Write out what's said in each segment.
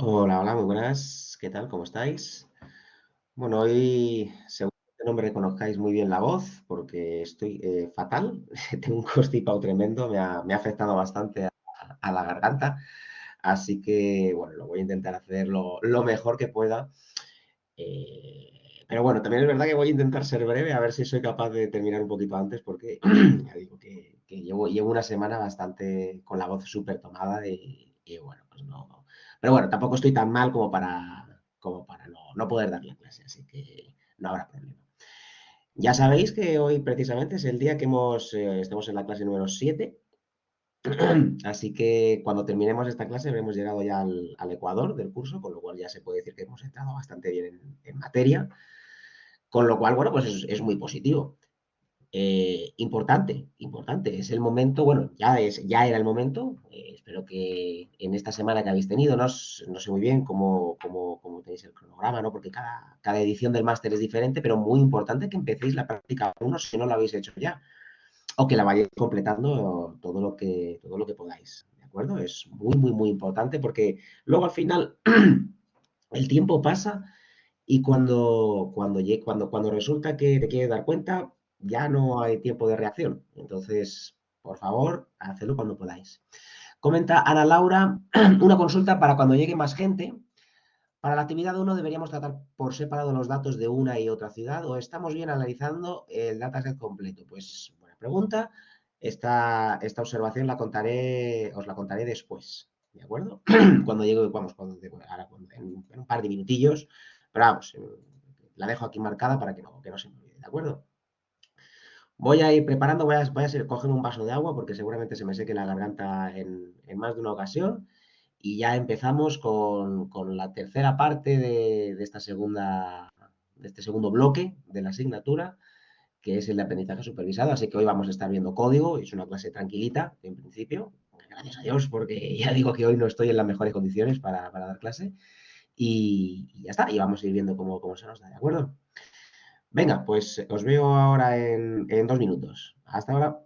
Hola, hola, muy buenas. ¿Qué tal? ¿Cómo estáis? Bueno, hoy seguramente no me reconozcáis muy bien la voz porque estoy fatal. Tengo un constipado tremendo, me ha afectado bastante a la garganta. Así que, bueno, lo voy a intentar hacer lo mejor que pueda. Pero bueno, también es verdad que voy a intentar ser breve, a ver si soy capaz de terminar un poquito antes porque ya digo que llevo una semana bastante con la voz súper tomada y bueno, pues no. Pero bueno, tampoco estoy tan mal como para no poder dar la clase, así que no habrá problema. Ya sabéis que hoy precisamente es el día que estamos en la clase número 7. Así que cuando terminemos esta clase habremos llegado ya al ecuador del curso, con lo cual ya se puede decir que hemos entrado bastante bien en materia. Con lo cual, bueno, pues es muy positivo. Importante, importante. Es el momento, bueno, ya era el momento. Espero que en esta semana que habéis tenido, no sé muy bien cómo tenéis el cronograma, ¿no? Porque cada edición del máster es diferente, pero muy importante que empecéis la práctica uno si no lo habéis hecho ya, o que la vayáis completando todo lo que podáis. ¿De acuerdo? Es muy, muy, muy importante porque luego al final el tiempo pasa y cuando resulta que te quieres dar cuenta, ya no hay tiempo de reacción. Entonces, por favor, hacedlo cuando podáis. Comenta Ana Laura, una consulta para cuando llegue más gente. Para la actividad uno deberíamos tratar por separado los datos de una y otra ciudad o estamos bien analizando el dataset completo. Pues buena pregunta. Esta observación os la contaré después. ¿De acuerdo? Cuando llegue, vamos, ahora, en un par de minutillos. Pero vamos, la dejo aquí marcada para que no se me olvide. ¿De acuerdo? Voy a ir preparando, voy a coger un vaso de agua porque seguramente se me seque la garganta en más de una ocasión. Y ya empezamos con la tercera parte de este segundo bloque de la asignatura, que es el de aprendizaje supervisado. Así que hoy vamos a estar viendo código. Es una clase tranquilita, en principio. Gracias a Dios, porque ya digo que hoy no estoy en las mejores condiciones para dar clase. Y ya está, y vamos a ir viendo cómo se nos da, ¿de acuerdo? Venga, pues os veo ahora en 2 minutos. Hasta ahora.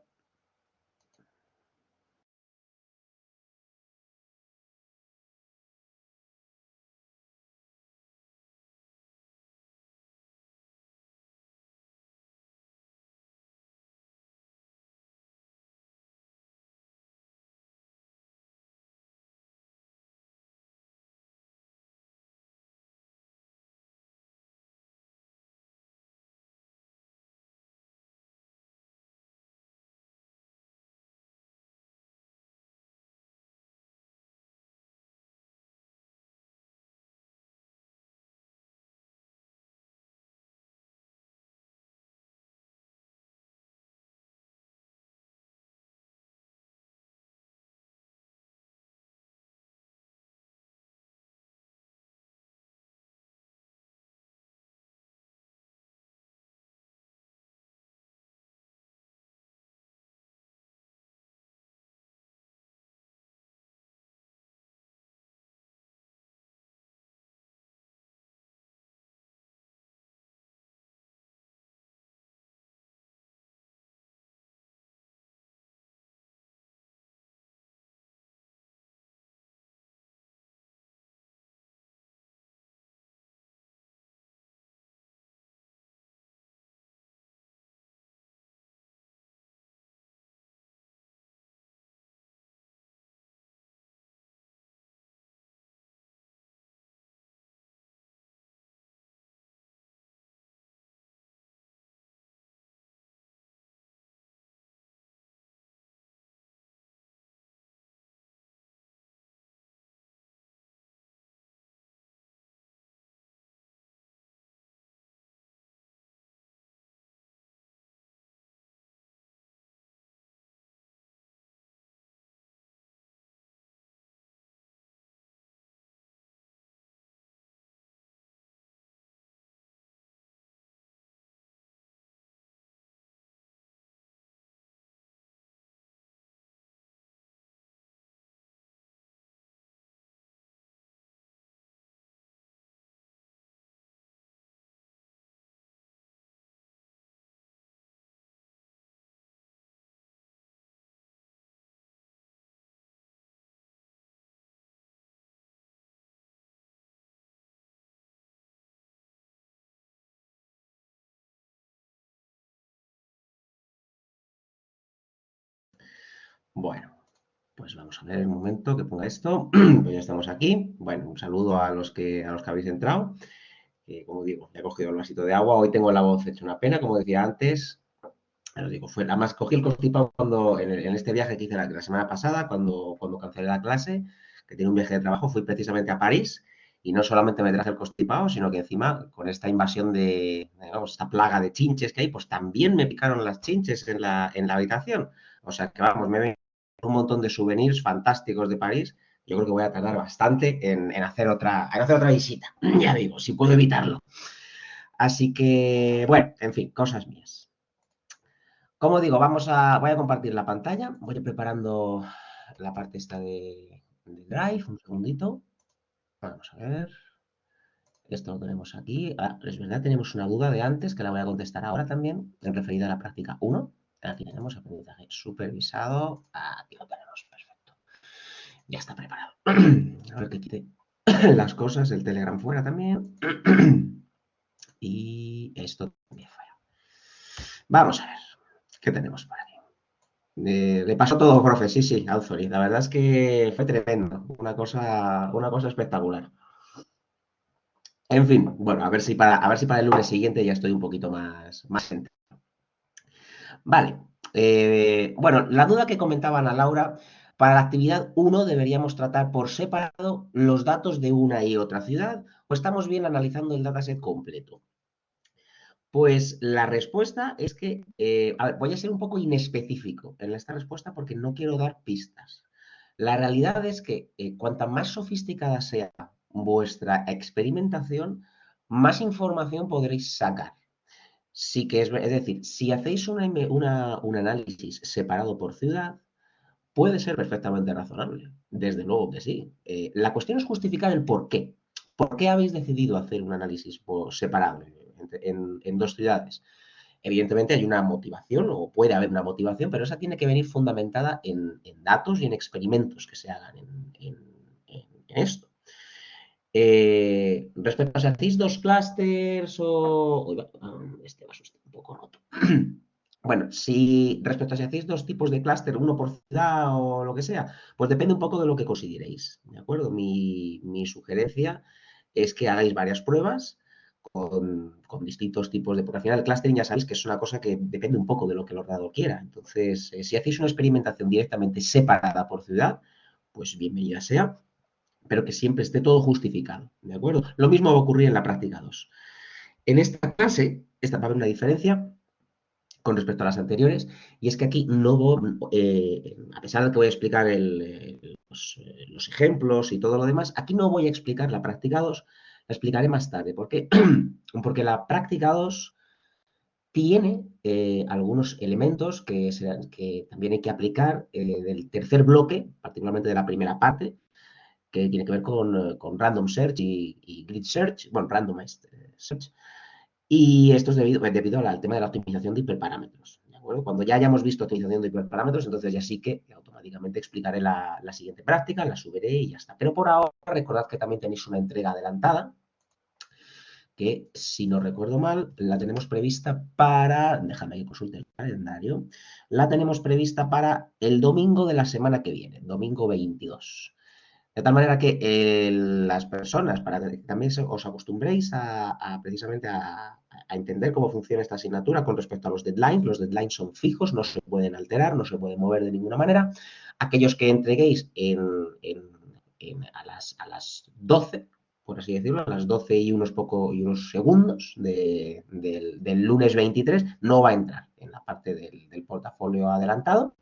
Bueno, pues vamos a ver un momento que ponga esto. Pues ya estamos aquí. Bueno, un saludo a los que habéis entrado. Como digo, he cogido el vasito de agua. Hoy tengo la voz hecha una pena, como decía antes. Ya os digo, además cogí el constipado cuando en este viaje que hice la semana pasada, cuando cancelé la clase, que tenía un viaje de trabajo, fui precisamente a París y no solamente me traje el constipado, sino que encima con esta invasión digamos, esta plaga de chinches que hay, pues también me picaron las chinches en la habitación. O sea que vamos, me ven un montón de souvenirs fantásticos de París. Yo creo que voy a tardar bastante en hacer otra visita. Ya digo, si puedo evitarlo. Así que, bueno, en fin, cosas mías. Como digo, voy a compartir la pantalla. Voy preparando la parte esta de Drive. Un segundito. Vamos a ver. Esto lo tenemos aquí. Ah, es verdad, tenemos una duda de antes que la voy a contestar ahora también, en referida a la práctica 1. Aquí tenemos aprendizaje supervisado. Aquí lo tenemos, perfecto. Ya está preparado. A ver que quite las cosas, el Telegram fuera también. Y esto también fuera. Vamos a ver. ¿Qué tenemos por aquí? Le pasó todo, profe, sí, sí, Anthony. La verdad es que fue tremendo, una cosa espectacular. En fin, bueno, a ver si para el lunes siguiente ya estoy un poquito más entero. Vale. Bueno, la duda que comentaba Ana Laura, para la actividad 1 deberíamos tratar por separado los datos de una y otra ciudad, o estamos bien analizando el dataset completo. Pues la respuesta es que, a ver, voy a ser un poco inespecífico en esta respuesta porque no quiero dar pistas. La realidad es que cuanta más sofisticada sea vuestra experimentación, más información podréis sacar. Sí que es decir, si hacéis un análisis separado por ciudad, puede ser perfectamente razonable. Desde luego que sí. La cuestión es justificar el por qué. ¿Por qué habéis decidido hacer un análisis separado en dos ciudades? Evidentemente hay una motivación o puede haber una motivación, pero esa tiene que venir fundamentada en datos y en experimentos que se hagan en esto. Respecto a si hacéis dos clústeres o... Uy, este vaso está un poco roto. Bueno, si respecto a si hacéis dos tipos de clúster, uno por ciudad o lo que sea, pues depende un poco de lo que consideréis, ¿de acuerdo? Mi sugerencia es que hagáis varias pruebas con distintos tipos de... Porque al final el clustering ya sabéis que es una cosa que depende un poco de lo que el ordenador quiera. Entonces, si hacéis una experimentación directamente separada por ciudad, pues bienvenida sea, pero que siempre esté todo justificado, ¿de acuerdo? Lo mismo va a ocurrir en la práctica 2. En esta clase, va a haber una diferencia con respecto a las anteriores, y es que aquí no voy, a pesar de que voy a explicar los ejemplos y todo lo demás, aquí no voy a explicar la práctica 2, la explicaré más tarde. ¿Por qué? Porque la práctica 2 tiene algunos elementos que también hay que aplicar del tercer bloque, particularmente de la primera parte, que tiene que ver con Random Search y Grid Search, bueno, Randomized Search. Y esto es debido al tema de la optimización de hiperparámetros. ¿De acuerdo? Cuando ya hayamos visto optimización de hiperparámetros, entonces ya sí que automáticamente explicaré la siguiente práctica, la subiré y ya está. Pero por ahora recordad que también tenéis una entrega adelantada, que si no recuerdo mal, la tenemos prevista para, déjame que consulte el calendario, la tenemos prevista para el domingo de la semana que viene, domingo 22. De tal manera que las personas, para que también os acostumbréis precisamente a entender cómo funciona esta asignatura con respecto a los deadlines son fijos, no se pueden alterar, no se pueden mover de ninguna manera. Aquellos que entreguéis a las 12, por así decirlo, a las 12 y unos segundos del lunes 23, no va a entrar en la parte del portafolio adelantado.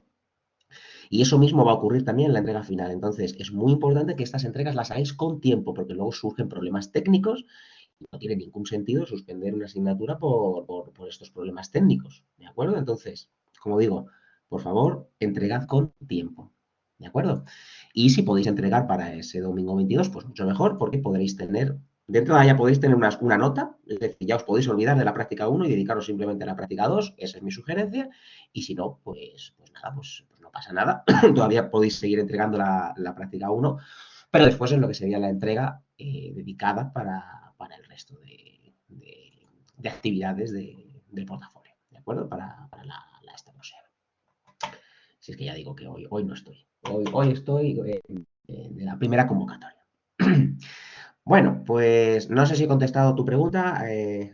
Y eso mismo va a ocurrir también en la entrega final. Entonces, es muy importante que estas entregas las hagáis con tiempo, porque luego surgen problemas técnicos y no tiene ningún sentido suspender una asignatura por estos problemas técnicos. ¿De acuerdo? Entonces, como digo, por favor, entregad con tiempo. ¿De acuerdo? Y si podéis entregar para ese domingo 22, pues mucho mejor, porque podréis tener, dentro de ella podéis tener una nota, es decir, ya os podéis olvidar de la práctica 1 y dedicaros simplemente a la práctica 2, esa es mi sugerencia, y si no, pues nada, pues no pasa nada, todavía podéis seguir entregando la práctica 1, pero después es lo que sería la entrega dedicada para el resto de actividades del portafolio, ¿de acuerdo? Para esta, no sé. Si es que ya digo que hoy no estoy. Hoy estoy de la primera convocatoria. Bueno, pues no sé si he contestado tu pregunta,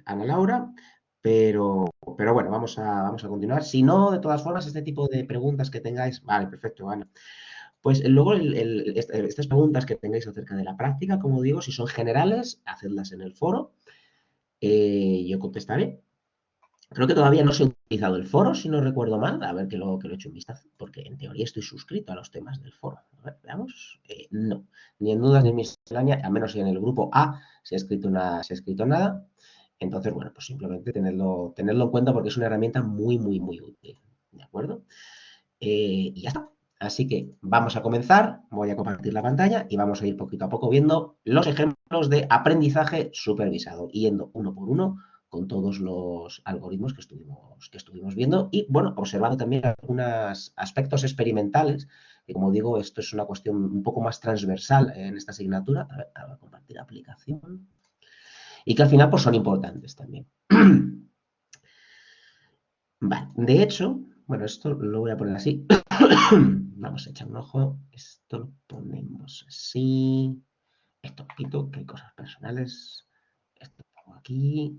Ana Laura, pero bueno, vamos a continuar. Si no, de todas formas, este tipo de preguntas que tengáis, vale, perfecto, Ana. Pues luego estas preguntas que tengáis acerca de la práctica, como digo, si son generales, hacedlas en el foro, yo contestaré. Creo que todavía no se ha utilizado el foro, si no recuerdo mal. A ver que lo he hecho un vistazo, porque en teoría estoy suscrito a los temas del foro. A ver, veamos. No, ni en dudas ni en miscelánea, al menos en el grupo A se ha escrito nada. Entonces, bueno, pues simplemente tenerlo en cuenta porque es una herramienta muy, muy, muy útil. ¿De acuerdo? Y ya está. Así que vamos a comenzar. Voy a compartir la pantalla y vamos a ir poquito a poco viendo los ejemplos de aprendizaje supervisado, yendo uno por uno con todos los algoritmos que estuvimos viendo y, bueno, observando también algunos aspectos experimentales, que como digo, esto es una cuestión un poco más transversal en esta asignatura. A ver, compartir aplicación. Y que al final pues son importantes también. Vale, de hecho, bueno, esto lo voy a poner así. Vamos a echar un ojo. Esto lo ponemos así. Esto lo quito, que hay cosas personales. Esto lo pongo aquí.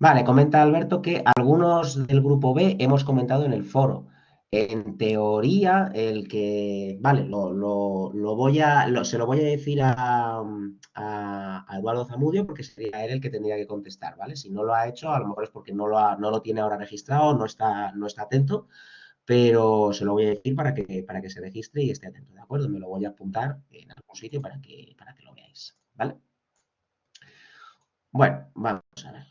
Vale, comenta Alberto que algunos del grupo B hemos comentado en el foro. En teoría, vale, se lo voy a decir a Eduardo Zamudio porque sería él el que tendría que contestar, ¿vale? Si no lo ha hecho, a lo mejor es porque no lo tiene ahora registrado, no está atento, pero se lo voy a decir para que se registre y esté atento, ¿de acuerdo? Me lo voy a apuntar en algún sitio para que lo veáis, ¿vale? Bueno, vamos a ver.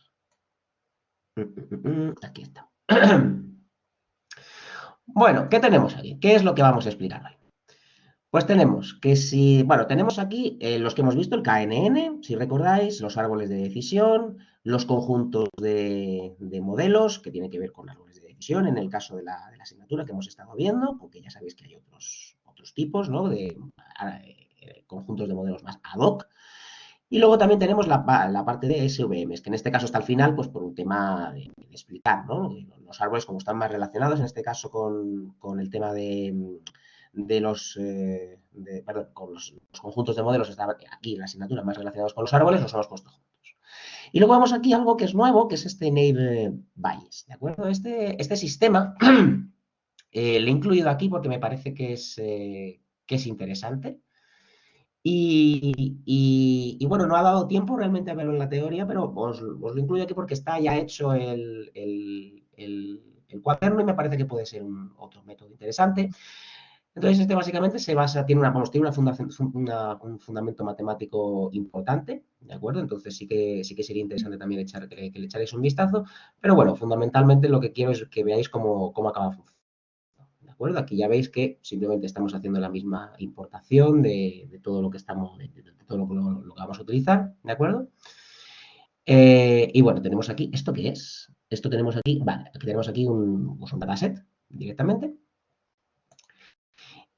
Aquí está. Bueno, ¿qué tenemos aquí? ¿Qué es lo que vamos a explicar hoy? Pues tenemos que bueno, tenemos aquí los que hemos visto, el KNN, si recordáis, los árboles de decisión, los conjuntos de modelos, que tienen que ver con árboles de decisión, en el caso de la asignatura que hemos estado viendo, porque ya sabéis que hay otros tipos, ¿no? De conjuntos de modelos más ad hoc. Y luego también tenemos la parte de SVMs, que en este caso está al final, pues por un tema de explicar, ¿no? Los árboles, como están más relacionados, en este caso con el tema perdón, con los conjuntos de modelos, está aquí en la asignatura más relacionados con los árboles, los hemos puesto juntos. Y luego vemos aquí algo que es nuevo, que es este Naive Bayes, ¿de acuerdo? Este sistema lo he incluido aquí porque me parece que es interesante. Y bueno, no ha dado tiempo realmente a verlo en la teoría, pero os lo incluyo aquí porque está ya hecho el cuaderno y me parece que puede ser otro método interesante. Entonces, este básicamente tiene un fundamento matemático importante, ¿de acuerdo? Entonces sí que sería interesante también que le echarais un vistazo, pero bueno, fundamentalmente lo que quiero es que veáis cómo acaba funcionando. ¿De acuerdo? Aquí ya veis que simplemente estamos haciendo la misma importación de todo lo que de todo lo que vamos a utilizar, ¿de acuerdo? Y bueno, tenemos aquí, ¿esto qué es? Esto tenemos aquí, vale, aquí tenemos aquí un dataset directamente.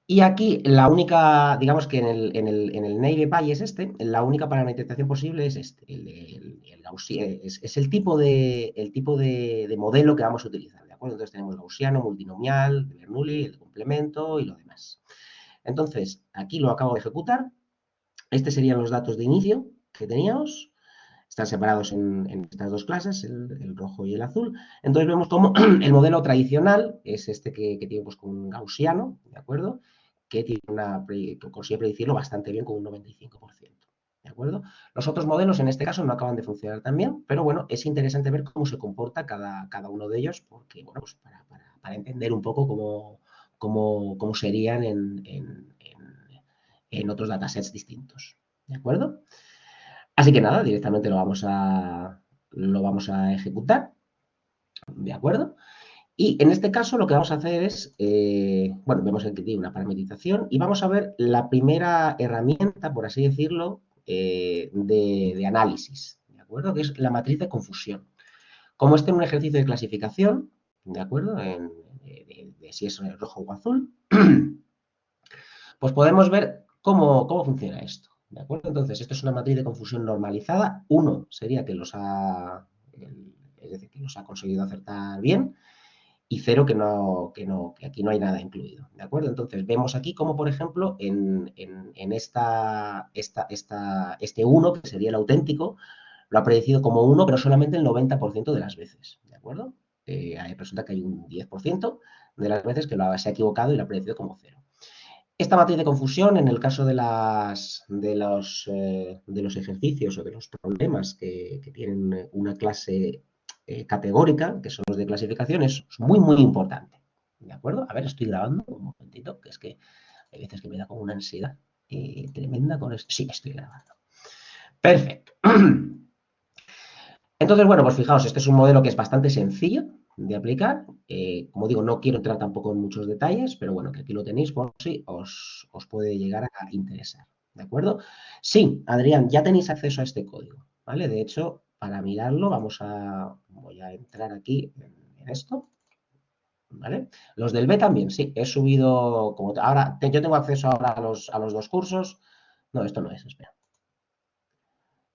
Y aquí la única, digamos que en el Naive Bayes la única parametrización posible es el Gaussian, es el tipo de modelo que vamos a utilizar, ¿de acuerdo? Entonces tenemos gaussiano, multinomial, el Bernoulli, el complemento y lo demás. Entonces, aquí lo acabo de ejecutar. Estos serían los datos de inicio que teníamos. Están separados en estas dos clases, el rojo y el azul. Entonces vemos cómo el modelo tradicional es este que tiene pues, con un gaussiano, ¿de acuerdo? Que consigue predecirlo bastante bien con un 95%. ¿De acuerdo? Los otros modelos en este caso no acaban de funcionar tan bien, pero bueno, es interesante ver cómo se comporta cada uno de ellos, porque, bueno, pues para entender un poco cómo serían en otros datasets distintos. ¿De acuerdo? Así que nada, directamente lo vamos a ejecutar, ¿de acuerdo? Y en este caso lo que vamos a hacer es, bueno, vemos que tiene una parametrización y vamos a ver la primera herramienta, por así decirlo, de análisis, ¿de acuerdo? Que es la matriz de confusión. Como este en un ejercicio de clasificación, ¿de acuerdo? De si es rojo o azul, pues podemos ver cómo funciona esto. ¿De acuerdo? Entonces, esto es una matriz de confusión normalizada. Uno sería es decir, que los ha conseguido acertar bien. y 0 que aquí no hay nada incluido, ¿de acuerdo? Entonces, vemos aquí como, por ejemplo, en este 1, que sería el auténtico, lo ha predecido como 1, pero solamente el 90% de las veces, ¿de acuerdo? Resulta que hay un 10% de las veces que se ha equivocado y lo ha predecido como 0. Esta matriz de confusión, en el caso de los ejercicios o de los problemas que tienen una clase categórica, que son los de clasificación, es muy, muy importante. ¿De acuerdo? A ver, estoy grabando un momentito, que es que hay veces que me da como una ansiedad tremenda con esto. Sí, estoy grabando. Perfecto. Entonces, bueno, pues fijaos, este es un modelo que es bastante sencillo de aplicar. Como digo, no quiero entrar tampoco en muchos detalles, pero bueno, que aquí lo tenéis por si os puede llegar a interesar. ¿De acuerdo? Sí, Adrián, ya tenéis acceso a este código, ¿vale? De hecho, para mirarlo, voy a entrar aquí en esto, ¿vale? Los del B también, sí, he subido, ahora, yo tengo acceso ahora a los dos cursos. No, esto no es, espera.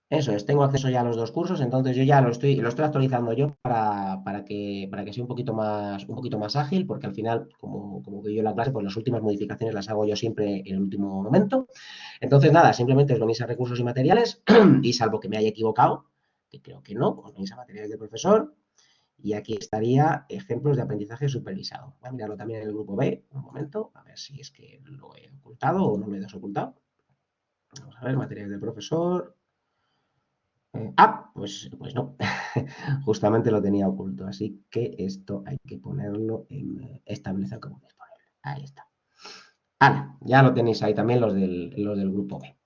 Eso es, tengo acceso ya a los dos cursos, entonces yo ya lo estoy actualizando yo para que sea un poquito más ágil, porque al final, como veo yo en la clase, pues las últimas modificaciones las hago yo siempre en el último momento. Entonces, nada, simplemente os venís a recursos y materiales, y salvo que me haya equivocado, que creo que no, os venís a materiales del profesor, y aquí estaría ejemplos de aprendizaje supervisado. Voy a mirarlo también en el grupo B, un momento, a ver si es que lo he ocultado o no lo he desocultado. Vamos a ver, materiales del profesor. Pues no, justamente lo tenía oculto, así que esto hay que ponerlo en establecer como disponible. Ahí está. Vale, ya lo tenéis ahí también los del grupo B.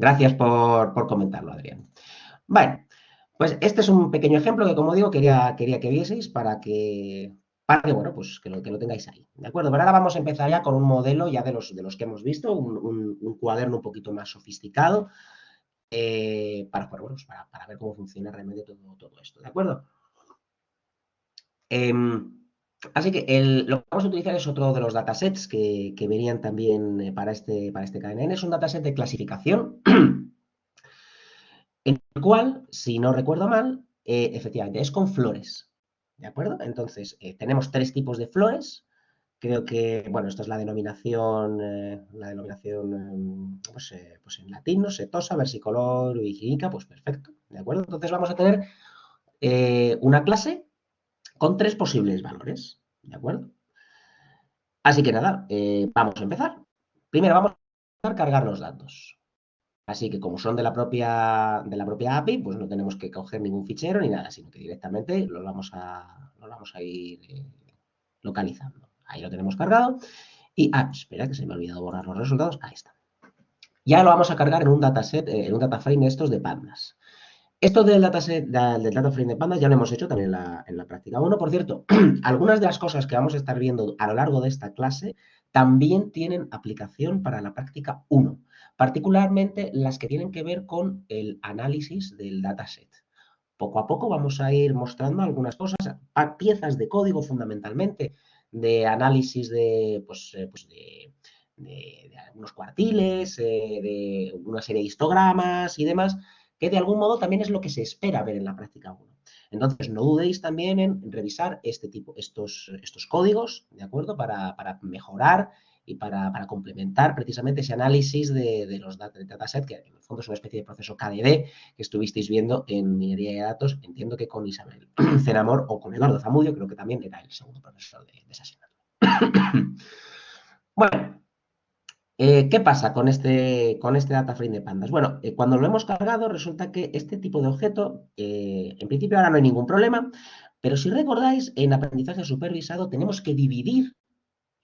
Gracias por comentarlo, Adrián. Bueno, pues este es un pequeño ejemplo que, como digo, quería que vieseis para que bueno, pues que lo tengáis ahí. ¿De acuerdo? Pero ahora vamos a empezar ya con un modelo ya de los que hemos visto, un cuaderno un poquito más sofisticado, para ver cómo funciona realmente todo esto, ¿de acuerdo? Así que lo que vamos a utilizar es otro de los datasets que venían también para este KNN. Es un dataset de clasificación, en el cual, si no recuerdo mal, efectivamente es con flores, ¿de acuerdo? Entonces, tenemos 3 tipos de flores. Creo que, bueno, esta es la denominación pues en latín, ¿no? Setosa, versicolor, higiénica, pues perfecto, ¿de acuerdo? Entonces vamos a tener una clase con 3 posibles valores, ¿de acuerdo? Así que nada, vamos a empezar. Primero vamos a cargar los datos. Así que como son de la propia API, pues no tenemos que coger ningún fichero ni nada, sino que directamente los vamos a ir localizando. Ahí lo tenemos cargado. Y, espera, que se me ha olvidado borrar los resultados. Ahí está. Ya lo vamos a cargar en un dataset, en un data frame de estos de pandas. Esto del dataset, del data frame de pandas ya lo hemos hecho también en la práctica 1. Por cierto, algunas de las cosas que vamos a estar viendo a lo largo de esta clase también tienen aplicación para la práctica 1, particularmente las que tienen que ver con el análisis del dataset. Poco a poco vamos a ir mostrando algunas cosas, piezas de código fundamentalmente, de análisis de algunos cuartiles, de una serie de histogramas y demás, que de algún modo también es lo que se espera ver en la práctica 1. Entonces, no dudéis también en revisar estos códigos, ¿de acuerdo? Para mejorar y para complementar precisamente ese análisis de los dataset, que en el fondo es una especie de proceso KDD que estuvisteis viendo en minería de datos, entiendo que con Isabel Cenamor o con Eduardo Zamudio, creo que también era el segundo profesor de esa asignatura. Bueno, ¿qué pasa con este data frame de pandas? Bueno, cuando lo hemos cargado, resulta que este tipo de objeto, en principio ahora no hay ningún problema, pero si recordáis, en aprendizaje supervisado tenemos que dividir,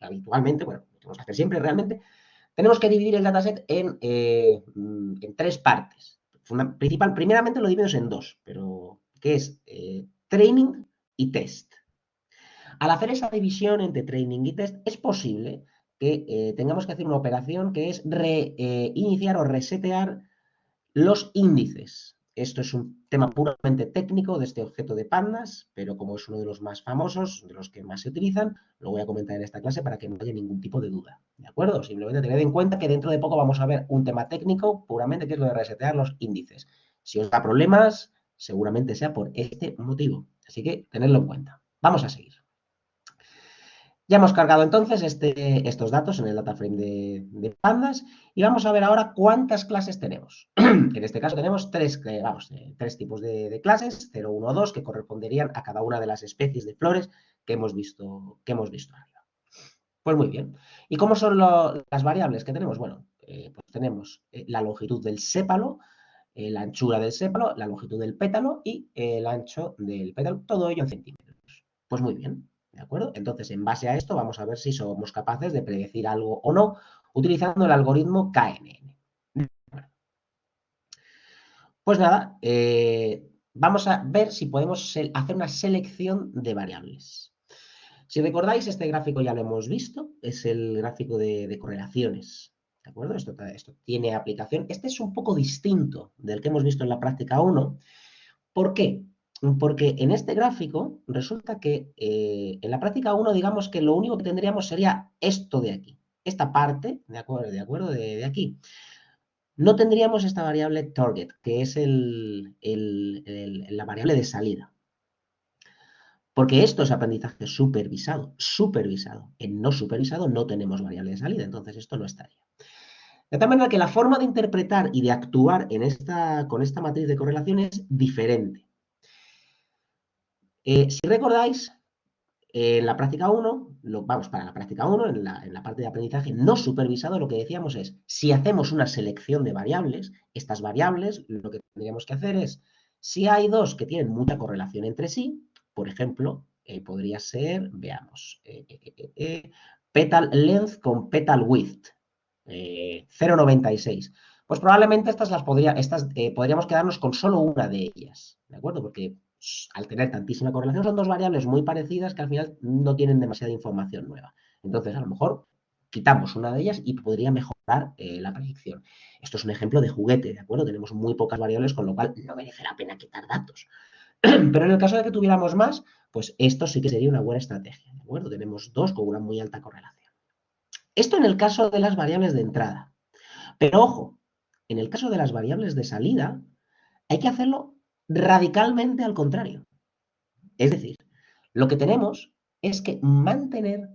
habitualmente, bueno, lo tenemos que hacer siempre realmente, tenemos que dividir el dataset en 3 partes. Primeramente lo dividimos en 2, pero que es training y test. Al hacer esa división entre training y test, es posible que tengamos que hacer una operación que es reiniciar o resetear los índices. Esto es un tema puramente técnico de este objeto de pandas, pero como es uno de los más famosos, de los que más se utilizan, lo voy a comentar en esta clase para que no haya ningún tipo de duda. ¿De acuerdo? Simplemente tened en cuenta que dentro de poco vamos a ver un tema técnico puramente que es lo de resetear los índices. Si os da problemas, seguramente sea por este motivo. Así que tenedlo en cuenta. Vamos a seguir. Ya hemos cargado entonces estos datos en el data frame de pandas y vamos a ver ahora cuántas clases tenemos. En este caso tenemos tres tipos de clases, 0, 1, 2, que corresponderían a cada una de las especies de flores que hemos visto arriba. Pues muy bien. ¿Y cómo son las variables que tenemos? Bueno, pues tenemos la longitud del sépalo, la anchura del sépalo, la longitud del pétalo y el ancho del pétalo, todo ello en centímetros. Pues muy bien, ¿de acuerdo? Entonces, en base a esto, vamos a ver si somos capaces de predecir algo o no utilizando el algoritmo KNN. Pues nada, vamos a ver si podemos hacer una selección de variables. Si recordáis, este gráfico ya lo hemos visto, es el gráfico de correlaciones. ¿De acuerdo? Esto tiene aplicación. Este es un poco distinto del que hemos visto en la práctica 1. ¿Por qué? Porque en este gráfico resulta que en la práctica 1, digamos que lo único que tendríamos sería esto de aquí, esta parte, de aquí. No tendríamos esta variable target, que es la variable de salida. Porque esto es aprendizaje supervisado, supervisado. En no supervisado no tenemos variable de salida, entonces esto no estaría. De tal manera que la forma de interpretar y de actuar con esta matriz de correlación es diferente. Si recordáis, en la práctica 1, para la práctica 1, en la parte de aprendizaje no supervisado, lo que decíamos es, si hacemos una selección de variables, estas variables, lo que tendríamos que hacer es, si hay dos que tienen mucha correlación entre sí, por ejemplo, podría ser, veamos, petal length con petal width, 0,96. Pues probablemente podríamos quedarnos con solo una de ellas, ¿de acuerdo? Porque al tener tantísima correlación son dos variables muy parecidas que al final no tienen demasiada información nueva. Entonces, a lo mejor quitamos una de ellas y podría mejorar la predicción. Esto es un ejemplo de juguete, ¿de acuerdo? Tenemos muy pocas variables, con lo cual no merece la pena quitar datos. Pero en el caso de que tuviéramos más, pues esto sí que sería una buena estrategia, ¿de acuerdo? Tenemos dos con una muy alta correlación. Esto en el caso de las variables de entrada. Pero ojo, en el caso de las variables de salida, hay que hacerlo radicalmente al contrario. Es decir, lo que tenemos es que mantener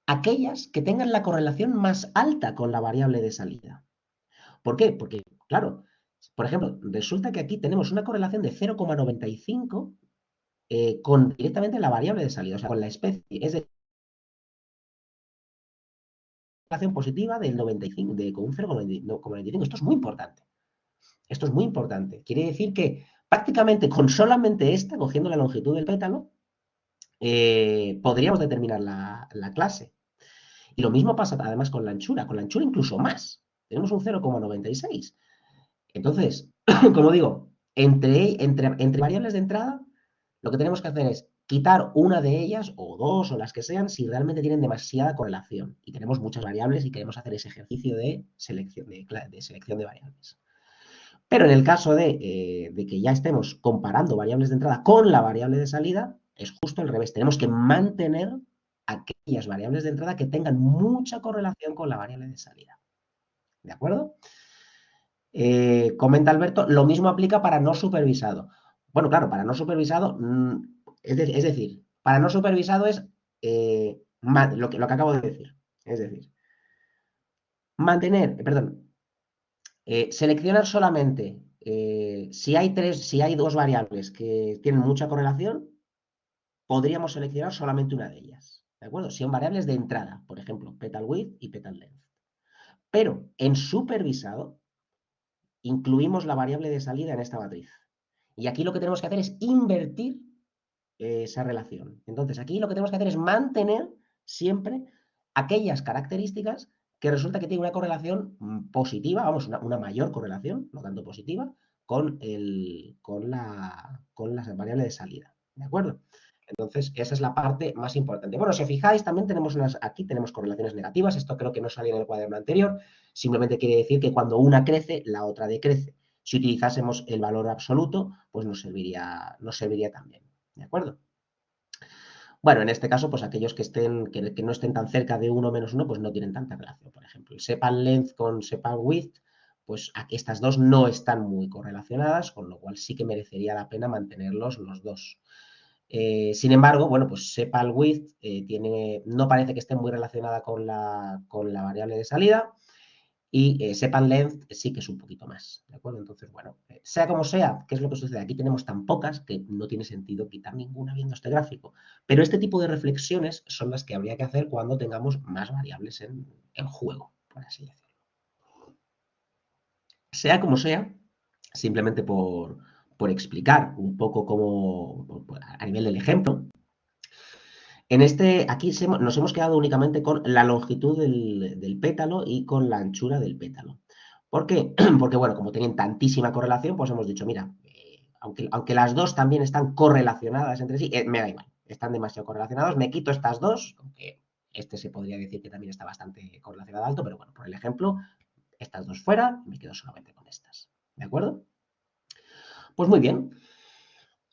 aquellas que tengan la correlación más alta con la variable de salida. ¿Por qué? Porque, claro, por ejemplo, resulta que aquí tenemos una correlación de 0,95 con directamente la variable de salida, o sea, con la especie. Es decir, una correlación positiva del 95, con un 0,95. Esto es muy importante. Esto es muy importante. Quiere decir que prácticamente con solamente esta, cogiendo la longitud del pétalo, podríamos determinar la clase. Y lo mismo pasa además con la anchura incluso más. Tenemos un 0,96. Entonces, como digo, entre variables de entrada, lo que tenemos que hacer es quitar una de ellas, o dos, o las que sean, si realmente tienen demasiada correlación. Y tenemos muchas variables y queremos hacer ese ejercicio de selección de variables. Pero en el caso de que ya estemos comparando variables de entrada con la variable de salida, es justo al revés. Tenemos que mantener aquellas variables de entrada que tengan mucha correlación con la variable de salida. ¿De acuerdo? Comenta Alberto, lo mismo aplica para no supervisado. Bueno, claro, para no supervisado, es decir, para no supervisado es lo que acabo de decir. Es decir, seleccionar solamente si hay dos variables que tienen mucha correlación, podríamos seleccionar solamente una de ellas. ¿De acuerdo? Si son variables de entrada, por ejemplo, petal width y petal length. Pero en supervisado, incluimos la variable de salida en esta matriz. Y aquí lo que tenemos que hacer es invertir esa relación. Entonces, aquí lo que tenemos que hacer es mantener siempre aquellas características que resulta que tienen una correlación positiva, vamos, una mayor correlación, no tanto positiva, con la variable de salida. ¿De acuerdo? Entonces, esa es la parte más importante. Bueno, si os fijáis, también aquí tenemos correlaciones negativas. Esto creo que no salía en el cuaderno anterior. Simplemente quiere decir que cuando una crece, la otra decrece. Si utilizásemos el valor absoluto, pues nos serviría también. ¿De acuerdo? Bueno, en este caso, pues aquellos que no estén tan cerca de 1 - 1, pues no tienen tanta relación. Por ejemplo, el sepal length con sepal width, pues aquí estas dos no están muy correlacionadas, con lo cual sí que merecería la pena mantenerlos los dos. Sin embargo, bueno, pues sepal width no parece que esté muy relacionada con la variable de salida y sepal length sí que es un poquito más, ¿de acuerdo? Entonces, bueno, sea como sea, ¿qué es lo que sucede? Aquí tenemos tan pocas que no tiene sentido quitar ninguna viendo este gráfico. Pero este tipo de reflexiones son las que habría que hacer cuando tengamos más variables en juego, por así decirlo. Sea como sea, simplemente por explicar un poco cómo, a nivel del ejemplo, aquí nos hemos quedado únicamente con la longitud del pétalo y con la anchura del pétalo. ¿Por qué? Porque, bueno, como tienen tantísima correlación, pues hemos dicho, mira, aunque las dos también están correlacionadas entre sí, me da igual, están demasiado correlacionados, me quito estas dos, aunque este se podría decir que también está bastante correlacionado alto, pero bueno, por el ejemplo, estas dos fuera, y me quedo solamente con estas. ¿De acuerdo? Pues muy bien.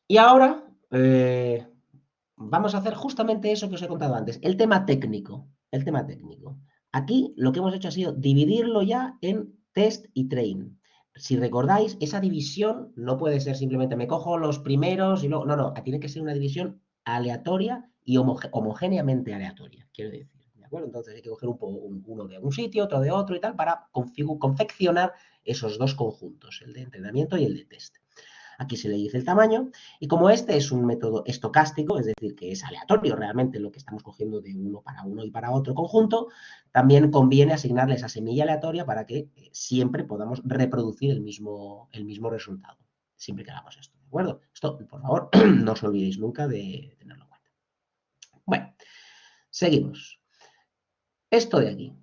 Y ahora vamos a hacer justamente eso que os he contado antes, el tema técnico. El tema técnico. Aquí lo que hemos hecho ha sido dividirlo ya en test y train. Si recordáis, esa división no puede ser simplemente me cojo los primeros y luego. No, no, tiene que ser una división aleatoria y homogéneamente aleatoria, quiero decir. ¿De acuerdo? Entonces hay que coger uno de un sitio, otro de otro y tal, para confeccionar esos dos conjuntos, el de entrenamiento y el de test. Aquí se le dice el tamaño. Y como este es un método estocástico, es decir, que es aleatorio realmente lo que estamos cogiendo de uno y para otro conjunto, también conviene asignarle esa semilla aleatoria para que siempre podamos reproducir el mismo resultado. Siempre que hagamos esto, ¿de acuerdo? Esto, por favor, no os olvidéis nunca de tenerlo en cuenta. Bueno, seguimos. Esto de aquí.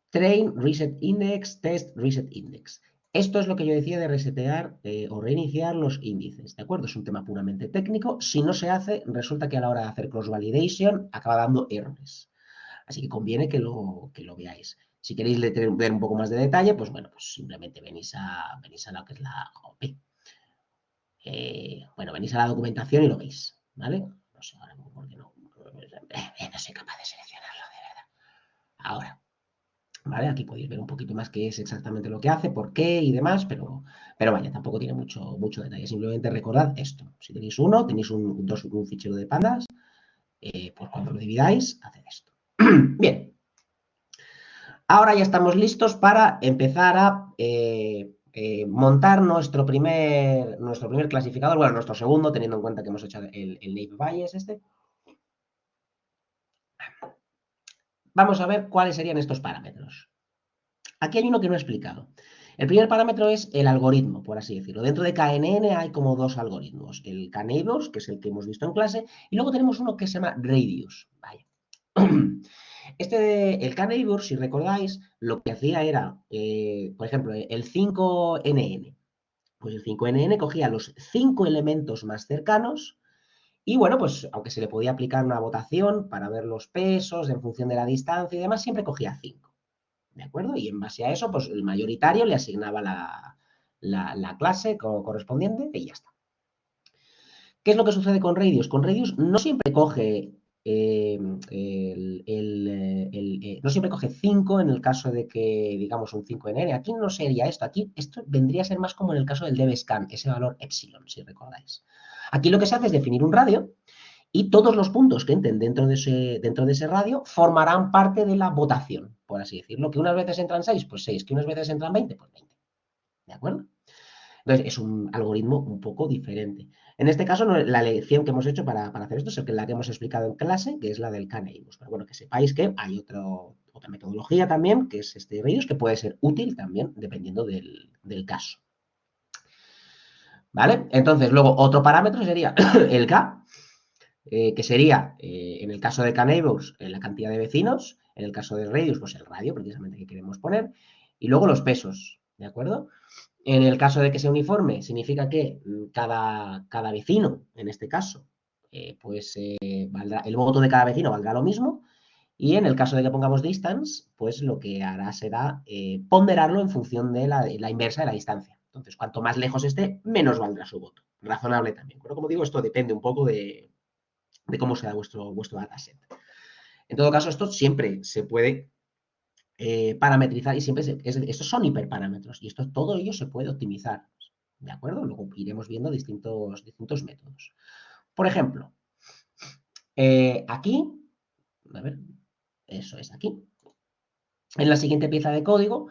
Train, reset index, test, reset index. Esto es lo que yo decía de resetear o reiniciar los índices, ¿de acuerdo? Es un tema puramente técnico. Si no se hace, resulta que a la hora de hacer cross-validation acaba dando errores. Así que conviene que lo veáis. Si queréis ver un poco más de detalle, pues bueno, pues simplemente venís a lo que es la OP. Bueno, venís a la documentación y lo veis, ¿vale? No sé ahora por qué no. No soy capaz de seleccionarlo, de verdad. Ahora. ¿Vale? Aquí podéis ver un poquito más qué es exactamente lo que hace, por qué y demás, pero vaya, tampoco tiene mucho detalle. Simplemente recordad esto. Si tenéis tenéis un fichero de pandas, pues cuando lo dividáis, haced esto. Bien. Ahora ya estamos listos para empezar a montar nuestro primer clasificador, bueno, nuestro segundo, teniendo en cuenta que hemos hecho el naive Bayes este. Vamos a ver cuáles serían estos parámetros. Aquí hay uno que no he explicado. El primer parámetro es el algoritmo, por así decirlo. Dentro de KNN hay como dos algoritmos. El K-neighbors, que es el que hemos visto en clase, y luego tenemos uno que se llama radius. Vaya. El K-neighbors, si recordáis, lo que hacía era, por ejemplo, el 5NN. Pues el 5NN cogía los 5 elementos más cercanos y bueno, pues aunque se le podía aplicar una votación para ver los pesos en función de la distancia y demás, siempre cogía 5. ¿De acuerdo? Y en base a eso, pues el mayoritario le asignaba la clase correspondiente y ya está. ¿Qué es lo que sucede con Radius? Con Radius no siempre coge no siempre coge 5 en el caso de que, digamos, un 5 en N. Aquí no sería esto. Aquí esto vendría a ser más como en el caso del dbScan, ese valor epsilon, si recordáis. Aquí lo que se hace es definir un radio y todos los puntos que entren dentro de ese radio formarán parte de la votación, por así decirlo. Que unas veces entran 6, pues 6. Que unas veces entran 20, pues 20. ¿De acuerdo? Entonces, es un algoritmo un poco diferente. En este caso, la elección que hemos hecho para hacer esto es la que hemos explicado en clase, que es la del K-neighbors. Pero bueno, que sepáis que hay otra metodología también, que es este Radius, que puede ser útil también, dependiendo del caso. ¿Vale? Entonces, luego, otro parámetro sería el K, que sería, en el caso de K-neighbors, la cantidad de vecinos, en el caso de Radius, pues el radio, precisamente, que queremos poner, y luego los pesos, ¿de acuerdo? En el caso de que sea uniforme, significa que cada vecino, en este caso, pues el voto de cada vecino valdrá lo mismo. Y en el caso de que pongamos distance, pues lo que hará será ponderarlo en función de la inversa de la distancia. Entonces, cuanto más lejos esté, menos valdrá su voto. Razonable también. Pero como digo, esto depende un poco de cómo sea vuestro dataset. En todo caso, esto siempre se puede parametrizar y siempre estos son hiperparámetros y todo ello se puede optimizar. ¿De acuerdo? Luego iremos viendo distintos métodos. Por ejemplo, Aquí, a ver, eso es aquí. En la siguiente pieza de código,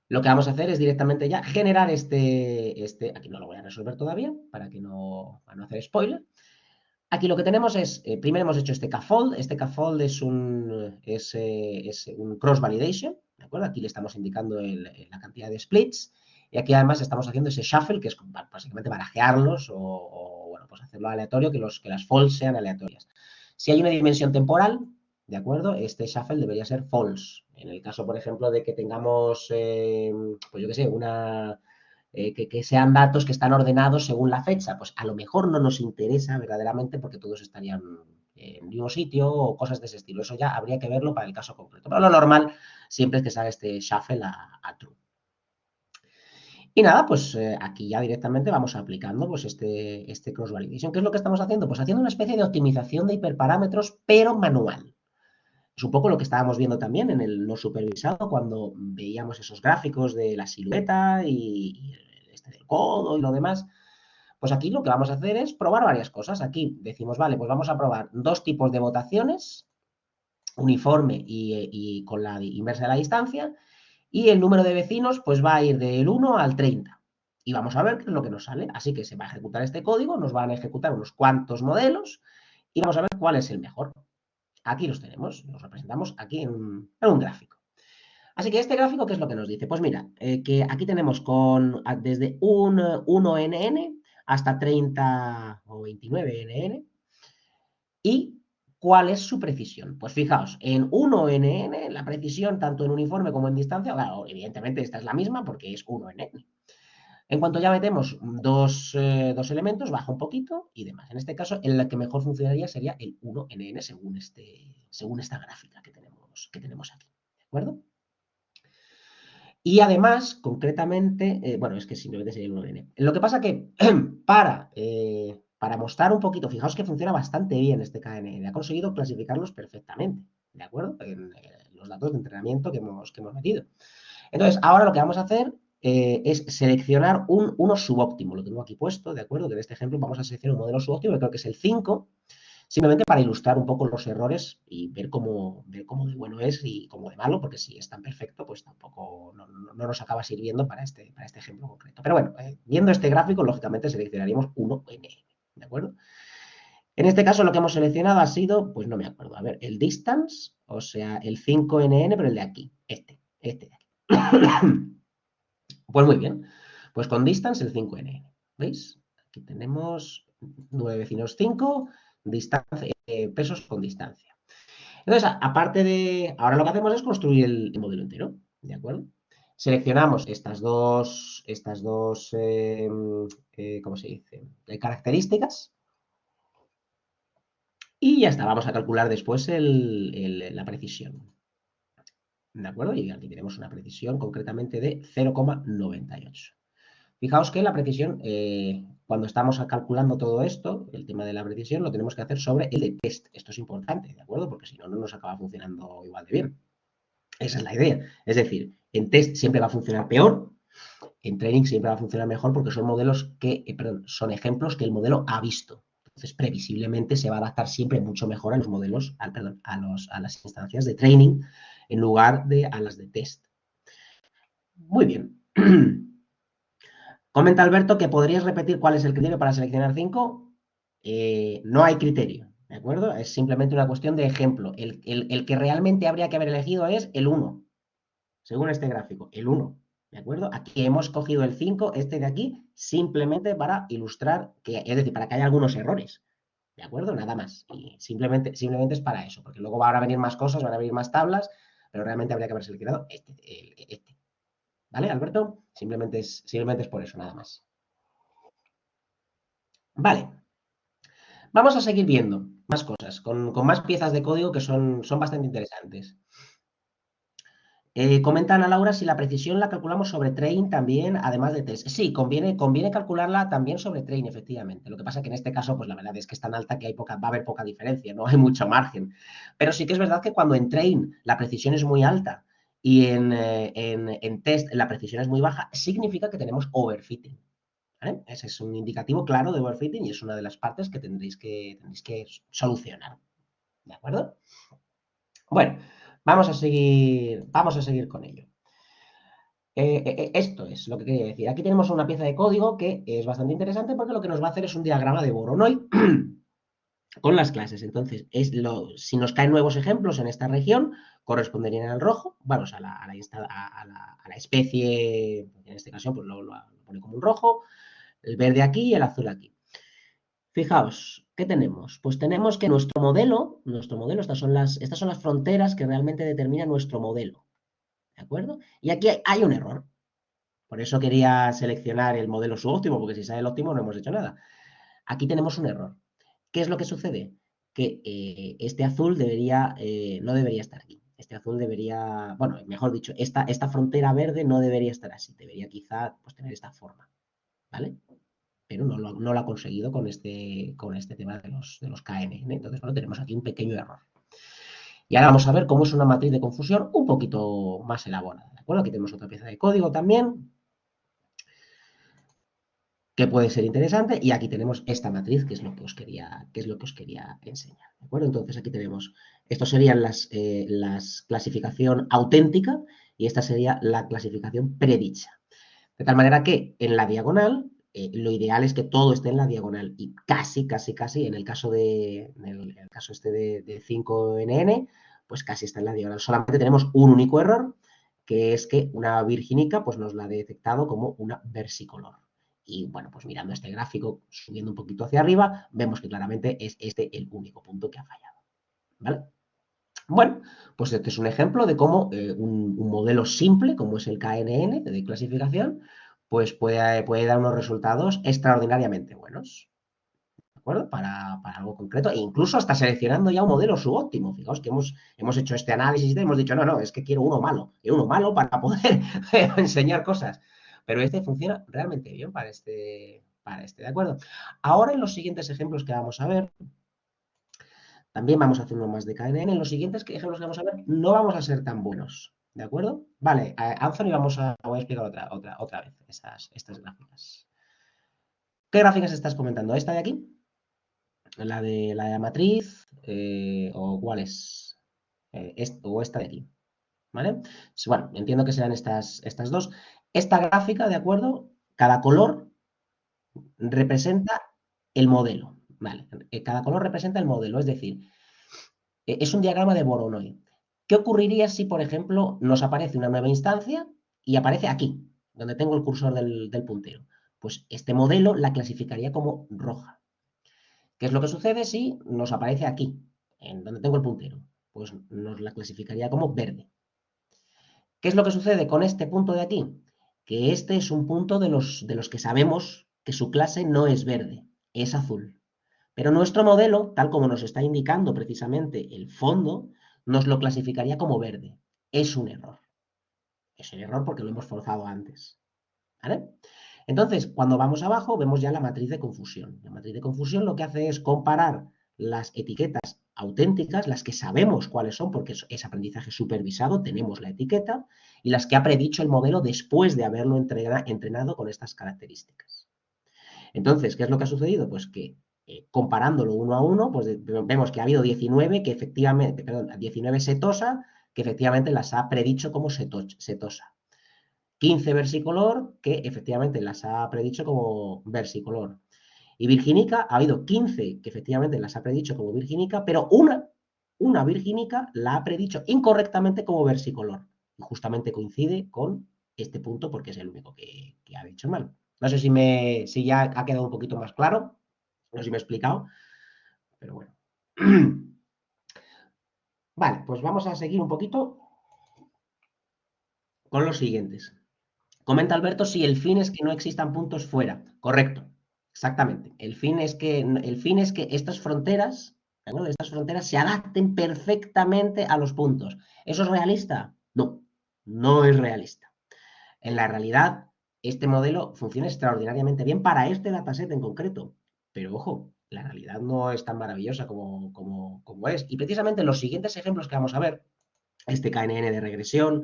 lo que vamos a hacer es directamente ya generar aquí no lo voy a resolver todavía, para no hacer spoiler. Aquí lo que tenemos es, primero hemos hecho este cafold es un cross validation, ¿de acuerdo? Aquí le estamos indicando la cantidad de splits, y aquí además estamos haciendo ese shuffle, que es básicamente barajearlos bueno, pues hacerlo aleatorio, que las false sean aleatorias. Si hay una dimensión temporal, ¿de acuerdo? Este shuffle debería ser false. En el caso, por ejemplo, de que tengamos, pues yo qué sé, que sean datos que están ordenados según la fecha, pues a lo mejor no nos interesa verdaderamente porque todos estarían en el mismo sitio o cosas de ese estilo. Eso ya habría que verlo para el caso concreto. Pero lo normal siempre es que salga este shuffle a true. Y nada, pues aquí ya directamente vamos aplicando pues este cross validation. ¿Qué es lo que estamos haciendo? Pues haciendo una especie de optimización de hiperparámetros, pero manual. Es un poco lo que estábamos viendo también en el no supervisado cuando veíamos esos gráficos de la silueta y del codo y lo demás. Pues aquí lo que vamos a hacer es probar varias cosas. Aquí decimos, vale, pues vamos a probar dos tipos de votaciones, uniforme y con la inversa de la distancia, y el número de vecinos pues va a ir del 1 al 30. Y vamos a ver qué es lo que nos sale. Así que se va a ejecutar este código, nos van a ejecutar unos cuantos modelos y vamos a ver cuál es el mejor. Aquí los tenemos, los representamos aquí en un gráfico. Así que este gráfico, ¿qué es lo que nos dice? Pues mira, que aquí tenemos desde un 1NN hasta 30 o 29NN. ¿Y cuál es su precisión? Pues fijaos, en 1NN la precisión tanto en uniforme como en distancia, claro, evidentemente esta es la misma porque es 1NN. En cuanto ya metemos dos elementos, baja un poquito y demás. En este caso, el que mejor funcionaría sería el 1NN según esta gráfica que tenemos aquí. ¿De acuerdo? Y además, concretamente, bueno, es que simplemente sería el 1N. Lo que pasa que para mostrar un poquito, fijaos que funciona bastante bien este KNN, ha conseguido clasificarlos perfectamente, ¿de acuerdo? En los datos de entrenamiento que hemos metido. Entonces, ahora lo que vamos a hacer es seleccionar uno subóptimo, lo tengo aquí puesto, ¿de acuerdo? Que en este ejemplo vamos a seleccionar un modelo subóptimo, que creo que es el 5, simplemente para ilustrar un poco los errores y ver cómo de bueno es y cómo de malo, porque si es tan perfecto, pues tampoco no nos acaba sirviendo para este ejemplo concreto. Pero bueno, viendo este gráfico, lógicamente seleccionaríamos 1N, ¿de acuerdo? En este caso lo que hemos seleccionado ha sido, pues no me acuerdo, a ver, el distance, o sea, el 5NN, pero el de aquí, este de aquí. Pues muy bien, pues con distance el 5NN, ¿veis? Aquí tenemos 9 vecinos 5, distancia, pesos con distancia. Entonces, aparte de, ahora lo que hacemos es construir el modelo entero, ¿de acuerdo? Seleccionamos ¿cómo se dice? Características y ya está, vamos a calcular después la precisión, ¿de acuerdo? Y aquí tenemos una precisión concretamente de 0,98. Fijaos que la precisión, cuando estamos calculando todo esto, el tema de la precisión, lo tenemos que hacer sobre el de test. Esto es importante, ¿de acuerdo? Porque si no, no nos acaba funcionando igual de bien. Esa es la idea. Es decir, en test siempre va a funcionar peor, en training siempre va a funcionar mejor porque son son ejemplos que el modelo ha visto. Entonces, previsiblemente se va a adaptar siempre mucho mejor a los modelos, a las instancias de training en lugar de a las de test. Muy bien. Comenta Alberto que podrías repetir cuál es el criterio para seleccionar 5. No hay criterio, ¿de acuerdo? Es simplemente una cuestión de ejemplo. El que realmente habría que haber elegido es el 1, según este gráfico, el 1. ¿De acuerdo? Aquí hemos cogido el 5, este de aquí, simplemente para ilustrar, es decir, para que haya algunos errores. ¿De acuerdo? Nada más. Y simplemente es para eso, porque luego van a venir más cosas, van a venir más tablas, pero realmente habría que haber seleccionado este. ¿Vale, Alberto? Simplemente es por eso, nada más. Vale. Vamos a seguir viendo más cosas, con más piezas de código que son bastante interesantes. Comentan a Laura si la precisión la calculamos sobre train también, además de test. Sí, conviene calcularla también sobre train, efectivamente. Lo que pasa que en este caso, pues la verdad es que es tan alta que va a haber poca diferencia, no hay mucho margen. Pero sí que es verdad que cuando en train la precisión es muy alta y en test la precisión es muy baja, significa que tenemos overfitting. ¿Vale? Ese es un indicativo claro de overfitting y es una de las partes que tendréis que solucionar. ¿De acuerdo? Bueno, vamos a seguir con ello. Esto es lo que quería decir. Aquí tenemos una pieza de código que es bastante interesante porque lo que nos va a hacer es un diagrama de Voronoi con las clases. Entonces, si nos caen nuevos ejemplos en esta región, corresponderían al rojo, vamos a la especie, en este caso pues lo pone como un rojo, el verde aquí y el azul aquí. Fijaos, ¿qué tenemos? Pues tenemos que nuestro modelo, estas son las fronteras que realmente determinan nuestro modelo, ¿de acuerdo? Y aquí hay un error. Por eso quería seleccionar el modelo subóptimo, porque si sale el óptimo no hemos hecho nada. Aquí tenemos un error. ¿Qué es lo que sucede? Que este azul no debería estar aquí. Este azul debería, bueno, mejor dicho, esta frontera verde no debería estar así. Debería quizá pues, tener esta forma, ¿vale? Pero no lo ha conseguido con este tema de los KNN. Entonces, bueno, tenemos aquí un pequeño error. Y ahora vamos a ver cómo es una matriz de confusión un poquito más elaborada, ¿de acuerdo? Aquí tenemos otra pieza de código también, que puede ser interesante, y aquí tenemos esta matriz, que es lo que os quería enseñar, ¿de acuerdo? Entonces aquí tenemos, esto serían las clasificación auténtica y esta sería la clasificación predicha. De tal manera que en la diagonal, lo ideal es que todo esté en la diagonal y casi, casi, casi, en el caso este de 5NN, pues casi está en la diagonal. Solamente tenemos un único error, que es que una virginica pues nos la ha detectado como una versicolor. Y bueno, pues mirando este gráfico, subiendo un poquito hacia arriba, vemos que claramente es este el único punto que ha fallado, ¿vale? Bueno, pues este es un ejemplo de cómo un modelo simple, como es el KNN de clasificación, pues puede dar unos resultados extraordinariamente buenos, ¿de acuerdo? Para algo concreto, e incluso hasta seleccionando ya un modelo subóptimo. Fijaos que hemos hecho este análisis y hemos dicho, no, no, es que quiero uno malo para poder enseñar cosas. Pero este funciona realmente bien para este, ¿de acuerdo? Ahora en los siguientes ejemplos que vamos a ver, también vamos a hacer uno más de KNN. En los siguientes ejemplos que vamos a ver no vamos a ser tan buenos, ¿de acuerdo? Vale, Anthony, voy a explicar otra vez estas gráficas. ¿Qué gráficas estás comentando? ¿Esta de aquí? ¿La de la matriz? ¿O cuál es? O esta de aquí, ¿vale? Bueno, entiendo que serán estas dos. Esta gráfica, ¿de acuerdo? Cada color representa el modelo, ¿vale? Cada color representa el modelo, es decir, es un diagrama de Voronoi. ¿Qué ocurriría si, por ejemplo, nos aparece una nueva instancia y aparece aquí, donde tengo el cursor del puntero? Pues este modelo la clasificaría como roja. ¿Qué es lo que sucede si nos aparece aquí, en donde tengo el puntero? Pues nos la clasificaría como verde. ¿Qué es lo que sucede con este punto de aquí? Que este es un punto de los que sabemos que su clase no es verde, es azul. Pero nuestro modelo, tal como nos está indicando precisamente el fondo, nos lo clasificaría como verde. Es un error. Es un error porque lo hemos forzado antes, ¿vale? Entonces, cuando vamos abajo, vemos ya la matriz de confusión. La matriz de confusión lo que hace es comparar las etiquetas auténticas, las que sabemos cuáles son, porque es aprendizaje supervisado, tenemos la etiqueta, y las que ha predicho el modelo después de haberlo entrenado con estas características. Entonces, ¿qué es lo que ha sucedido? Pues que comparándolo uno a uno, pues vemos que ha habido 19 que efectivamente, perdón, 19 setosa, que efectivamente las ha predicho como setosa. 15 versicolor, que efectivamente las ha predicho como versicolor. Y virginica, ha habido 15 que efectivamente las ha predicho como virginica, pero una virginica la ha predicho incorrectamente como versicolor. Y justamente coincide con este punto porque es el único que ha dicho mal. No sé si ya ha quedado un poquito más claro, no sé si me he explicado, pero bueno. Vale, pues vamos a seguir un poquito con los siguientes. Comenta Alberto si el fin es que no existan puntos fuera. Correcto, exactamente. El fin es que estas fronteras se adapten perfectamente a los puntos. ¿Eso es realista? No, no es realista. En la realidad, este modelo funciona extraordinariamente bien para este dataset en concreto. Pero ojo, la realidad no es tan maravillosa como es. Y precisamente los siguientes ejemplos que vamos a ver, este KNN de regresión,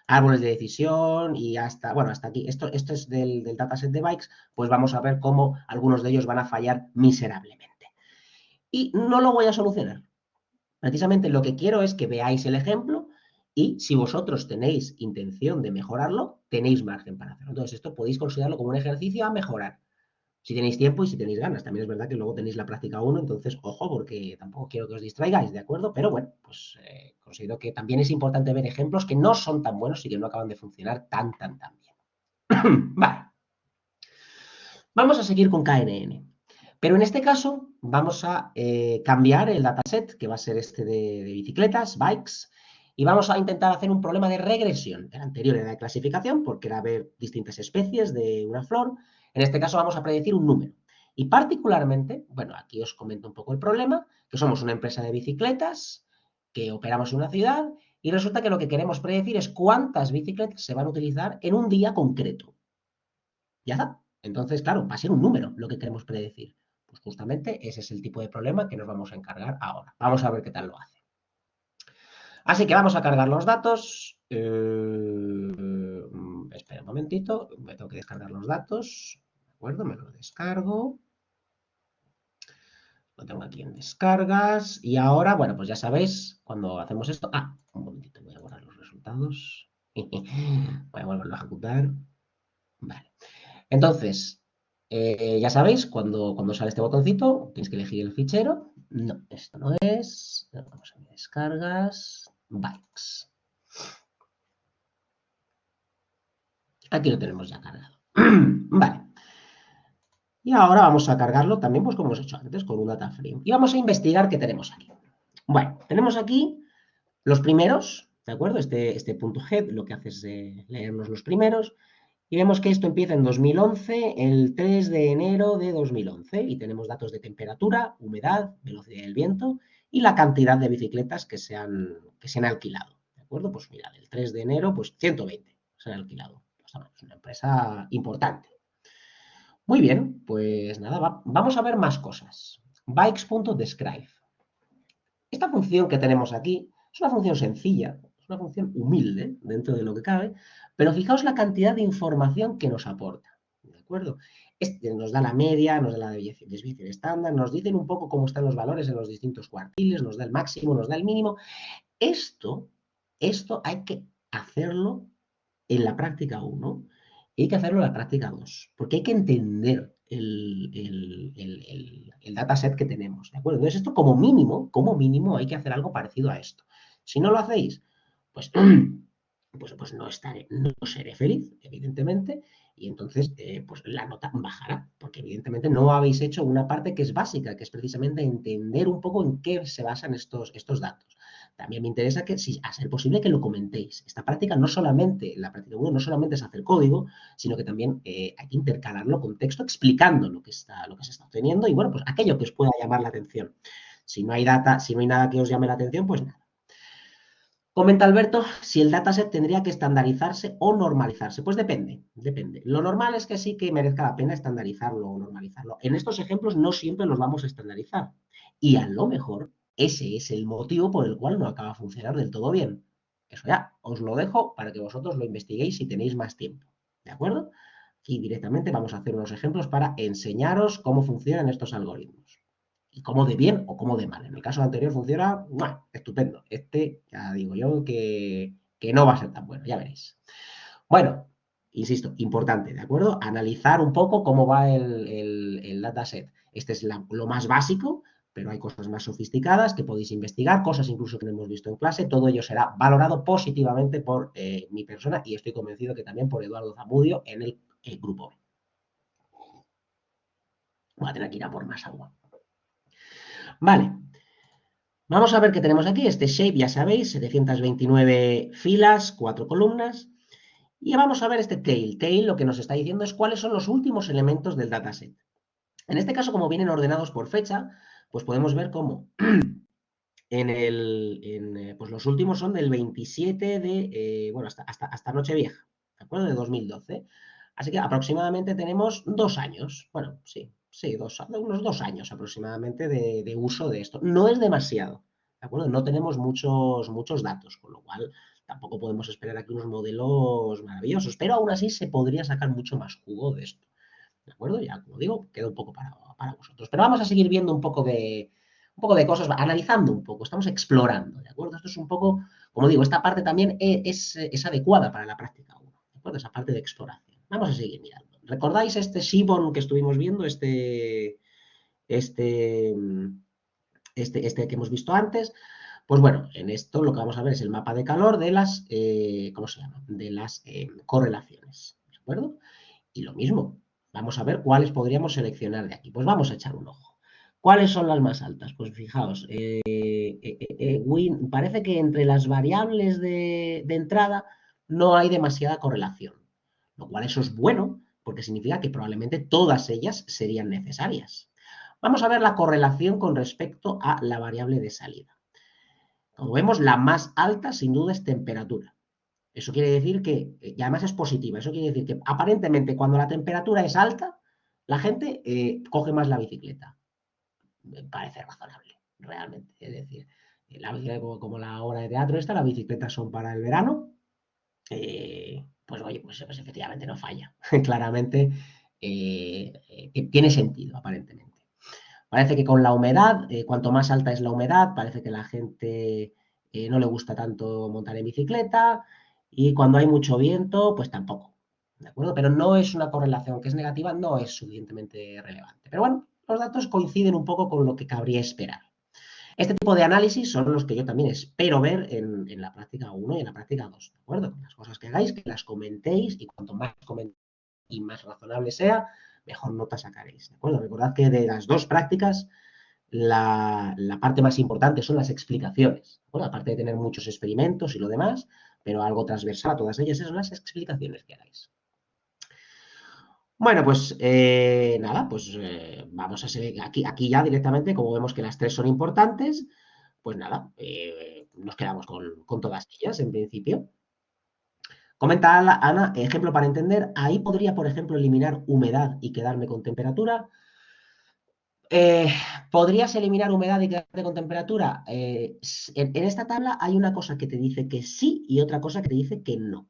árboles de decisión y hasta aquí. Esto es del dataset de bikes, pues vamos a ver cómo algunos de ellos van a fallar miserablemente. Y no lo voy a solucionar. Precisamente lo que quiero es que veáis el ejemplo y si vosotros tenéis intención de mejorarlo, tenéis margen para hacerlo. Entonces, esto podéis considerarlo como un ejercicio a mejorar. Si tenéis tiempo y si tenéis ganas. También es verdad que luego tenéis la práctica uno, entonces, ojo, porque tampoco quiero que os distraigáis, ¿de acuerdo? Pero bueno, pues considero que también es importante ver ejemplos que no son tan buenos y que no acaban de funcionar tan bien. Vale, vamos a seguir con KNN. Pero en este caso vamos a cambiar el dataset, que va a ser este de bicicletas, bikes, y vamos a intentar hacer un problema de regresión. El anterior era de clasificación, porque era ver distintas especies de una flor. En este caso vamos a predecir un número. Y particularmente, bueno, aquí os comento un poco el problema, que somos una empresa de bicicletas, que operamos en una ciudad, y resulta que lo que queremos predecir es cuántas bicicletas se van a utilizar en un día concreto. Ya está. Entonces, claro, va a ser un número lo que queremos predecir. Pues justamente ese es el tipo de problema que nos vamos a encargar ahora. Vamos a ver qué tal lo hace. Así que vamos a cargar los datos. Espera un momentito, me tengo que descargar los datos. ¿De acuerdo? Me los descargo. Lo tengo aquí en descargas. Y ahora, bueno, pues ya sabéis, cuando hacemos esto... Ah, un momentito, voy a borrar los resultados. Voy a volverlo a ejecutar. Vale. Entonces, ya sabéis, cuando sale este botoncito, tenéis que elegir el fichero. No, esto no es. Vamos a ver, descargas, bikes. Aquí lo tenemos ya cargado. Vale. Y ahora vamos a cargarlo también, pues como hemos hecho antes, con un data frame. Y vamos a investigar qué tenemos aquí. Bueno, tenemos aquí los primeros, ¿de acuerdo? Este punto head lo que hace es leernos los primeros. Y vemos que esto empieza en 2011, el 3 de enero de 2011, y tenemos datos de temperatura, humedad, velocidad del viento y la cantidad de bicicletas que se han alquilado. ¿De acuerdo? Pues mirad, el 3 de enero, pues 120 se han alquilado. Es una empresa importante. Muy bien, pues nada, vamos a ver más cosas. Bikes.describe. Esta función que tenemos aquí es una función sencilla, es una función humilde dentro de lo que cabe, pero fijaos la cantidad de información que nos aporta. ¿De acuerdo? Este nos da la media, nos da la desviación estándar, nos dicen un poco cómo están los valores en los distintos cuartiles, nos da el máximo, nos da el mínimo. Esto, esto hay que hacerlo en la práctica 1 y hay que hacerlo en la práctica 2, porque hay que entender el dataset que tenemos, ¿de acuerdo? Entonces, esto como mínimo hay que hacer algo parecido a esto. Si no lo hacéis, pues, pues no seré feliz, evidentemente, y entonces pues la nota bajará, porque evidentemente no habéis hecho una parte que es básica, que es precisamente entender un poco en qué se basan estos datos. También me interesa que, si a ser posible, que lo comentéis. Esta práctica no solamente, la práctica 1 no solamente es hacer código, sino que también hay que intercalarlo con texto explicando lo que se está obteniendo y, bueno, pues aquello que os pueda llamar la atención. Si no hay data, si no hay nada que os llame la atención, pues nada. Comenta Alberto si el dataset tendría que estandarizarse o normalizarse. Pues depende. Lo normal es que sí que merezca la pena estandarizarlo o normalizarlo. En estos ejemplos no siempre los vamos a estandarizar. Y a lo mejor ese es el motivo por el cual no acaba de funcionar del todo bien. Eso ya, os lo dejo para que vosotros lo investiguéis si tenéis más tiempo. ¿De acuerdo? Aquí directamente vamos a hacer unos ejemplos para enseñaros cómo funcionan estos algoritmos y cómo de bien o cómo de mal. En el caso anterior funciona, ¡mua!, estupendo. Este, ya digo yo que no va a ser tan bueno, ya veréis. Bueno, insisto, importante, ¿de acuerdo? Analizar un poco cómo va el dataset. Este es lo más básico, pero hay cosas más sofisticadas que podéis investigar, cosas incluso que no hemos visto en clase. Todo ello será valorado positivamente por mi persona y estoy convencido que también por Eduardo Zamudio en el grupo. Voy a tener que ir a por más agua. Vale, vamos a ver qué tenemos aquí. Este shape, ya sabéis, 729 filas, 4 columnas. Y vamos a ver este tail. Tail lo que nos está diciendo es cuáles son los últimos elementos del dataset. En este caso, como vienen ordenados por fecha, pues podemos ver cómo pues los últimos son del 27 de, bueno, hasta Nochevieja, ¿de acuerdo? De 2012. Así que aproximadamente tenemos 2 años. Bueno, sí, unos 2 años aproximadamente de uso de esto. No es demasiado, ¿de acuerdo? No tenemos muchos datos, con lo cual tampoco podemos esperar aquí unos modelos maravillosos, pero aún así se podría sacar mucho más jugo de esto, ¿de acuerdo? Ya, como digo, queda un poco para vosotros. Pero vamos a seguir viendo un poco de cosas, analizando un poco, estamos explorando, ¿de acuerdo? Esto es un poco, como digo, esta parte también es adecuada para la práctica 1, ¿de acuerdo? Esa parte de exploración. Vamos a seguir mirando. ¿Recordáis este Seaborn que estuvimos viendo, este, este que hemos visto antes? Pues bueno, en esto lo que vamos a ver es el mapa de calor de las, ¿cómo se llama? De las correlaciones, ¿de acuerdo? Y lo mismo, vamos a ver cuáles podríamos seleccionar de aquí. Pues vamos a echar un ojo. ¿Cuáles son las más altas? Pues fijaos, parece que entre las variables de entrada no hay demasiada correlación, lo cual eso es bueno, porque significa que probablemente todas ellas serían necesarias. Vamos a ver la correlación con respecto a la variable de salida. Como vemos, la más alta sin duda es temperatura. Eso quiere decir que, y además es positiva, eso quiere decir que aparentemente cuando la temperatura es alta, la gente coge más la bicicleta. Me parece razonable, realmente. Es decir, la bicicleta, como la obra de teatro esta, las bicicletas son para el verano, pues oye, pues efectivamente no falla. Claramente tiene sentido, aparentemente. Parece que con la humedad, cuanto más alta es la humedad, parece que la gente no le gusta tanto montar en bicicleta y cuando hay mucho viento, pues tampoco. ¿De acuerdo? Pero no es una correlación que es negativa, no es suficientemente relevante. Pero bueno, los datos coinciden un poco con lo que cabría esperar. Este tipo de análisis son los que yo también espero ver en la práctica 1 y en la práctica 2. ¿De acuerdo? Las cosas que hagáis, que las comentéis y cuanto más comentéis y más razonable sea, mejor nota sacaréis. ¿De acuerdo? Recordad que de las dos prácticas, la parte más importante son las explicaciones. Bueno, aparte de tener muchos experimentos y lo demás, pero algo transversal a todas ellas son las explicaciones que hagáis. Bueno, pues nada, pues vamos a seguir aquí ya directamente, como vemos que las tres son importantes, pues nada, nos quedamos con todas ellas en principio. Comenta Ana, ejemplo para entender, ahí podría, por ejemplo, eliminar humedad y quedarme con temperatura. Eh, ¿Podrías eliminar humedad y quedarte con temperatura? En esta tabla hay una cosa que te dice que sí y otra cosa que te dice que no.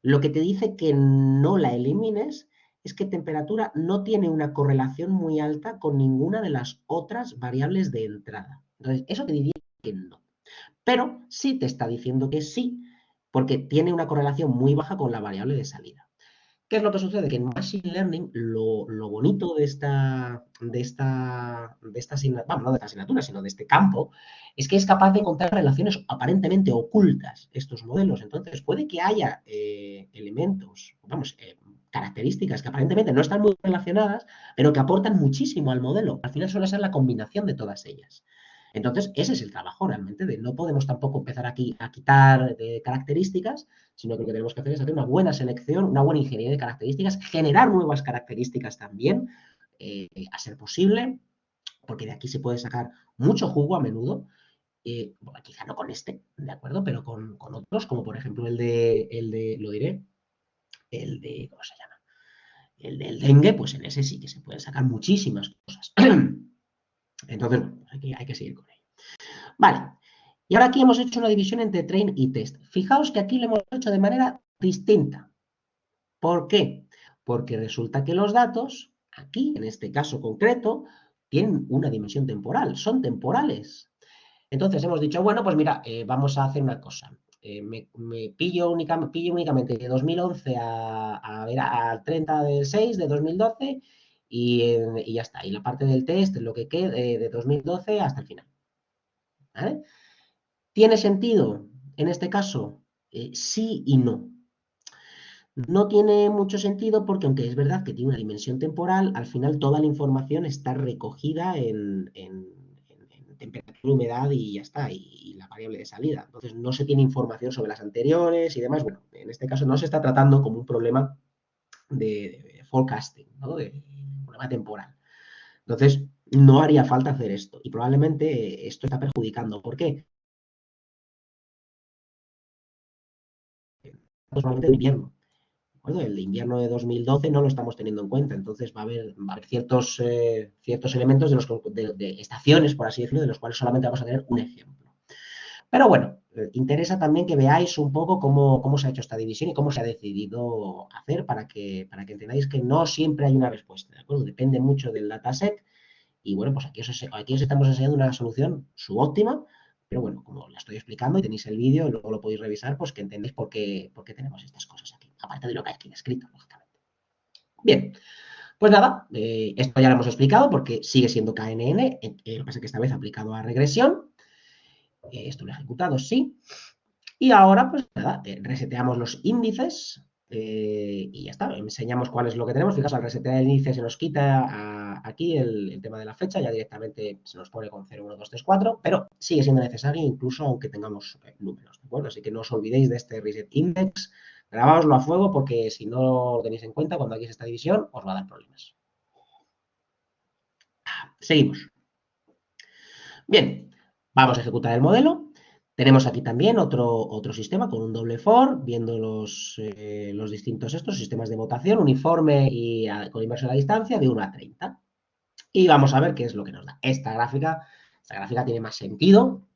Lo que te dice que no la elimines es que temperatura no tiene una correlación muy alta con ninguna de las otras variables de entrada. Entonces, eso te diría que no. Pero sí te está diciendo que sí, porque tiene una correlación muy baja con la variable de salida. ¿Qué es lo que sucede? Que en Machine Learning lo bonito de esta asignatura, bueno, no de esta asignatura, sino de este campo, es que es capaz de encontrar relaciones aparentemente ocultas estos modelos. Entonces, puede que haya elementos, vamos, características que aparentemente no están muy relacionadas, pero que aportan muchísimo al modelo. Al final suele ser la combinación de todas ellas. Entonces, ese es el trabajo realmente, de no podemos tampoco empezar aquí a quitar características, sino que lo que tenemos que hacer es hacer una buena selección, una buena ingeniería de características, generar nuevas características también, a ser posible, porque de aquí se puede sacar mucho jugo a menudo, bueno, quizá no con este, ¿de acuerdo? Pero con otros, como por ejemplo lo diré, ¿cómo se llama? El del dengue, pues en ese sí que se pueden sacar muchísimas cosas. Entonces, bueno, hay que seguir con ello. Vale, y ahora aquí hemos hecho una división entre train y test. Fijaos que aquí lo hemos hecho de manera distinta. ¿Por qué? Porque resulta que los datos, aquí, en este caso concreto, tienen una dimensión temporal, son temporales. Entonces hemos dicho, bueno, pues mira, vamos a hacer una cosa. Me pillo únicamente de 2011 al 30 del 6 de 2012 y ya está. Y la parte del test, lo que quede de 2012 hasta el final. ¿Vale? ¿Tiene sentido en este caso? Sí y no. No tiene mucho sentido porque, aunque es verdad que tiene una dimensión temporal, al final toda la información está recogida en temperatura, humedad y ya está, y la variable de salida. Entonces no se tiene información sobre las anteriores y demás. Bueno, en este caso no se está tratando como un problema de forecasting, ¿no? De un problema temporal. Entonces no haría falta hacer esto y probablemente esto está perjudicando. ¿Por qué? Pues probablemente el invierno. Bueno, el de invierno de 2012 no lo estamos teniendo en cuenta, entonces va a haber ciertos elementos de estaciones, por así decirlo, de los cuales solamente vamos a tener un ejemplo. Pero bueno, interesa también que veáis un poco cómo se ha hecho esta división y cómo se ha decidido hacer para que entendáis que no siempre hay una respuesta, ¿de acuerdo? Depende mucho del dataset Y bueno, pues aquí os estamos enseñando una solución subóptima, pero bueno, como la estoy explicando y tenéis el vídeo, luego lo podéis revisar, pues que entendéis por qué tenemos estas cosas aquí, aparte de lo que hay aquí escrito, lógicamente. Bien, pues nada, esto ya lo hemos explicado porque sigue siendo KNN, lo que pasa es que esta vez aplicado a regresión. Esto lo he ejecutado, sí. Y ahora, pues nada, reseteamos los índices y ya está. Enseñamos cuál es lo que tenemos. Fijaos, al resetear el índice se nos quita aquí el tema de la fecha, ya directamente se nos pone con 0, 1, 2, 3, 4, pero sigue siendo necesario incluso aunque tengamos números, ¿de acuerdo? Así que no os olvidéis de este reset index. Grabáoslo a fuego porque si no lo tenéis en cuenta, cuando hagáis esta división, os va a dar problemas. Seguimos. Bien, vamos a ejecutar el modelo. Tenemos aquí también otro sistema con un doble for, viendo los distintos sistemas de votación, uniforme y con inversión a la distancia de 1 a 30. Y vamos a ver qué es lo que nos da. Esta gráfica tiene más sentido.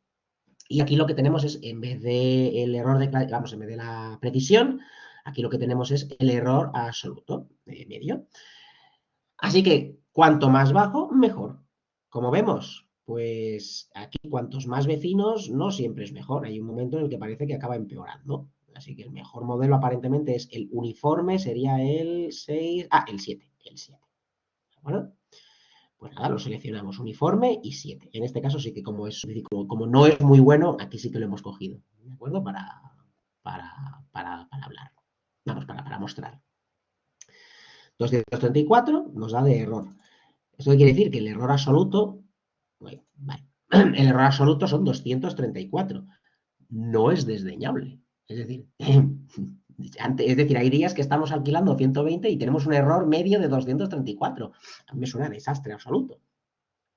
Y aquí lo que tenemos es, en vez de el error en vez de la precisión, aquí lo que tenemos es el error absoluto de medio. Así que cuanto más bajo, mejor. Como vemos, pues aquí cuantos más vecinos no siempre es mejor. Hay un momento en el que parece que acaba empeorando. Así que el mejor modelo aparentemente es el uniforme, sería el 6, el 7, el 7. ¿Vale? Pues nada, lo seleccionamos uniforme y 7. En este caso sí que como no es muy bueno, aquí sí que lo hemos cogido. ¿De acuerdo? Para hablar. Vamos, para mostrar. 234 nos da de error. Esto quiere decir que el error absoluto, vale, el error absoluto son 234. No es desdeñable. Es decir, hay días que estamos alquilando 120 y tenemos un error medio de 234. A mí me suena a desastre absoluto.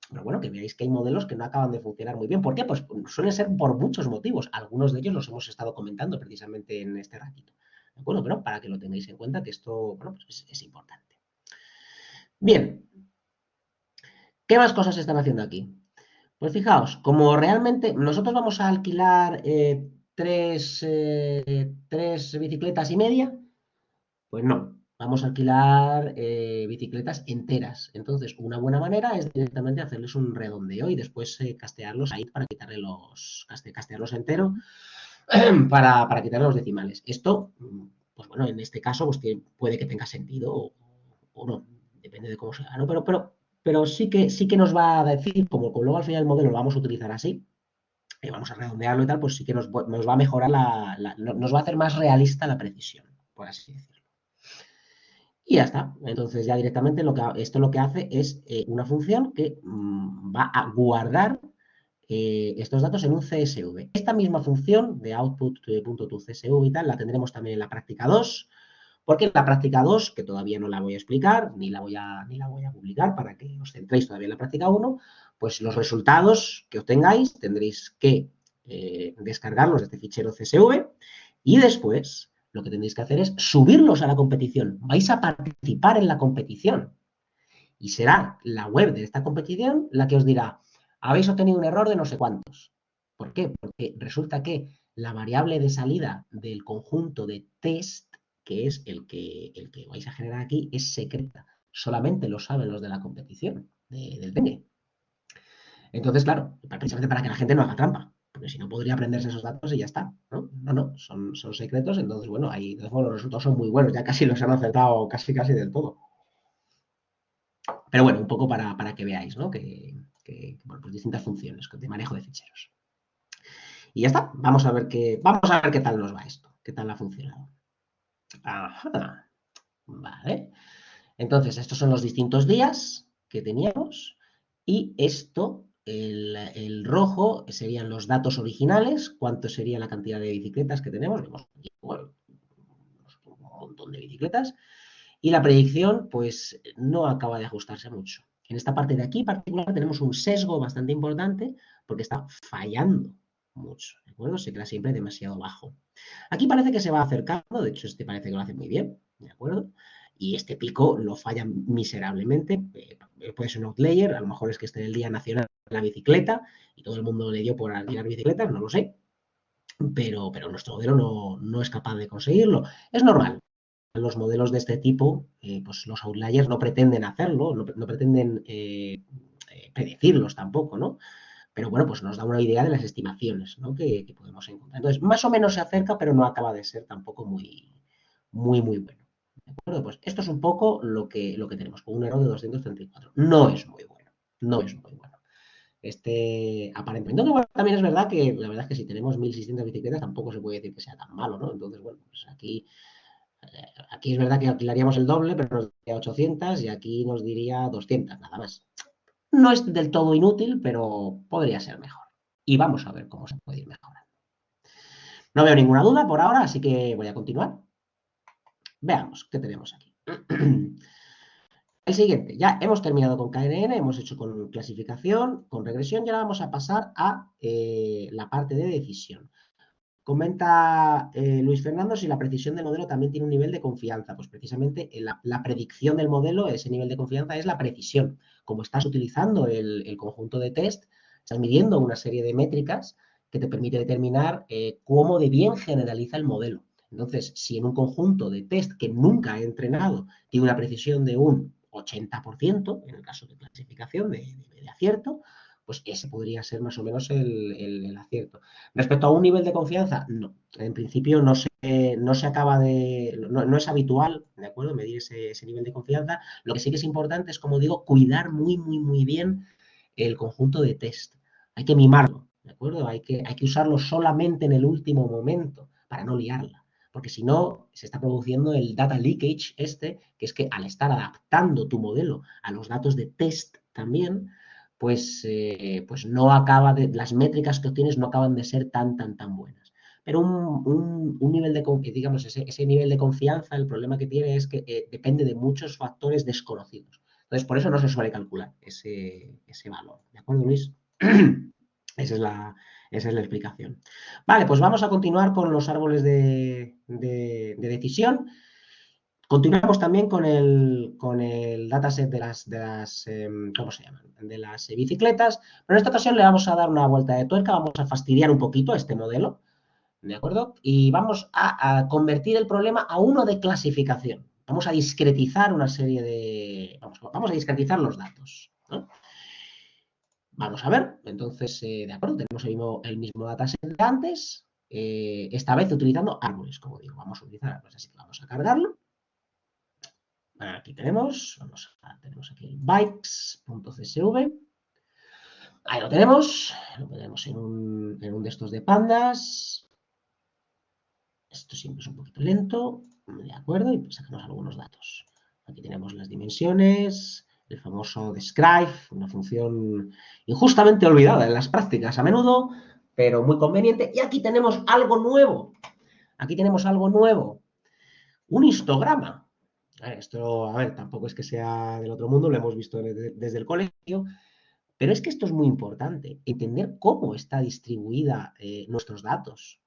Pero bueno, que veáis que hay modelos que no acaban de funcionar muy bien. ¿Por qué? Pues suele ser por muchos motivos. Algunos de ellos los hemos estado comentando precisamente en este ratito. ¿De acuerdo? Pero para que lo tengáis en cuenta que esto, bueno, pues es importante. Bien, ¿qué más cosas se están haciendo aquí? Pues fijaos, como realmente nosotros vamos a alquilar tres bicicletas y media, pues no, vamos a alquilar bicicletas enteras. Entonces, una buena manera es directamente hacerles un redondeo y después castearlos ahí para quitarle castearlos entero para quitarle los decimales. Esto, pues bueno, en este caso pues puede que tenga sentido o no, depende de cómo sea, ¿no? Pero sí que nos va a decir, como luego al final el modelo lo vamos a utilizar así, y vamos a redondearlo y tal, pues sí que nos va a mejorar nos va a hacer más realista la precisión, por así decirlo. Y ya está. Entonces ya directamente esto lo que hace es una función que va a guardar estos datos en un CSV. Esta misma función de output.toCSV y tal la tendremos también en la práctica 2, porque en la práctica 2, que todavía no la voy a explicar, ni la voy a publicar para que os centréis todavía en la práctica 1, pues los resultados que obtengáis tendréis que descargarlos de este fichero CSV y después lo que tendréis que hacer es subirlos a la competición. Vais a participar en la competición y será la web de esta competición la que os dirá, habéis obtenido un error de no sé cuántos. ¿Por qué? Porque resulta que la variable de salida del conjunto de test, que es el que vais a generar aquí, es secreta. Solamente lo saben los de la competición del TENE. Entonces, claro, precisamente para que la gente no haga trampa, porque si no podría aprenderse esos datos y ya está, ¿no? No, son secretos, entonces, bueno, ahí los resultados son muy buenos, ya casi los han acertado casi del todo. Pero bueno, un poco para que veáis, ¿no? Bueno, pues distintas funciones de manejo de ficheros. Y ya está, vamos a ver qué tal nos va esto, qué tal ha funcionado. Ajá, vale. Entonces, estos son los distintos días que teníamos y esto, el rojo, serían los datos originales, cuánto sería la cantidad de bicicletas que tenemos. Vemos aquí, bueno, un montón de bicicletas. Y la predicción, pues, no acaba de ajustarse mucho. En esta parte de aquí, en particular, tenemos un sesgo bastante importante porque está fallando mucho, ¿de acuerdo? Se queda siempre demasiado bajo. Aquí parece que se va acercando, de hecho, este parece que lo hace muy bien, ¿de acuerdo? Y este pico lo falla miserablemente, puede ser un outlier, a lo mejor es que esté en el Día Nacional de la Bicicleta y todo el mundo le dio por alquilar bicicletas, no lo sé, pero nuestro modelo no es capaz de conseguirlo. Es normal, los modelos de este tipo, pues los outliers no pretenden hacerlo, no pretenden predecirlos tampoco, ¿no? Pero bueno, pues nos da una idea de las estimaciones, ¿no? que podemos encontrar. Entonces, más o menos se acerca, pero no acaba de ser tampoco muy bueno. ¿De acuerdo? Pues esto es un poco lo que tenemos, con un error de 234. No es muy bueno, no es muy bueno. Aparentemente. No, bueno, también es verdad que la verdad es que si tenemos 1.600 bicicletas tampoco se puede decir que sea tan malo, ¿no? Entonces, bueno, pues aquí es verdad que alquilaríamos el doble, pero nos diría 800 y aquí nos diría 200, nada más. No es del todo inútil, pero podría ser mejor. Y vamos a ver cómo se puede ir mejorando. No veo ninguna duda por ahora, así que voy a continuar. Veamos qué tenemos aquí. El siguiente, ya hemos terminado con KNN, hemos hecho con clasificación, con regresión, y ahora vamos a pasar a la parte de decisión. Comenta Luis Fernando si la precisión del modelo también tiene un nivel de confianza. Pues precisamente la predicción del modelo, ese nivel de confianza es la precisión. Como estás utilizando el conjunto de test, estás midiendo una serie de métricas que te permite determinar cómo de bien generaliza el modelo. Entonces, si en un conjunto de test que nunca he entrenado tiene una precisión de un 80%, en el caso de clasificación de acierto, pues ese podría ser más o menos el acierto. Respecto a un nivel de confianza, no. En principio no se acaba de. No es habitual, ¿de acuerdo? Medir ese nivel de confianza. Lo que sí que es importante es, como digo, cuidar muy, muy, muy bien el conjunto de test. Hay que mimarlo, ¿de acuerdo? Hay que usarlo solamente en el último momento para no liarla. Porque si no, se está produciendo el data leakage que es que al estar adaptando tu modelo a los datos de test también, pues no acaba las métricas que obtienes no acaban de ser tan buenas. Pero un nivel digamos, ese nivel de confianza, el problema que tiene es que depende de muchos factores desconocidos. Entonces, por eso no se suele calcular ese valor. ¿De acuerdo, Luis? Esa es la explicación. Vale, pues vamos a continuar con los árboles de decisión. Continuamos también con el dataset de las ¿cómo se llaman? De las bicicletas, pero en esta ocasión le vamos a dar una vuelta de tuerca, vamos a fastidiar un poquito este modelo, ¿de acuerdo? Y vamos a convertir el problema a uno de clasificación. Vamos a discretizar una serie de. Vamos a discretizar los datos, ¿no? Vamos a ver, entonces, de acuerdo, tenemos el mismo dataset de antes, esta vez utilizando árboles, como digo, vamos a utilizar árboles, así que vamos a cargarlo. Aquí tenemos aquí el bikes.csv. Ahí lo tenemos en un de estos de pandas. Esto siempre es un poquito lento, de acuerdo, y sacamos algunos datos. Aquí tenemos las dimensiones, el famoso describe, una función injustamente olvidada en las prácticas a menudo, pero muy conveniente. Y aquí tenemos algo nuevo. Aquí tenemos algo nuevo. Un histograma. Esto, a ver, tampoco es que sea del otro mundo, lo hemos visto desde el colegio, pero es que esto es muy importante, entender cómo está distribuida nuestros datos.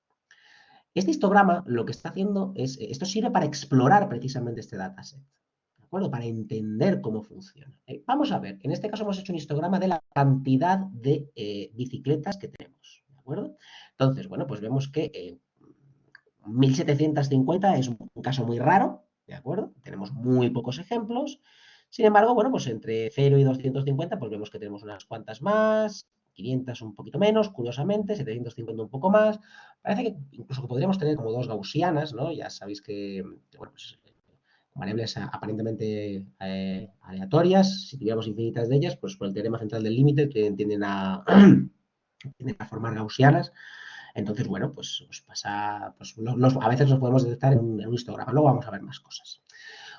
Este histograma lo que está haciendo esto sirve para explorar precisamente este dataset, ¿de acuerdo? Para entender cómo funciona. Vamos a ver, en este caso hemos hecho un histograma de la cantidad de bicicletas que tenemos, ¿de acuerdo? Entonces, bueno, pues vemos que 1.750 es un caso muy raro, ¿de acuerdo? Tenemos muy pocos ejemplos. Sin embargo, bueno, pues entre 0 y 250, pues vemos que tenemos unas cuantas más, 500 un poquito menos, curiosamente, 750 un poco más. Parece que incluso que podríamos tener como dos gaussianas, ¿no? Ya sabéis que bueno, pues, variables aparentemente aleatorias, si tuviéramos infinitas de ellas, pues por el teorema central del límite tienden a formar gaussianas. Entonces, bueno, pues pasa, pues a veces nos podemos detectar en un histograma. Luego vamos a ver más cosas.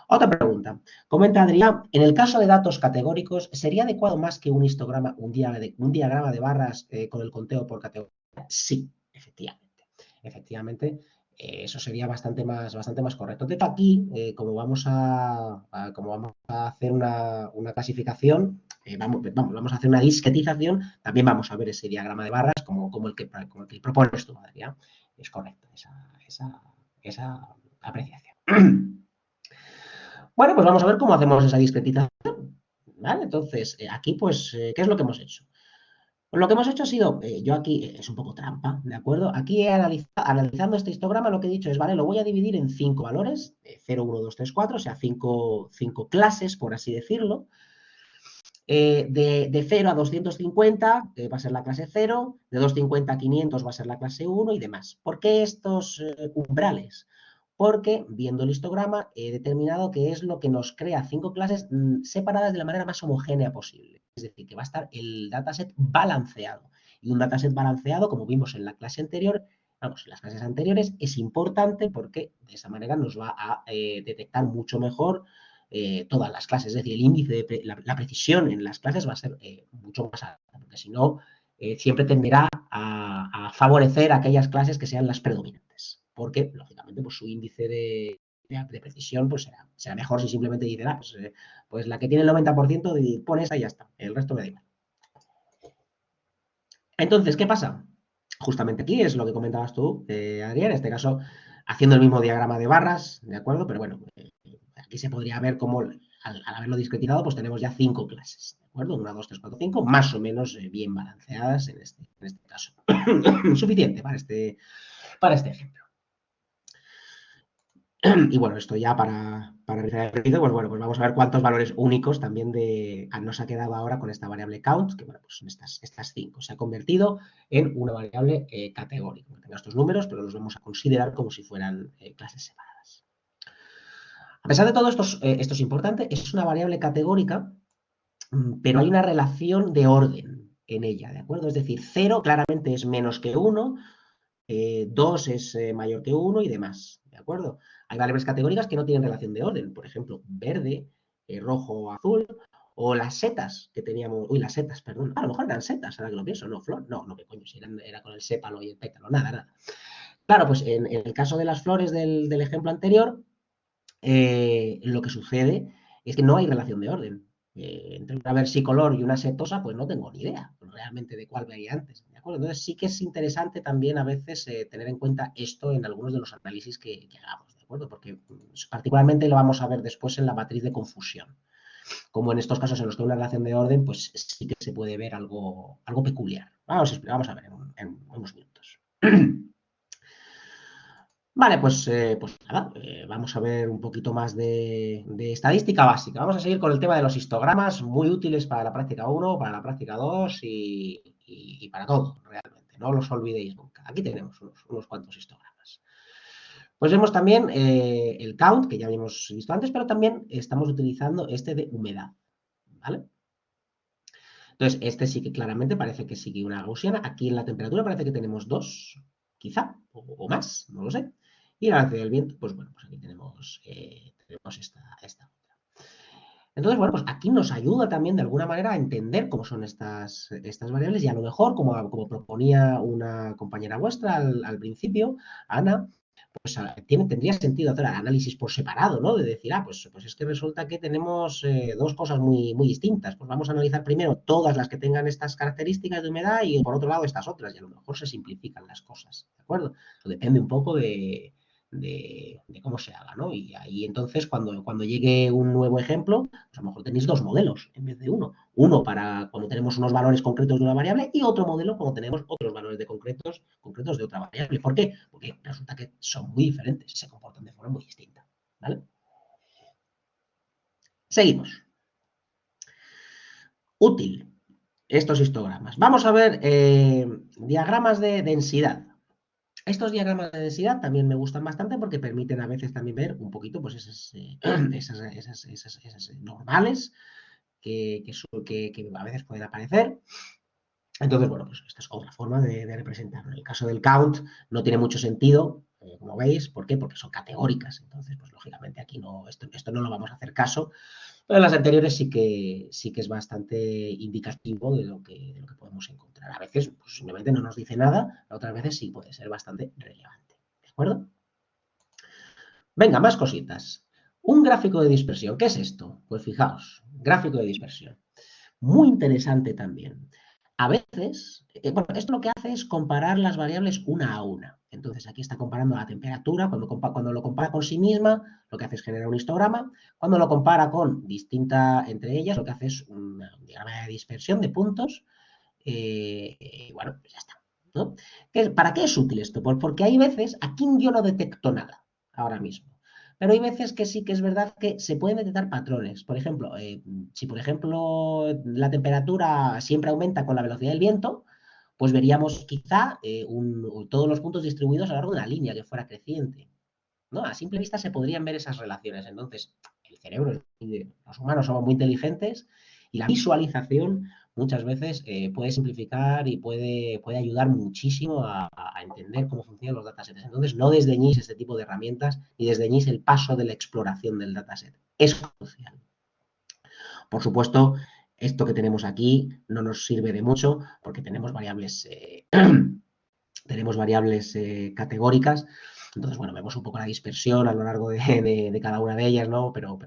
Otra pregunta. Comenta Adrián, en el caso de datos categóricos, ¿sería adecuado más que un histograma, un diagrama de barras con el conteo por categoría? Sí, efectivamente. Efectivamente, eso sería bastante más correcto. De hecho, aquí, como vamos a hacer una clasificación, vamos a hacer una discretización, también vamos a ver ese diagrama de barras como el que propones tú, Adrián. Es correcto esa apreciación. Bueno, pues vamos a ver cómo hacemos esa discretización, ¿vale? Entonces, aquí, pues, ¿qué es lo que hemos hecho? Pues lo que hemos hecho ha sido, yo aquí, es un poco trampa, ¿de acuerdo? Aquí analizando este histograma, lo que he dicho es, vale, lo voy a dividir en 5 valores, 0, 1, 2, 3, 4, o sea, cinco clases, por así decirlo. De 0 a 250 va a ser la clase 0, de 250 a 500 va a ser la clase 1 y demás. ¿Por qué estos umbrales? Porque viendo el histograma he determinado que es lo que nos crea 5 clases separadas de la manera más homogénea posible. Es decir, que va a estar el dataset balanceado. Y un dataset balanceado, como vimos en la clase anterior, vamos, en las clases anteriores, es importante porque de esa manera nos va a detectar mucho mejor todas las clases. Es decir, el índice de la precisión en las clases va a ser mucho más alta, porque si no, siempre tenderá a favorecer aquellas clases que sean las predominantes, porque, lógicamente, pues su índice de precisión pues será mejor si simplemente dice, pues la que tiene el 90% pone esa y ya está, el resto me da igual. Entonces, ¿qué pasa? Justamente aquí es lo que comentabas tú, Adrián, en este caso haciendo el mismo diagrama de barras, ¿de acuerdo? Pero bueno, aquí se podría ver cómo al haberlo discretizado, pues tenemos ya 5 clases, ¿de acuerdo? 1, 2, 3, 4, 5, más o menos bien balanceadas en este caso. Suficiente para este ejemplo. Y bueno, esto ya para realizar el ejercicio, pues bueno, pues vamos a ver cuántos valores únicos también nos ha quedado ahora con esta variable count, que bueno, pues son estas 5. Se ha convertido en una variable categórica. Tengo estos números, pero los vamos a considerar como si fueran clases separadas. A pesar de todo, esto es importante, es una variable categórica, pero hay una relación de orden en ella, ¿de acuerdo? Es decir, 0 claramente es menos que 1, 2 es mayor que 1 y demás, ¿de acuerdo? Hay variables categóricas que no tienen relación de orden, por ejemplo, verde, rojo o azul, o las setas que teníamos, las setas, perdón, a lo mejor eran setas, ahora que lo pienso, no, flor, no, qué coño, si era con el sépalo y el pétalo, nada. Claro, pues en el caso de las flores del ejemplo anterior, lo que sucede es que no hay relación de orden. Entre una versicolor y una setosa, pues no tengo ni idea realmente de cuál veía antes. ¿De acuerdo? Entonces sí que es interesante también a veces tener en cuenta esto en algunos de los análisis que hagamos, ¿de acuerdo? Porque particularmente lo vamos a ver después en la matriz de confusión. Como en estos casos en los que hay una relación de orden, pues sí que se puede ver algo peculiar. Vamos a ver en unos minutos. Vale, pues nada, vamos a ver un poquito más de estadística básica. Vamos a seguir con el tema de los histogramas, muy útiles para la práctica 1, para la práctica 2 y para todo, realmente. No los olvidéis nunca. Aquí tenemos unos cuantos histogramas. Pues vemos también el count, que ya habíamos visto antes, pero también estamos utilizando este de humedad, ¿vale? Entonces, este sí que claramente parece que sigue una gaussiana. Aquí en la temperatura parece que tenemos 2, quizá, o más, no lo sé. Y la velocidad del viento, pues bueno, pues aquí tenemos esta otra. Entonces, bueno, pues aquí nos ayuda también de alguna manera a entender cómo son estas variables y a lo mejor, como proponía una compañera vuestra al principio, Ana, pues tendría sentido hacer análisis por separado, ¿no? De decir, pues es que resulta que tenemos dos cosas muy distintas. Pues vamos a analizar primero todas las que tengan estas características de humedad y por otro lado estas otras, y a lo mejor se simplifican las cosas, ¿de acuerdo? Eso depende un poco de cómo se haga, ¿no? Y ahí entonces cuando llegue un nuevo ejemplo, pues a lo mejor tenéis dos modelos en vez de uno. Uno para cuando tenemos unos valores concretos de una variable y otro modelo cuando tenemos otros valores concretos de otra variable. ¿Por qué? Porque resulta que son muy diferentes y se comportan de forma muy distinta, ¿vale? Seguimos. Útil, estos histogramas. Vamos a ver diagramas de densidad. Estos diagramas de densidad también me gustan bastante porque permiten a veces también ver un poquito pues esas normales que a veces pueden aparecer. Entonces, bueno, pues esta es otra forma de representarlo. En el caso del count no tiene mucho sentido, como veis. ¿Por qué? Porque son categóricas. Entonces, pues lógicamente aquí esto no lo vamos a hacer caso. Pero en las anteriores sí que es bastante indicativo de lo que podemos encontrar. A veces pues, simplemente no nos dice nada, otras veces sí puede ser bastante relevante. ¿De acuerdo? Venga, más cositas. Un gráfico de dispersión. ¿Qué es esto? Pues fijaos, gráfico de dispersión. Muy interesante también. A veces, bueno, esto lo que hace es comparar las variables una a una. Entonces, aquí está comparando la temperatura. Cuando lo compara con sí misma, lo que hace es generar un histograma. Cuando lo compara con distinta entre ellas, lo que hace es un diagrama de dispersión de puntos. Bueno, pues ya está, ¿no? ¿Para qué es útil esto? Porque hay veces, aquí yo no detecto nada ahora mismo. pero hay veces que sí que es verdad que se pueden detectar patrones. Por ejemplo, si por ejemplo la temperatura siempre aumenta con la velocidad del viento, pues veríamos quizá todos los puntos distribuidos a lo largo de una línea que fuera creciente, ¿no? A simple vista se podrían ver esas relaciones. Entonces, el cerebro, los humanos somos muy inteligentes y la visualización muchas veces puede simplificar y puede ayudar muchísimo a entender cómo funcionan los datasets. Entonces, no desdeñéis este tipo de herramientas ni desdeñéis el paso de la exploración del dataset. Es crucial. Por supuesto, esto que tenemos aquí no nos sirve de mucho porque tenemos variables categóricas. Entonces, bueno, vemos un poco la dispersión a lo largo de cada una de ellas, ¿no? Pero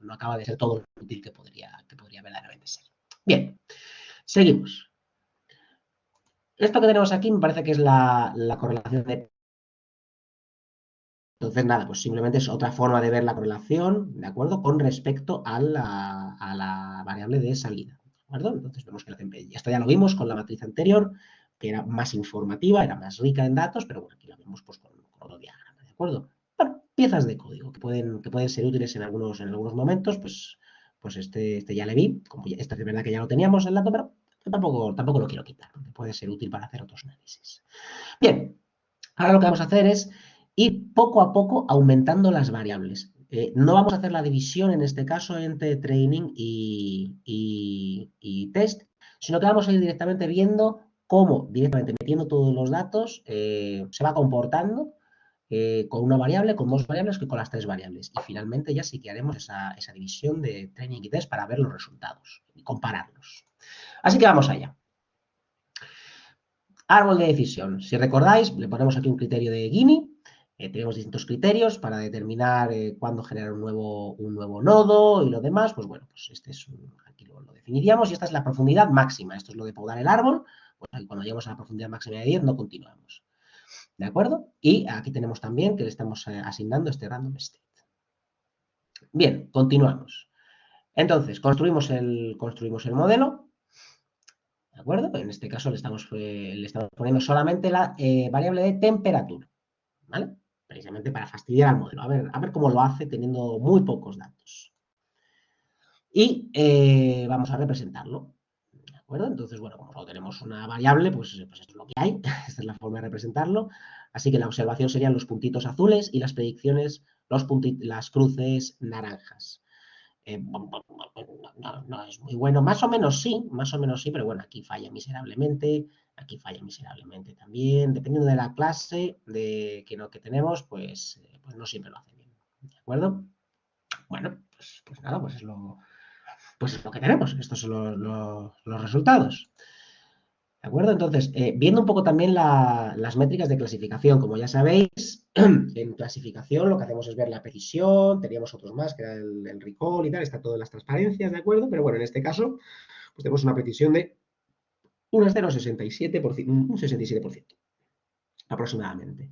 no acaba de ser todo lo útil que podría verdaderamente ser. Bien, seguimos. Esto que tenemos aquí me parece que es la correlación de... Entonces, nada, pues simplemente es otra forma de ver la correlación, ¿de acuerdo? Con respecto a la variable de salida, ¿de acuerdo? Entonces vemos que esto ya lo vimos con la matriz anterior, que era más informativa, era más rica en datos, pero bueno, aquí lo vemos pues, con otro diagrama, ¿de acuerdo? Bueno, piezas de código que pueden ser útiles en algunos momentos, pues este ya le vi, como este es verdad que ya lo teníamos el dato, pero tampoco lo quiero quitar, porque puede ser útil para hacer otros análisis. Bien, ahora lo que vamos a hacer es ir poco a poco aumentando las variables. No vamos a hacer la división en este caso entre training y test, sino que vamos a ir directamente viendo cómo, directamente metiendo todos los datos, se va comportando con una variable, con dos variables que con las tres variables. Y finalmente ya sí que haremos esa división de training y test para ver los resultados y compararlos. Así que vamos allá. Árbol de decisión. Si recordáis, le ponemos aquí un criterio de Gini. Tenemos distintos criterios para determinar cuándo generar un nuevo nodo y lo demás. Pues bueno, pues aquí lo definiríamos y esta es la profundidad máxima. Esto es lo de podar el árbol. Pues cuando lleguemos a la profundidad máxima de 10 no continuamos. ¿De acuerdo? Y aquí tenemos también que le estamos asignando este random state. Bien, continuamos. Entonces, construimos el modelo. ¿De acuerdo? En este caso le estamos poniendo solamente la variable de temperatura, ¿vale? Precisamente para fastidiar al modelo. A ver cómo lo hace teniendo muy pocos datos. Y vamos a representarlo, ¿de acuerdo? Entonces, bueno, como solo tenemos una variable, pues esto es lo que hay. Esta es la forma de representarlo. Así que la observación serían los puntitos azules y las predicciones, las cruces naranjas. No es muy bueno. Más o menos sí, pero bueno, aquí falla miserablemente también. Dependiendo de la clase que tenemos, pues no siempre lo hace bien. ¿De acuerdo? Bueno, pues nada, pues es lo que tenemos. Estos son los resultados. ¿De acuerdo? Entonces, viendo un poco también las métricas de clasificación, como ya sabéis, en clasificación lo que hacemos es ver la precisión, teníamos otros más, que era el recall y tal, está todo en las transparencias, ¿de acuerdo? Pero bueno, en este caso, pues tenemos una precisión de un 0,67%, un 67% aproximadamente.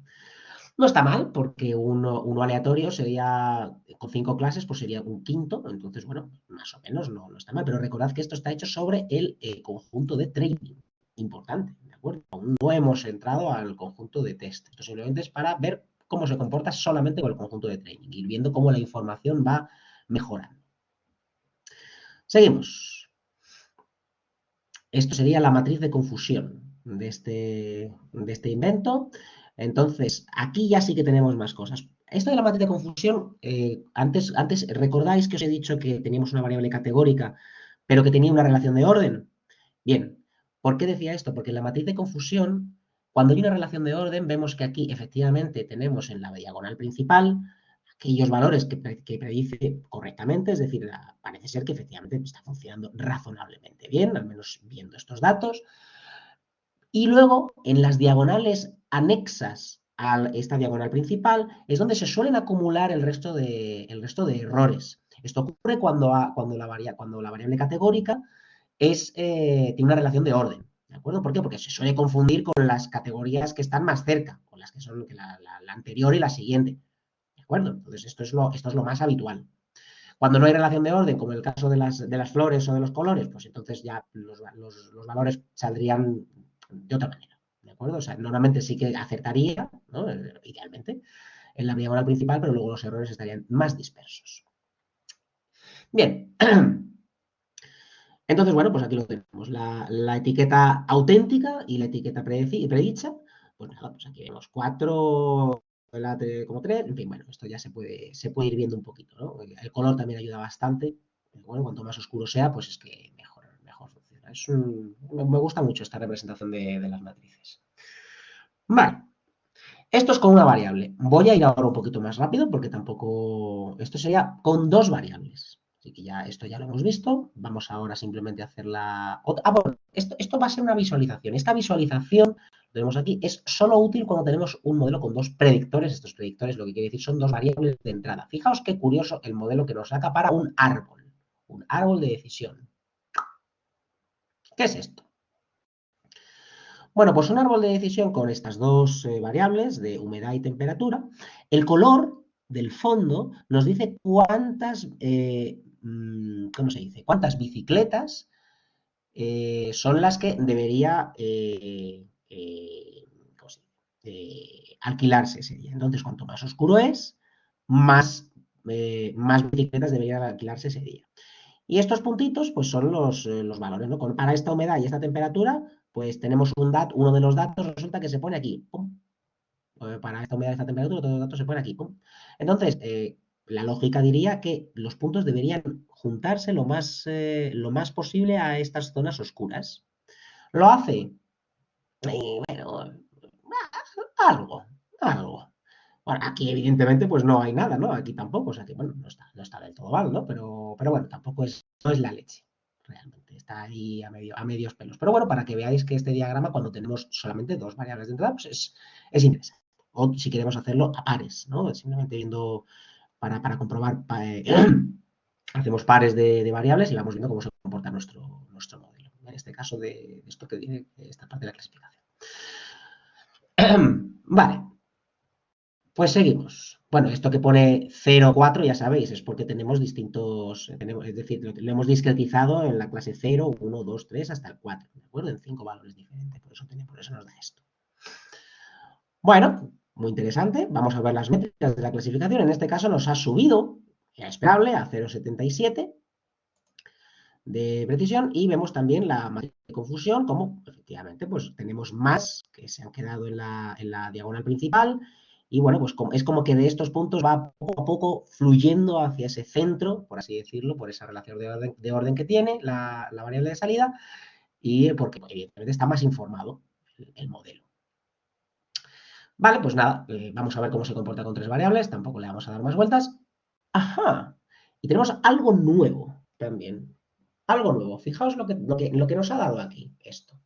No está mal, porque uno aleatorio sería, con 5 clases, pues sería un quinto, entonces, bueno, más o menos no está mal, pero recordad que esto está hecho sobre el conjunto de training, importante, ¿de acuerdo? Aún no hemos entrado al conjunto de test, esto simplemente es para ver cómo se comporta solamente con el conjunto de training, ir viendo cómo la información va mejorando. Seguimos. Esto sería la matriz de confusión de este invento. Entonces, aquí ya sí que tenemos más cosas. Esto de la matriz de confusión, antes recordáis que os he dicho que teníamos una variable categórica, pero que tenía una relación de orden. Bien, ¿por qué decía esto? Porque en la matriz de confusión, cuando hay una relación de orden, vemos que aquí efectivamente tenemos en la diagonal principal aquellos valores que predice correctamente, es decir, parece ser que efectivamente está funcionando razonablemente bien, al menos viendo estos datos. Y luego, en las diagonales anexas a esta diagonal principal, es donde se suelen acumular el resto de errores. Esto ocurre cuando la variable categórica tiene una relación de orden. ¿De acuerdo? ¿Por qué? Porque se suele confundir con las categorías que están más cerca, con las que son la anterior y la siguiente. ¿De acuerdo? Entonces, esto es lo más habitual. Cuando no hay relación de orden, como en el caso de las flores o de los colores, pues entonces ya los valores saldrían de otra manera. ¿De acuerdo? O sea, normalmente sí que acertaría, ¿no? Idealmente. en la diagonal principal, pero luego los errores estarían más dispersos. Bien. Entonces, bueno, pues aquí lo tenemos, la etiqueta auténtica y la etiqueta predicha. Pues nada, pues aquí vemos 4, como 3, en fin, bueno, esto ya se puede ir viendo un poquito, ¿no? El color también ayuda bastante. Bueno, cuanto más oscuro sea, pues es que mejor funciona. Me gusta mucho esta representación de las matrices. Vale, esto es con una variable. Voy a ir ahora un poquito más rápido porque tampoco... Esto sería con dos variables. Así que ya esto ya lo hemos visto. Vamos ahora simplemente a hacer la... bueno, esto va a ser una visualización. Esta visualización, lo tenemos aquí, es solo útil cuando tenemos un modelo con dos predictores. Estos predictores lo que quiere decir son dos variables de entrada. Fijaos qué curioso el modelo que nos saca para un árbol. Un árbol de decisión. ¿Qué es esto? Bueno, pues un árbol de decisión con estas dos variables de humedad y temperatura. El color del fondo nos dice cuántas, ¿cómo se dice? Cuántas bicicletas son las que debería ¿cómo se dice? Alquilarse ese día. Entonces, cuanto más oscuro es, más bicicletas deberían alquilarse ese día. Y estos puntitos, pues son los valores, ¿no? Para esta humedad y esta temperatura, pues tenemos uno de los datos, resulta que se pone aquí. ¡Pum! Para esta humedad y esta temperatura, todos los datos se ponen aquí. ¡Pum! Entonces, la lógica diría que los puntos deberían juntarse lo más posible a estas zonas oscuras. ¿Lo hace? Bueno, algo. Bueno, aquí evidentemente pues no hay nada, ¿no? Aquí tampoco, o sea que bueno, no está del todo mal, ¿no? Pero bueno, tampoco no es la leche, realmente, está ahí a medios pelos. Pero bueno, para que veáis que este diagrama, cuando tenemos solamente dos variables de entrada, pues es interesante. O si queremos hacerlo a pares, ¿no? Simplemente viendo para comprobar, hacemos pares de variables y vamos viendo cómo se comporta nuestro modelo. En este caso de esto que tiene esta parte de la clasificación. Vale, pues seguimos. Bueno, esto que pone 0, 4, ya sabéis, es porque tenemos distintos, es decir, lo hemos discretizado en la clase 0, 1, 2, 3, hasta el 4, ¿de acuerdo? En 5 valores diferentes, por eso nos da esto. Bueno, muy interesante. Vamos a ver las métricas de la clasificación. En este caso nos ha subido, ya esperable, a 0,77 de precisión y vemos también la matriz de confusión, como efectivamente pues tenemos más que se han quedado en la diagonal principal y bueno, pues es como que de estos puntos va poco a poco fluyendo hacia ese centro, por así decirlo, por esa relación de orden que tiene la variable de salida y porque evidentemente está más informado el modelo. Vale, pues nada, vamos a ver cómo se comporta con tres variables, tampoco le vamos a dar más vueltas. Ajá, y tenemos algo nuevo también. Algo nuevo. Fijaos lo que nos ha dado aquí esto.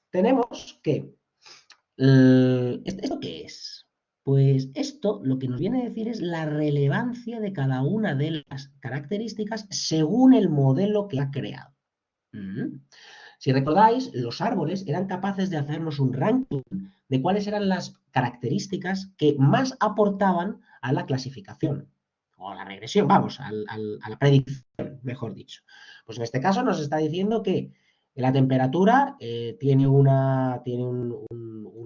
Tenemos que... ¿Esto qué es? Pues esto lo que nos viene a decir es la relevancia de cada una de las características según el modelo que ha creado. Si recordáis, los árboles eran capaces de hacernos un ranking de cuáles eran las características que más aportaban a la clasificación o a la regresión, vamos, a la predicción, mejor dicho. Pues en este caso nos está diciendo que la temperatura tiene una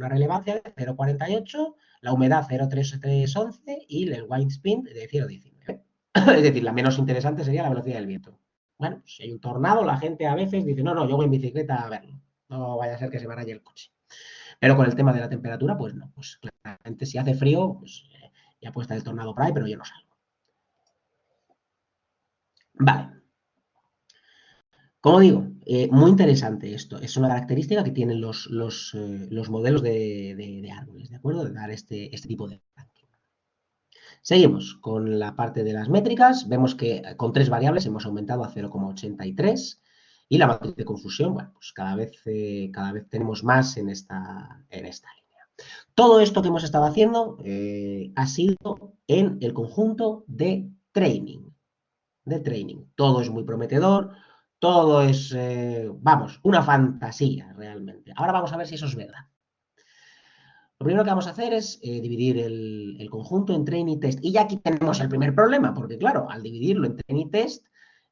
relevancia de 0,48, la humedad 0,3311 y el wind speed de 0,19. Es decir, la menos interesante sería la velocidad del viento. Bueno, si hay un tornado, la gente a veces dice, no, no, yo voy en bicicleta a verlo. No vaya a ser que se me raye el coche. Pero con el tema de la temperatura, pues no. Pues claramente si hace frío, pues ya puede estar el tornado por ahí, pero yo no salgo. Vale. Como digo, muy interesante esto. Es una característica que tienen los modelos de árboles, ¿de acuerdo? De dar este tipo de ranking. Seguimos con la parte de las métricas. Vemos que con tres variables hemos aumentado a 0,83 y la matriz de confusión, bueno, pues cada vez tenemos más en esta línea. Todo esto que hemos estado haciendo ha sido en el conjunto de training. Todo es muy prometedor, todo es, vamos, una fantasía realmente. Ahora vamos a ver si eso es verdad. Lo primero que vamos a hacer es dividir el conjunto en train y test. Y ya aquí tenemos el primer problema, porque claro, al dividirlo en train y test,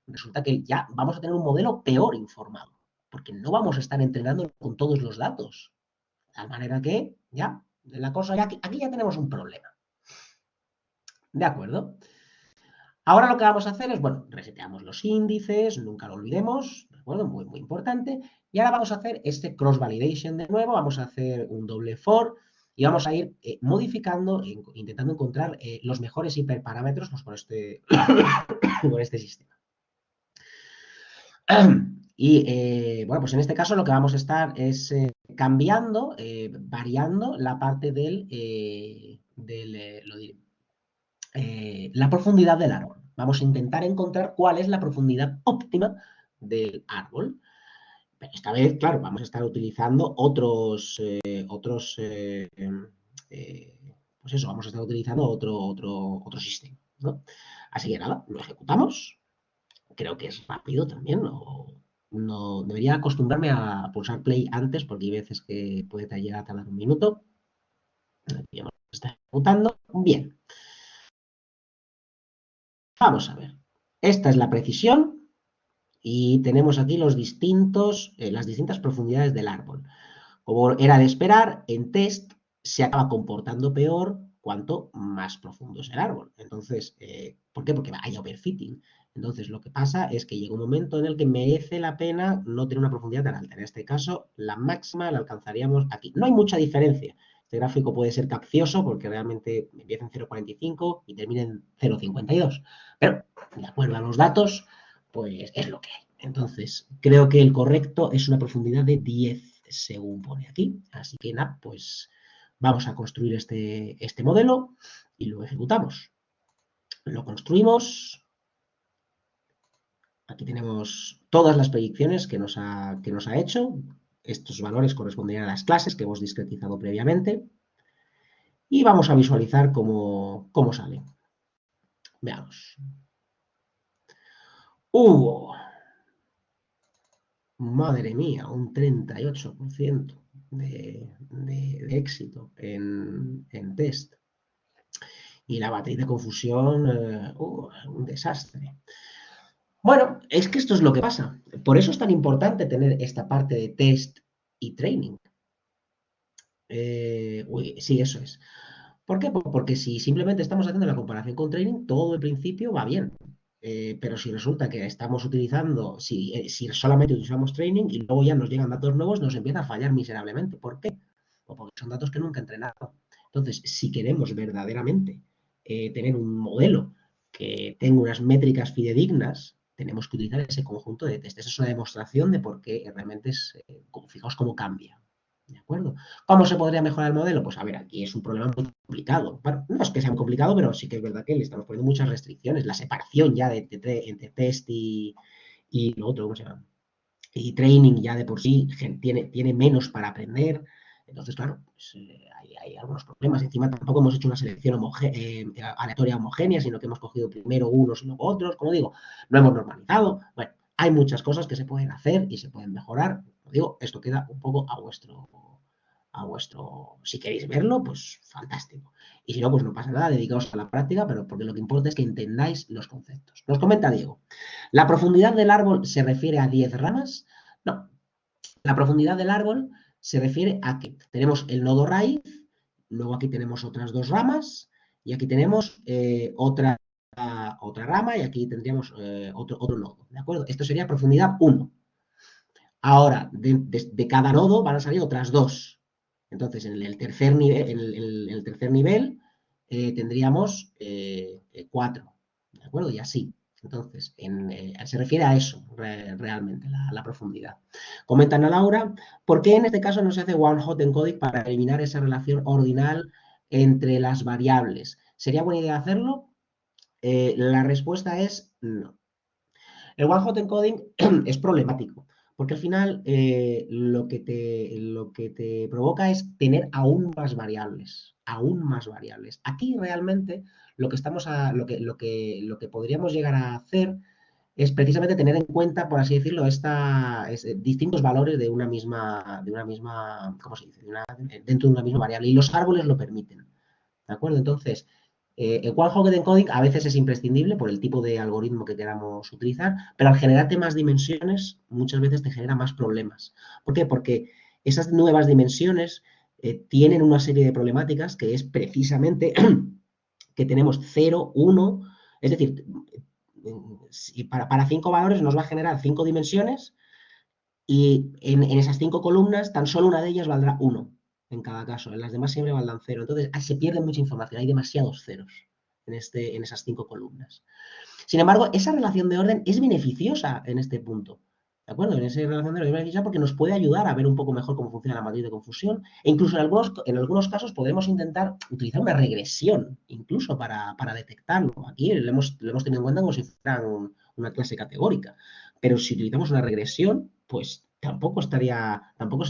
resulta que ya vamos a tener un modelo peor informado, porque no vamos a estar entrenando con todos los datos. De tal manera que ya, la cosa, aquí ya tenemos un problema. ¿De acuerdo? Ahora lo que vamos a hacer es, bueno, reseteamos los índices, nunca lo olvidemos, ¿de acuerdo? Muy, muy importante. Y ahora vamos a hacer este cross-validation de nuevo, vamos a hacer un doble for y vamos a ir modificando, intentando encontrar los mejores hiperparámetros pues, con este sistema. Y bueno, pues en este caso lo que vamos a estar es cambiando, variando la parte la profundidad del árbol. Vamos a intentar encontrar cuál es la profundidad óptima del árbol. Pero esta vez, claro, vamos a estar utilizando pues eso, vamos a estar utilizando otro sistema, ¿no? Así que nada, lo ejecutamos. Creo que es rápido también, no debería acostumbrarme a pulsar play antes porque hay veces que puede llegar a tardar un minuto. Aquí ya está ejecutando. Bien, vamos a ver. Esta es la precisión y tenemos aquí las distintas profundidades del árbol. Como era de esperar, en test se acaba comportando peor cuanto más profundo es el árbol. Entonces, ¿por qué? Porque hay overfitting. Entonces, lo que pasa es que llega un momento en el que merece la pena no tener una profundidad tan alta. En este caso, la máxima la alcanzaríamos aquí. No hay mucha diferencia. Este gráfico puede ser capcioso porque realmente empieza en 0,45 y termina en 0,52. Pero, de acuerdo a los datos, pues es lo que hay. Entonces, creo que el correcto es una profundidad de 10, según pone aquí. Así que nada, pues vamos a construir este modelo y lo ejecutamos. Lo construimos. Aquí tenemos todas las predicciones que nos ha hecho. Estos valores corresponderían a las clases que hemos discretizado previamente. Y vamos a visualizar cómo sale. Veamos. Hubo, madre mía, un 38% de éxito en test. Y la matriz de confusión, un desastre. Bueno, es que esto es lo que pasa. Por eso es tan importante tener esta parte de test y training. Sí, eso es. ¿Por qué? Porque si simplemente estamos haciendo la comparación con training, todo el principio va bien. Pero si resulta que estamos utilizando, si solamente utilizamos training y luego ya nos llegan datos nuevos, nos empieza a fallar miserablemente. ¿Por qué? Pues porque son datos que nunca he entrenado. Entonces, si queremos verdaderamente tener un modelo que tenga unas métricas fidedignas, tenemos que utilizar ese conjunto de test. Esa es una demostración de por qué realmente fijaos cómo cambia. ¿De acuerdo? ¿Cómo se podría mejorar el modelo? Pues a ver, aquí es un problema muy complicado. Bueno, no es que sea muy complicado, pero sí que es verdad que le estamos poniendo muchas restricciones. La separación ya entre test y lo otro, ¿cómo se llama? Y training ya de por sí tiene menos para aprender. Entonces, claro, pues, hay algunos problemas. Encima tampoco hemos hecho una selección aleatoria homogénea, sino que hemos cogido primero unos y luego otros. Como digo, no hemos normalizado. Bueno, hay muchas cosas que se pueden hacer y se pueden mejorar. Como digo, esto queda un poco si queréis verlo, pues fantástico. Y si no, pues no pasa nada, dedicaos a la práctica, pero porque lo que importa es que entendáis los conceptos. Nos comenta Diego. ¿La profundidad del árbol se refiere a 10 ramas? No, la profundidad del árbol se refiere a que tenemos el nodo raíz, luego aquí tenemos otras dos ramas y aquí tenemos otra rama y aquí tendríamos otro nodo, ¿de acuerdo? Esto sería profundidad 1. Ahora, de cada nodo van a salir otras dos. Entonces, en el tercer nivel, tendríamos 4, ¿de acuerdo? Y así. Entonces, se refiere a eso realmente, la profundidad. Comentan a Laura, ¿por qué en este caso no se hace one hot encoding para eliminar esa relación ordinal entre las variables? ¿Sería buena idea hacerlo? La respuesta es no. El one hot encoding es problemático, porque al final lo que te provoca es tener aún más variables, aún más variables. Aquí realmente lo que podríamos llegar a hacer es precisamente tener en cuenta, por así decirlo, distintos valores de una misma, ¿cómo se dice? Dentro de una misma variable. Y los árboles lo permiten. ¿De acuerdo? Entonces, el one hot encoding a veces es imprescindible por el tipo de algoritmo que queramos utilizar, pero al generarte más dimensiones, muchas veces te genera más problemas. ¿Por qué? Porque esas nuevas dimensiones tienen una serie de problemáticas que es precisamente que tenemos 0, 1, es decir, para 5 valores nos va a generar 5 dimensiones y en esas 5 columnas tan solo una de ellas valdrá 1 en cada caso, en las demás siempre valdrán 0. Entonces se pierde mucha información, hay demasiados ceros en esas 5 columnas. Sin embargo, esa relación de orden es beneficiosa en este punto. ¿De acuerdo? En esa relación de orden es beneficiosa porque nos puede ayudar a ver un poco mejor cómo funciona la matriz de confusión. E incluso en algunos casos podemos intentar utilizar una regresión, incluso para detectarlo. Aquí lo hemos tenido en cuenta como si fuera una clase categórica. Pero si utilizamos una regresión, pues tampoco sería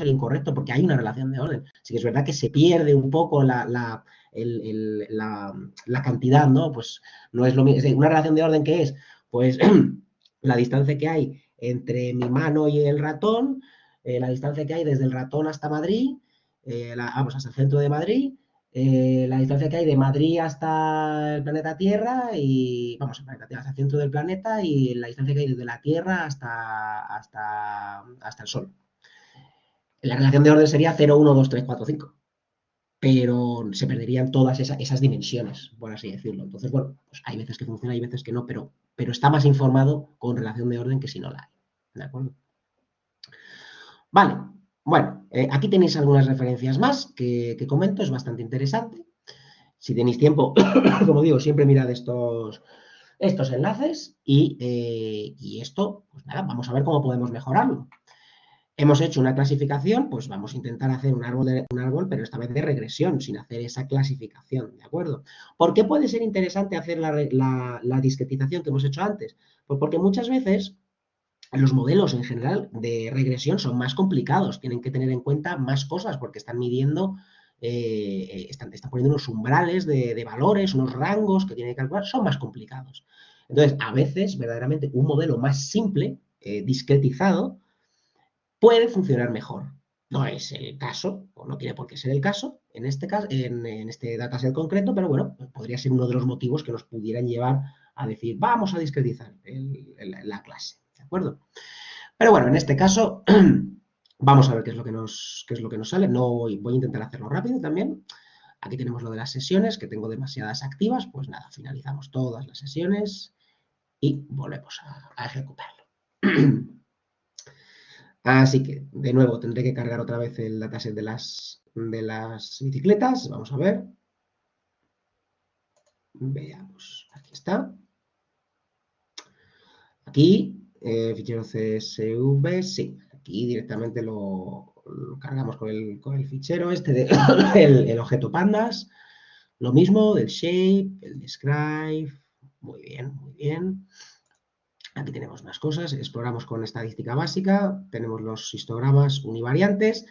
incorrecto porque hay una relación de orden. Sí que es verdad que se pierde un poco la cantidad, ¿no? Pues no es lo mismo. Una relación de orden que es, pues, la distancia que hay entre mi mano y el ratón, la distancia que hay desde el ratón hasta Madrid, vamos, hasta el centro de Madrid, la distancia que hay de Madrid hasta el planeta Tierra y, vamos, el planeta Tierra, hasta el centro del planeta y la distancia que hay desde la Tierra hasta el Sol. La relación de orden sería 0, 1, 2, 3, 4, 5, pero se perderían todas esas dimensiones, por así decirlo. Entonces, bueno, pues hay veces que funciona, hay veces que no, pero está más informado con relación de orden que si no la hay. ¿De acuerdo? Vale, bueno, aquí tenéis algunas referencias más que comento, es bastante interesante. Si tenéis tiempo, como digo, siempre mirad estos enlaces y esto, pues nada, vamos a ver cómo podemos mejorarlo. Hemos hecho una clasificación, pues vamos a intentar hacer un árbol, pero esta vez de regresión, sin hacer esa clasificación, ¿de acuerdo? ¿Por qué puede ser interesante hacer la discretización que hemos hecho antes? Pues porque muchas veces los modelos en general de regresión son más complicados, tienen que tener en cuenta más cosas porque están midiendo, están poniendo unos umbrales de valores, unos rangos que tienen que calcular, son más complicados. Entonces, a veces, verdaderamente, un modelo más simple, discretizado, puede funcionar mejor. No es el caso, o no tiene por qué ser el caso, en este caso, en este dataset concreto, pero bueno, podría ser uno de los motivos que nos pudieran llevar a decir, vamos a discretizar la clase, ¿de acuerdo? Pero bueno, en este caso, vamos a ver qué es lo que nos sale. No voy a intentar hacerlo rápido también. Aquí tenemos lo de las sesiones, que tengo demasiadas activas. Pues nada, finalizamos todas las sesiones y volvemos a ejecutarlo. Así que, de nuevo, tendré que cargar otra vez el dataset de las bicicletas. Vamos a ver. Veamos. Aquí está. Aquí, fichero CSV, sí. Aquí directamente lo cargamos con el fichero el objeto pandas. Lo mismo del shape, el describe. Muy bien, muy bien. Aquí tenemos más cosas. Exploramos con estadística básica. Tenemos los histogramas univariantes.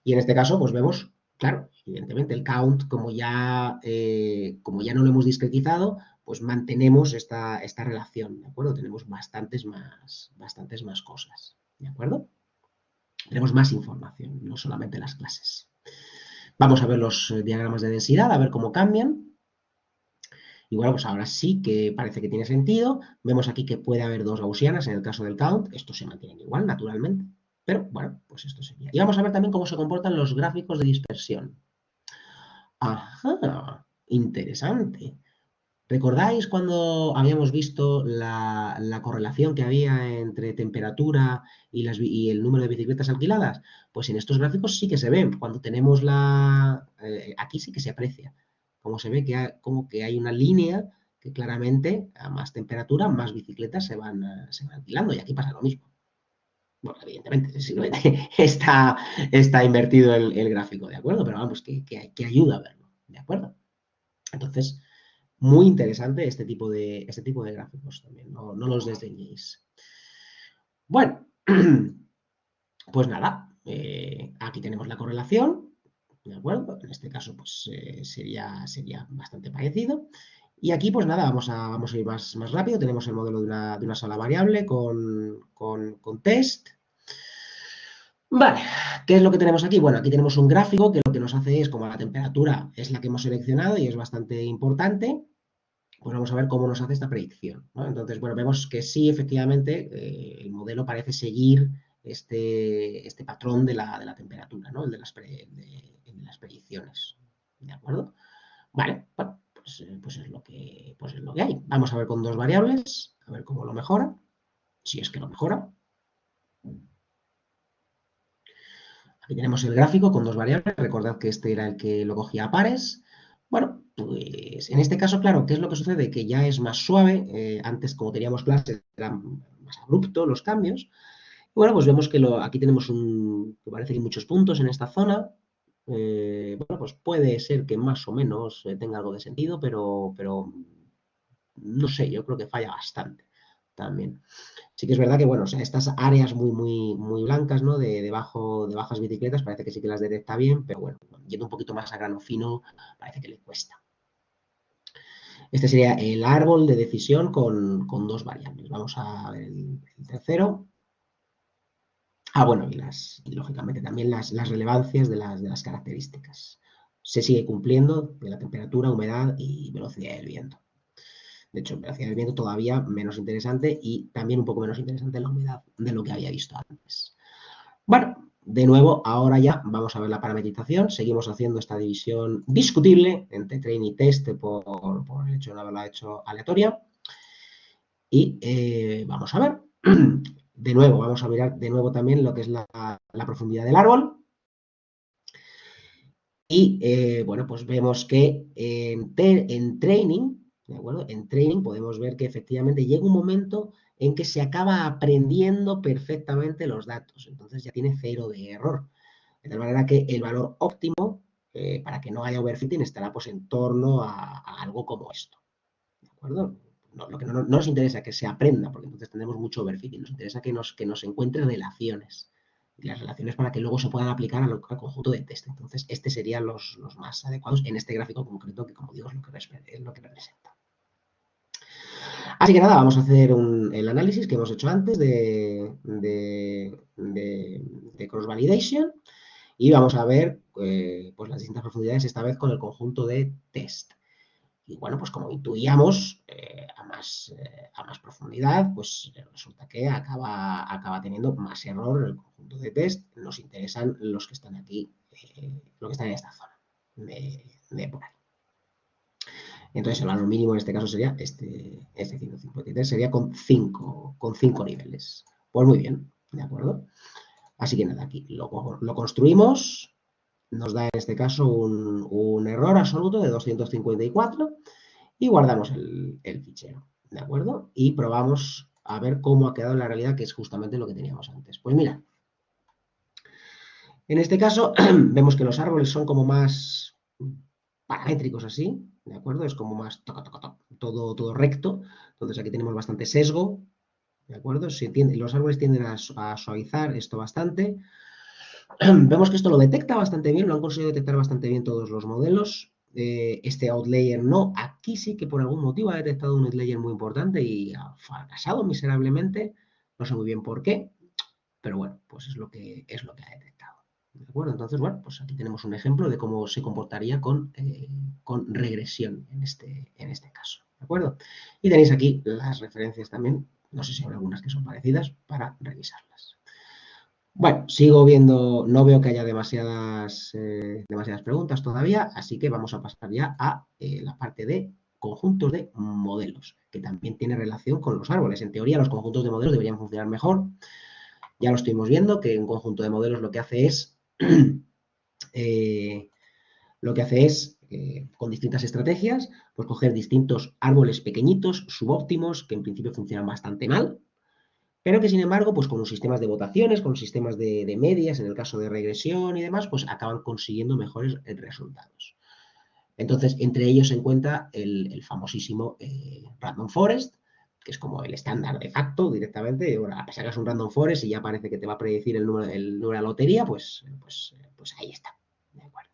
Y en este caso, pues vemos, claro, evidentemente el count, como ya no lo hemos discretizado, pues mantenemos esta relación, ¿de acuerdo? Tenemos bastantes más cosas, ¿de acuerdo? Tenemos más información, no solamente las clases. Vamos a ver los diagramas de densidad, a ver cómo cambian. Y bueno, pues ahora sí que parece que tiene sentido. Vemos aquí que puede haber dos gaussianas en el caso del count. Estos se mantienen igual, naturalmente. Pero bueno, pues esto sería. Y vamos a ver también cómo se comportan los gráficos de dispersión. Ajá, interesante. ¿Recordáis cuando habíamos visto la correlación que había entre temperatura y el número de bicicletas alquiladas? Pues en estos gráficos sí que se ven. Cuando tenemos aquí sí que se aprecia. Como se ve como que hay una línea que claramente a más temperatura, más bicicletas se van alquilando. Y aquí pasa lo mismo. Bueno, evidentemente, simplemente está invertido el gráfico, ¿de acuerdo? Pero vamos, que ayuda a verlo, ¿de acuerdo? Entonces, muy interesante este tipo de gráficos también, no los desdeñéis. Bueno, pues nada, aquí tenemos la correlación, ¿de acuerdo? En este caso, pues sería bastante parecido. Y aquí, pues nada, vamos a ir más rápido. Tenemos el modelo de una sola variable con test. Vale, ¿qué es lo que tenemos aquí? Bueno, aquí tenemos un gráfico que lo que nos hace es, como la temperatura es la que hemos seleccionado y es bastante importante, pues vamos a ver cómo nos hace esta predicción, ¿no? Entonces, bueno, vemos que sí, efectivamente, el modelo parece seguir este patrón de la temperatura, ¿no? El de las predicciones, ¿de acuerdo? Vale, bueno, pues pues es lo que hay. Vamos a ver con dos variables, a ver cómo lo mejora, si es que lo mejora. Aquí tenemos el gráfico con dos variables. Recordad que este era el que lo cogía a pares. Bueno, pues en este caso, claro, ¿qué es lo que sucede? Que ya es más suave. Antes, como teníamos clases, eran más abruptos los cambios. Y bueno, pues vemos que aquí tenemos que parece que hay muchos puntos en esta zona. Bueno, pues puede ser que más o menos tenga algo de sentido, pero no sé, yo creo que falla bastante también. Sí que es verdad que, bueno, o sea, estas áreas muy blancas, ¿no? De bajas bicicletas, parece que sí que las detecta bien, pero bueno, yendo un poquito más a grano fino, parece que le cuesta. Este sería el árbol de decisión con dos variables. Vamos a ver el tercero. Bueno, y lógicamente también las relevancias de las características. Se sigue cumpliendo de la temperatura, humedad y velocidad del viento. De hecho, velocidad del viento todavía menos interesante y también un poco menos interesante la humedad de lo que había visto antes. Bueno, de nuevo, ahora ya vamos a ver la parametrización. Seguimos haciendo esta división discutible entre train y test por el hecho de no haberla hecho aleatoria. Y vamos a ver. De nuevo, vamos a mirar de nuevo también lo que es la profundidad del árbol. Y bueno, pues vemos que en training, ¿de acuerdo? En training podemos ver que efectivamente llega un momento en que se acaba aprendiendo perfectamente los datos. Entonces ya tiene cero de error. De tal manera que el valor óptimo, para que no haya overfitting, estará pues en torno a algo como esto. ¿De acuerdo? Lo que no nos interesa es que se aprenda, porque entonces tendremos mucho overfitting. Nos interesa que nos encuentre relaciones. Y las relaciones para que luego se puedan aplicar al conjunto de test. Entonces, este serían los más adecuados en este gráfico concreto, que como digo es lo que representa. Así que nada, vamos a hacer el análisis que hemos hecho antes de cross validation y vamos a ver pues las distintas profundidades, esta vez con el conjunto de test. Y bueno, pues como intuíamos, a más profundidad, pues resulta que acaba teniendo más error el conjunto de test. Nos interesan los que están aquí, los que están en esta zona de por ahí. Entonces el valor mínimo en este caso sería este 153, sería con 5 niveles. Pues muy bien, ¿de acuerdo? Así que nada, aquí lo construimos, nos da en este caso un error absoluto de 254 y guardamos el fichero, ¿de acuerdo? Y probamos a ver cómo ha quedado en la realidad, que es justamente lo que teníamos antes. Pues mira, en este caso vemos que los árboles son como más paramétricos así, ¿de acuerdo? Es como más todo recto. Entonces aquí tenemos bastante sesgo, ¿de acuerdo? Los árboles tienden a suavizar esto bastante. Vemos que esto lo detecta bastante bien, lo han conseguido detectar bastante bien todos los modelos. Este outlayer no, aquí sí que por algún motivo ha detectado un outlayer muy importante y ha fracasado miserablemente. No sé muy bien por qué, pero bueno, pues es lo que ha detectado. ¿De acuerdo? Entonces, bueno, pues aquí tenemos un ejemplo de cómo se comportaría con regresión en este caso. ¿De acuerdo? Y tenéis aquí las referencias también, no sé si hay algunas que son parecidas, para revisarlas. Bueno, sigo viendo, no veo que haya demasiadas preguntas todavía, así que vamos a pasar ya a la parte de conjuntos de modelos, que también tiene relación con los árboles. En teoría, los conjuntos de modelos deberían funcionar mejor. Ya lo estuvimos viendo, que un conjunto de modelos lo que hace es, eh, con distintas estrategias, pues coger distintos árboles pequeñitos, subóptimos, que en principio funcionan bastante mal, pero que sin embargo, pues con los sistemas de votaciones, con los sistemas de medias, en el caso de regresión y demás, pues acaban consiguiendo mejores resultados. Entonces, entre ellos se encuentra el famosísimo Random Forest, que es como el estándar de facto directamente. Bueno, sacas un Random Forest y ya parece que te va a predecir el número de la lotería, pues ahí está. ¿De acuerdo?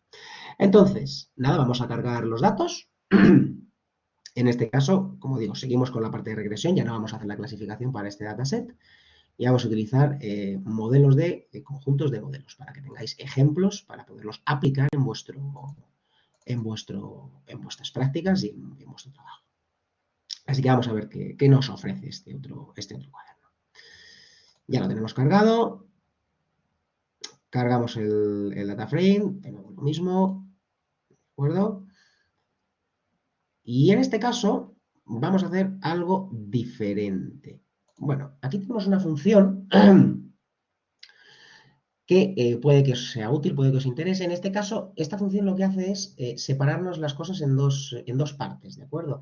Entonces, nada, vamos a cargar los datos. En este caso, como digo, seguimos con la parte de regresión, ya no vamos a hacer la clasificación para este dataset y vamos a utilizar modelos de conjuntos de modelos para que tengáis ejemplos para poderlos aplicar en vuestras prácticas y en vuestro trabajo. Así que vamos a ver qué nos ofrece este otro cuaderno. Ya lo tenemos cargado. Cargamos el data frame, de nuevo lo mismo, ¿de acuerdo? Y en este caso vamos a hacer algo diferente. Bueno, aquí tenemos una función que puede que os sea útil, puede que os interese. En este caso, esta función lo que hace es separarnos las cosas en dos partes, ¿de acuerdo?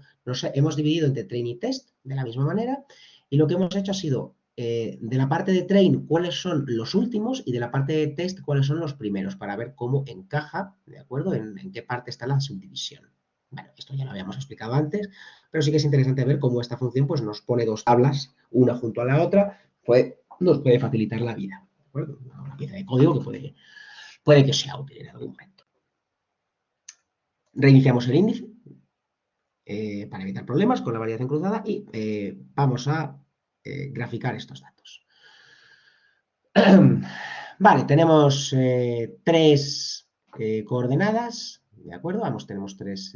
Hemos dividido entre train y test de la misma manera y lo que hemos hecho ha sido de la parte de train cuáles son los últimos y de la parte de test cuáles son los primeros para ver cómo encaja, ¿de acuerdo? En qué parte está la subdivisión. Bueno, esto ya lo habíamos explicado antes, pero sí que es interesante ver cómo esta función pues, nos pone dos tablas, una junto a la otra, pues nos puede facilitar la vida. ¿De acuerdo? Una pieza de código que puede que sea útil en algún momento. Reiniciamos el índice para evitar problemas con la variación cruzada y vamos a graficar estos datos. Vale, tenemos tres coordenadas, ¿de acuerdo? Vamos, tenemos tres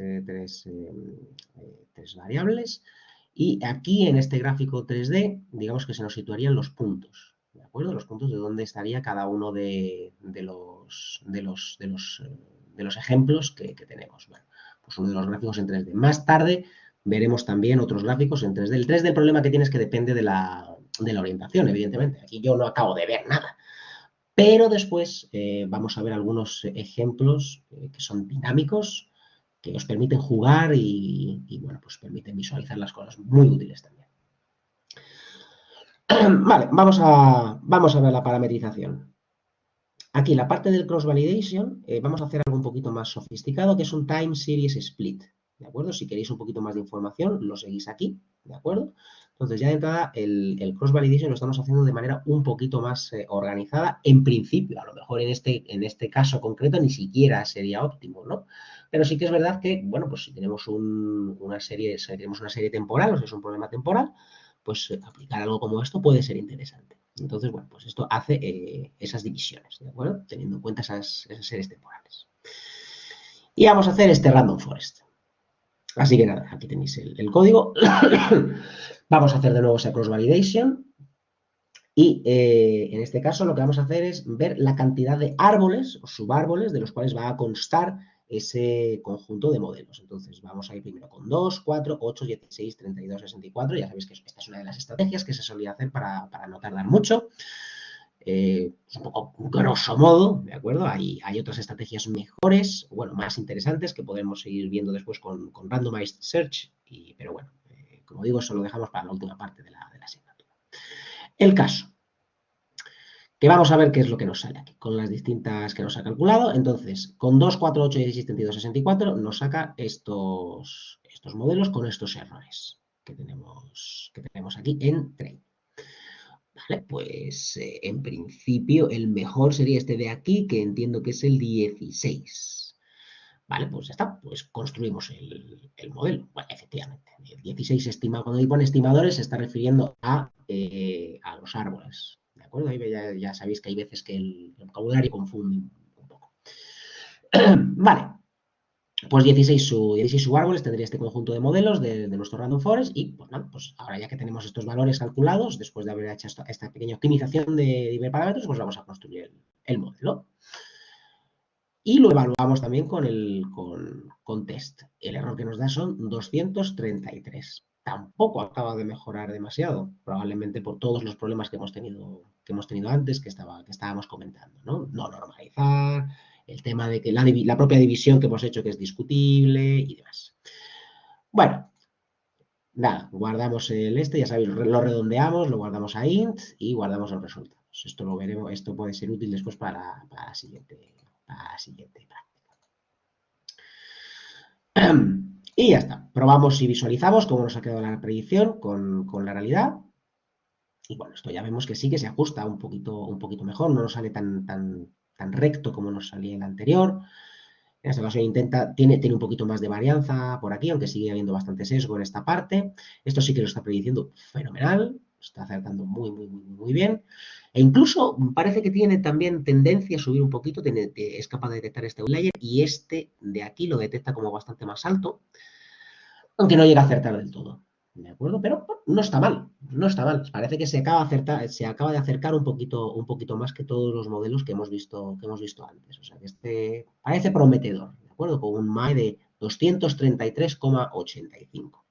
variables y aquí en este gráfico 3D, digamos que se nos situarían los puntos, ¿de acuerdo? Los puntos de dónde estaría cada uno de los ejemplos que tenemos. Bueno, pues uno de los gráficos en 3D. Más tarde veremos también otros gráficos en 3D. El 3D el problema que tiene es que depende de la orientación, evidentemente. Aquí yo no acabo de ver nada. Pero después vamos a ver algunos ejemplos que son dinámicos, que os permiten jugar y, bueno, pues permiten visualizar las cosas. Muy útiles también. Vale, vamos a ver la parametrización. Aquí, la parte del cross-validation, vamos a hacer algo un poquito más sofisticado, que es un time series split, ¿de acuerdo? Si queréis un poquito más de información, lo seguís aquí, ¿de acuerdo? Entonces, ya de entrada, el cross-validation lo estamos haciendo de manera un poquito más organizada. En principio, a lo mejor en este caso concreto ni siquiera sería óptimo, ¿no? Pero sí que es verdad que, bueno, pues si tenemos una serie temporal, o sea, es un problema temporal, pues aplicar algo como esto puede ser interesante. Entonces, bueno, pues esto hace esas divisiones, ¿de acuerdo? Teniendo en cuenta esas series temporales. Y vamos a hacer este random forest. Así que nada, aquí tenéis el código. Vamos a hacer de nuevo esa cross validation. Y en este caso lo que vamos a hacer es ver la cantidad de árboles o subárboles de los cuales va a constar ese conjunto de modelos. Entonces vamos a ir primero con 2, 4, 8, 16, 32, 64. Ya sabéis que esta es una de las estrategias que se solía hacer para no tardar mucho. Un poco grosso modo, ¿de acuerdo? Hay otras estrategias mejores, bueno, más interesantes que podemos seguir viendo después con Randomized Search, pero bueno, como digo, eso lo dejamos para la última parte de la asignatura. El caso, que vamos a ver qué es lo que nos sale aquí, con las distintas que nos ha calculado. Entonces, con 2, 4, 8, 16, 32, 64, nos saca estos modelos con estos errores que tenemos aquí en Train. Vale, pues en principio el mejor sería este de aquí, que entiendo que es el 16. Vale, pues ya está, pues construimos el modelo. Bueno, efectivamente, el 16 estimado, cuando pone estimadores se está refiriendo a los árboles. ¿De acuerdo? Ahí ya sabéis que hay veces que el vocabulario confunde un poco. Vale, pues 16 subárboles tendría este conjunto de modelos de nuestro random forest y pues nada, pues ahora ya que tenemos estos valores calculados, después de haber hecho esta pequeña optimización de parámetros, pues vamos a construir el modelo. Y lo evaluamos también con test. El error que nos da son 233. Tampoco acaba de mejorar demasiado, probablemente por todos los problemas que hemos tenido antes, que estábamos comentando, ¿no? No normalizar, el tema de que la propia división que hemos hecho que es discutible y demás. Bueno, nada, guardamos ya sabéis, lo redondeamos, lo guardamos a int y guardamos los resultados. Esto lo veremos, esto puede ser útil después para la siguiente práctica. Y ya está. Probamos y visualizamos cómo nos ha quedado la predicción con la realidad. Y bueno, esto ya vemos que sí que se ajusta un poquito mejor, no nos sale tan recto como nos salía el anterior. En este caso tiene un poquito más de varianza por aquí, aunque sigue habiendo bastante sesgo en esta parte. Esto sí que lo está prediciendo fenomenal, está acertando muy bien. E incluso parece que tiene también tendencia a subir un poquito, es capaz de detectar este outlier y este de aquí lo detecta como bastante más alto, aunque no llega a acertar del todo. ¿De acuerdo? Pero no está mal, no está mal. Parece que se acaba de acercar un poquito más que todos los modelos que hemos visto antes. O sea que este parece prometedor, ¿de acuerdo? Con un MAE de 233,85.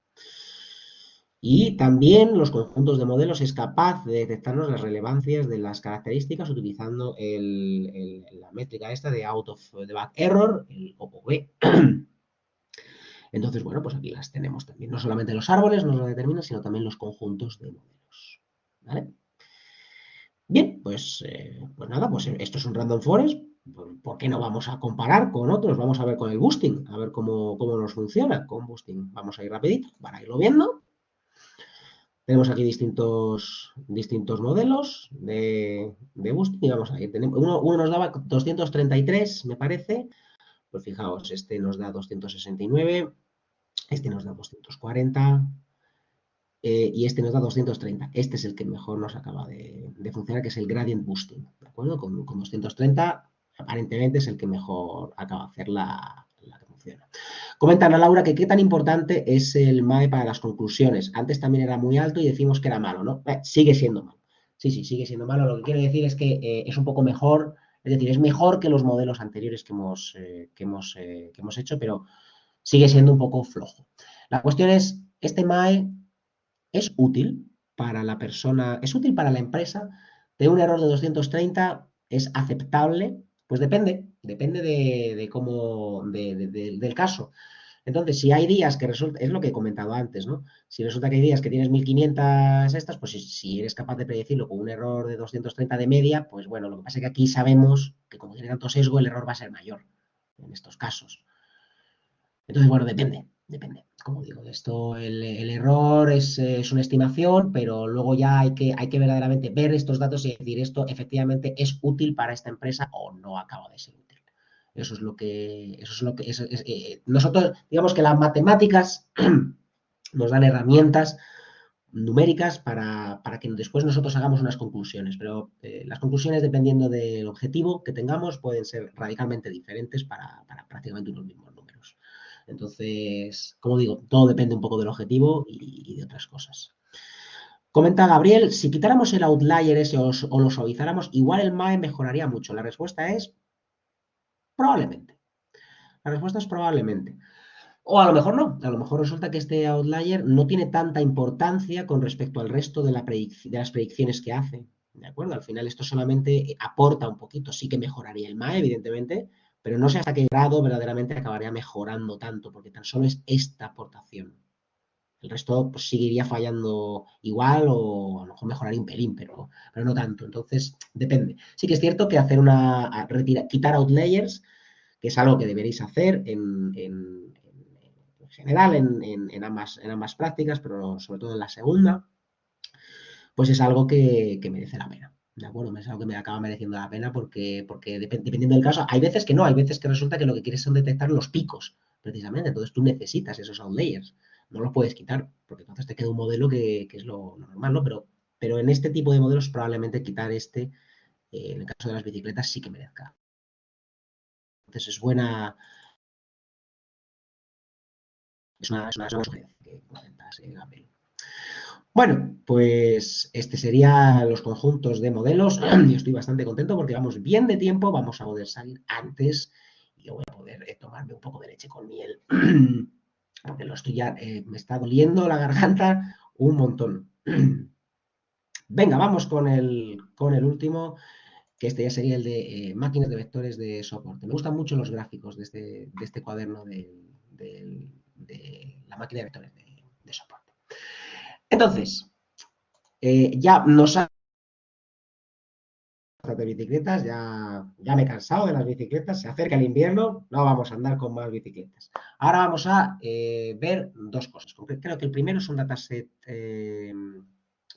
Y también los conjuntos de modelos es capaz de detectarnos las relevancias de las características utilizando la métrica esta de out of the back error, el OOB. Entonces, bueno, pues aquí las tenemos también. No solamente los árboles nos lo determinan, sino también los conjuntos de modelos. ¿Vale? Bien, pues nada, pues esto es un random forest. ¿Por qué no vamos a comparar con otros? Vamos a ver con el boosting, a ver cómo nos funciona con boosting. Vamos a ir rapidito para irlo viendo. Tenemos aquí distintos modelos de boosting y vamos a ir. Uno nos daba 233, me parece. Pues fijaos, este nos da 269, este nos da 240 y este nos da 230. Este es el que mejor nos acaba de funcionar, que es el gradient boosting. ¿De acuerdo? Con 230 aparentemente es el que mejor acaba de hacer la que funciona. Comentan a Laura que qué tan importante es el MAE para las conclusiones. Antes también era muy alto y decimos que era malo, ¿no? Sigue siendo malo. Sí, sigue siendo malo. Lo que quiero decir es que es un poco mejor, es decir, es mejor que los modelos anteriores que hemos hecho, pero sigue siendo un poco flojo. La cuestión es, este MAE es útil para la persona, es útil para la empresa. De un error de 230 es aceptable, pues depende de cómo, del caso. Entonces, si hay días que resulta, es lo que he comentado antes, ¿no? Si resulta que hay días que tienes 1500 estas, pues si eres capaz de predecirlo con un error de 230 de media, pues bueno, lo que pasa es que aquí sabemos que como tiene tanto sesgo, el error va a ser mayor en estos casos. Entonces, bueno, depende. Como digo, esto, el error es una estimación, pero luego ya hay que verdaderamente ver estos datos y decir esto efectivamente es útil para esta empresa o no acaba de ser útil. Nosotros, digamos que las matemáticas nos dan herramientas numéricas para que después nosotros hagamos unas conclusiones, pero las conclusiones, dependiendo del objetivo que tengamos, pueden ser radicalmente diferentes para prácticamente unos mismos números. Entonces, como digo, todo depende un poco del objetivo y de otras cosas. Comenta Gabriel, si quitáramos el outlier ese o lo suavizáramos, igual el MAE mejoraría mucho. La respuesta es probablemente. La respuesta es probablemente. O a lo mejor no, a lo mejor resulta que este outlier no tiene tanta importancia con respecto al resto de las predicciones que hace. ¿De acuerdo? Al final esto solamente aporta un poquito, sí que mejoraría el MAE, evidentemente, pero no sé hasta qué grado verdaderamente acabaría mejorando tanto, porque tan solo es esta aportación. El resto pues, seguiría fallando igual o a lo mejor mejoraría un pelín, pero no tanto. Entonces, depende. Sí que es cierto que quitar outliers, que es algo que deberéis hacer en general en ambas prácticas, pero sobre todo en la segunda, pues es algo que merece la pena. ¿De acuerdo? Es algo que me acaba mereciendo la pena porque dependiendo del caso, hay veces que no, hay veces que resulta que lo que quieres son detectar los picos, precisamente. Entonces tú necesitas esos outliers. No los puedes quitar, porque entonces te queda un modelo que es lo normal, ¿no? Pero en este tipo de modelos probablemente quitar en el caso de las bicicletas, sí que merezca. Entonces es una sugerencia que comentas, Gabriel. Bueno, pues este serían los conjuntos de modelos. Yo estoy bastante contento porque vamos bien de tiempo, vamos a poder salir antes y yo voy a poder tomarme un poco de leche con miel. Porque lo estoy ya, me está doliendo la garganta un montón. Venga, vamos con el último, que este ya sería el de máquinas de vectores de soporte. Me gustan mucho los gráficos de este cuaderno de la máquina de vectores de soporte. Entonces, ya nos ha de bicicletas, ya me he cansado de las bicicletas, se acerca el invierno, no vamos a andar con más bicicletas. Ahora vamos a ver dos cosas. Creo que el primero es un dataset,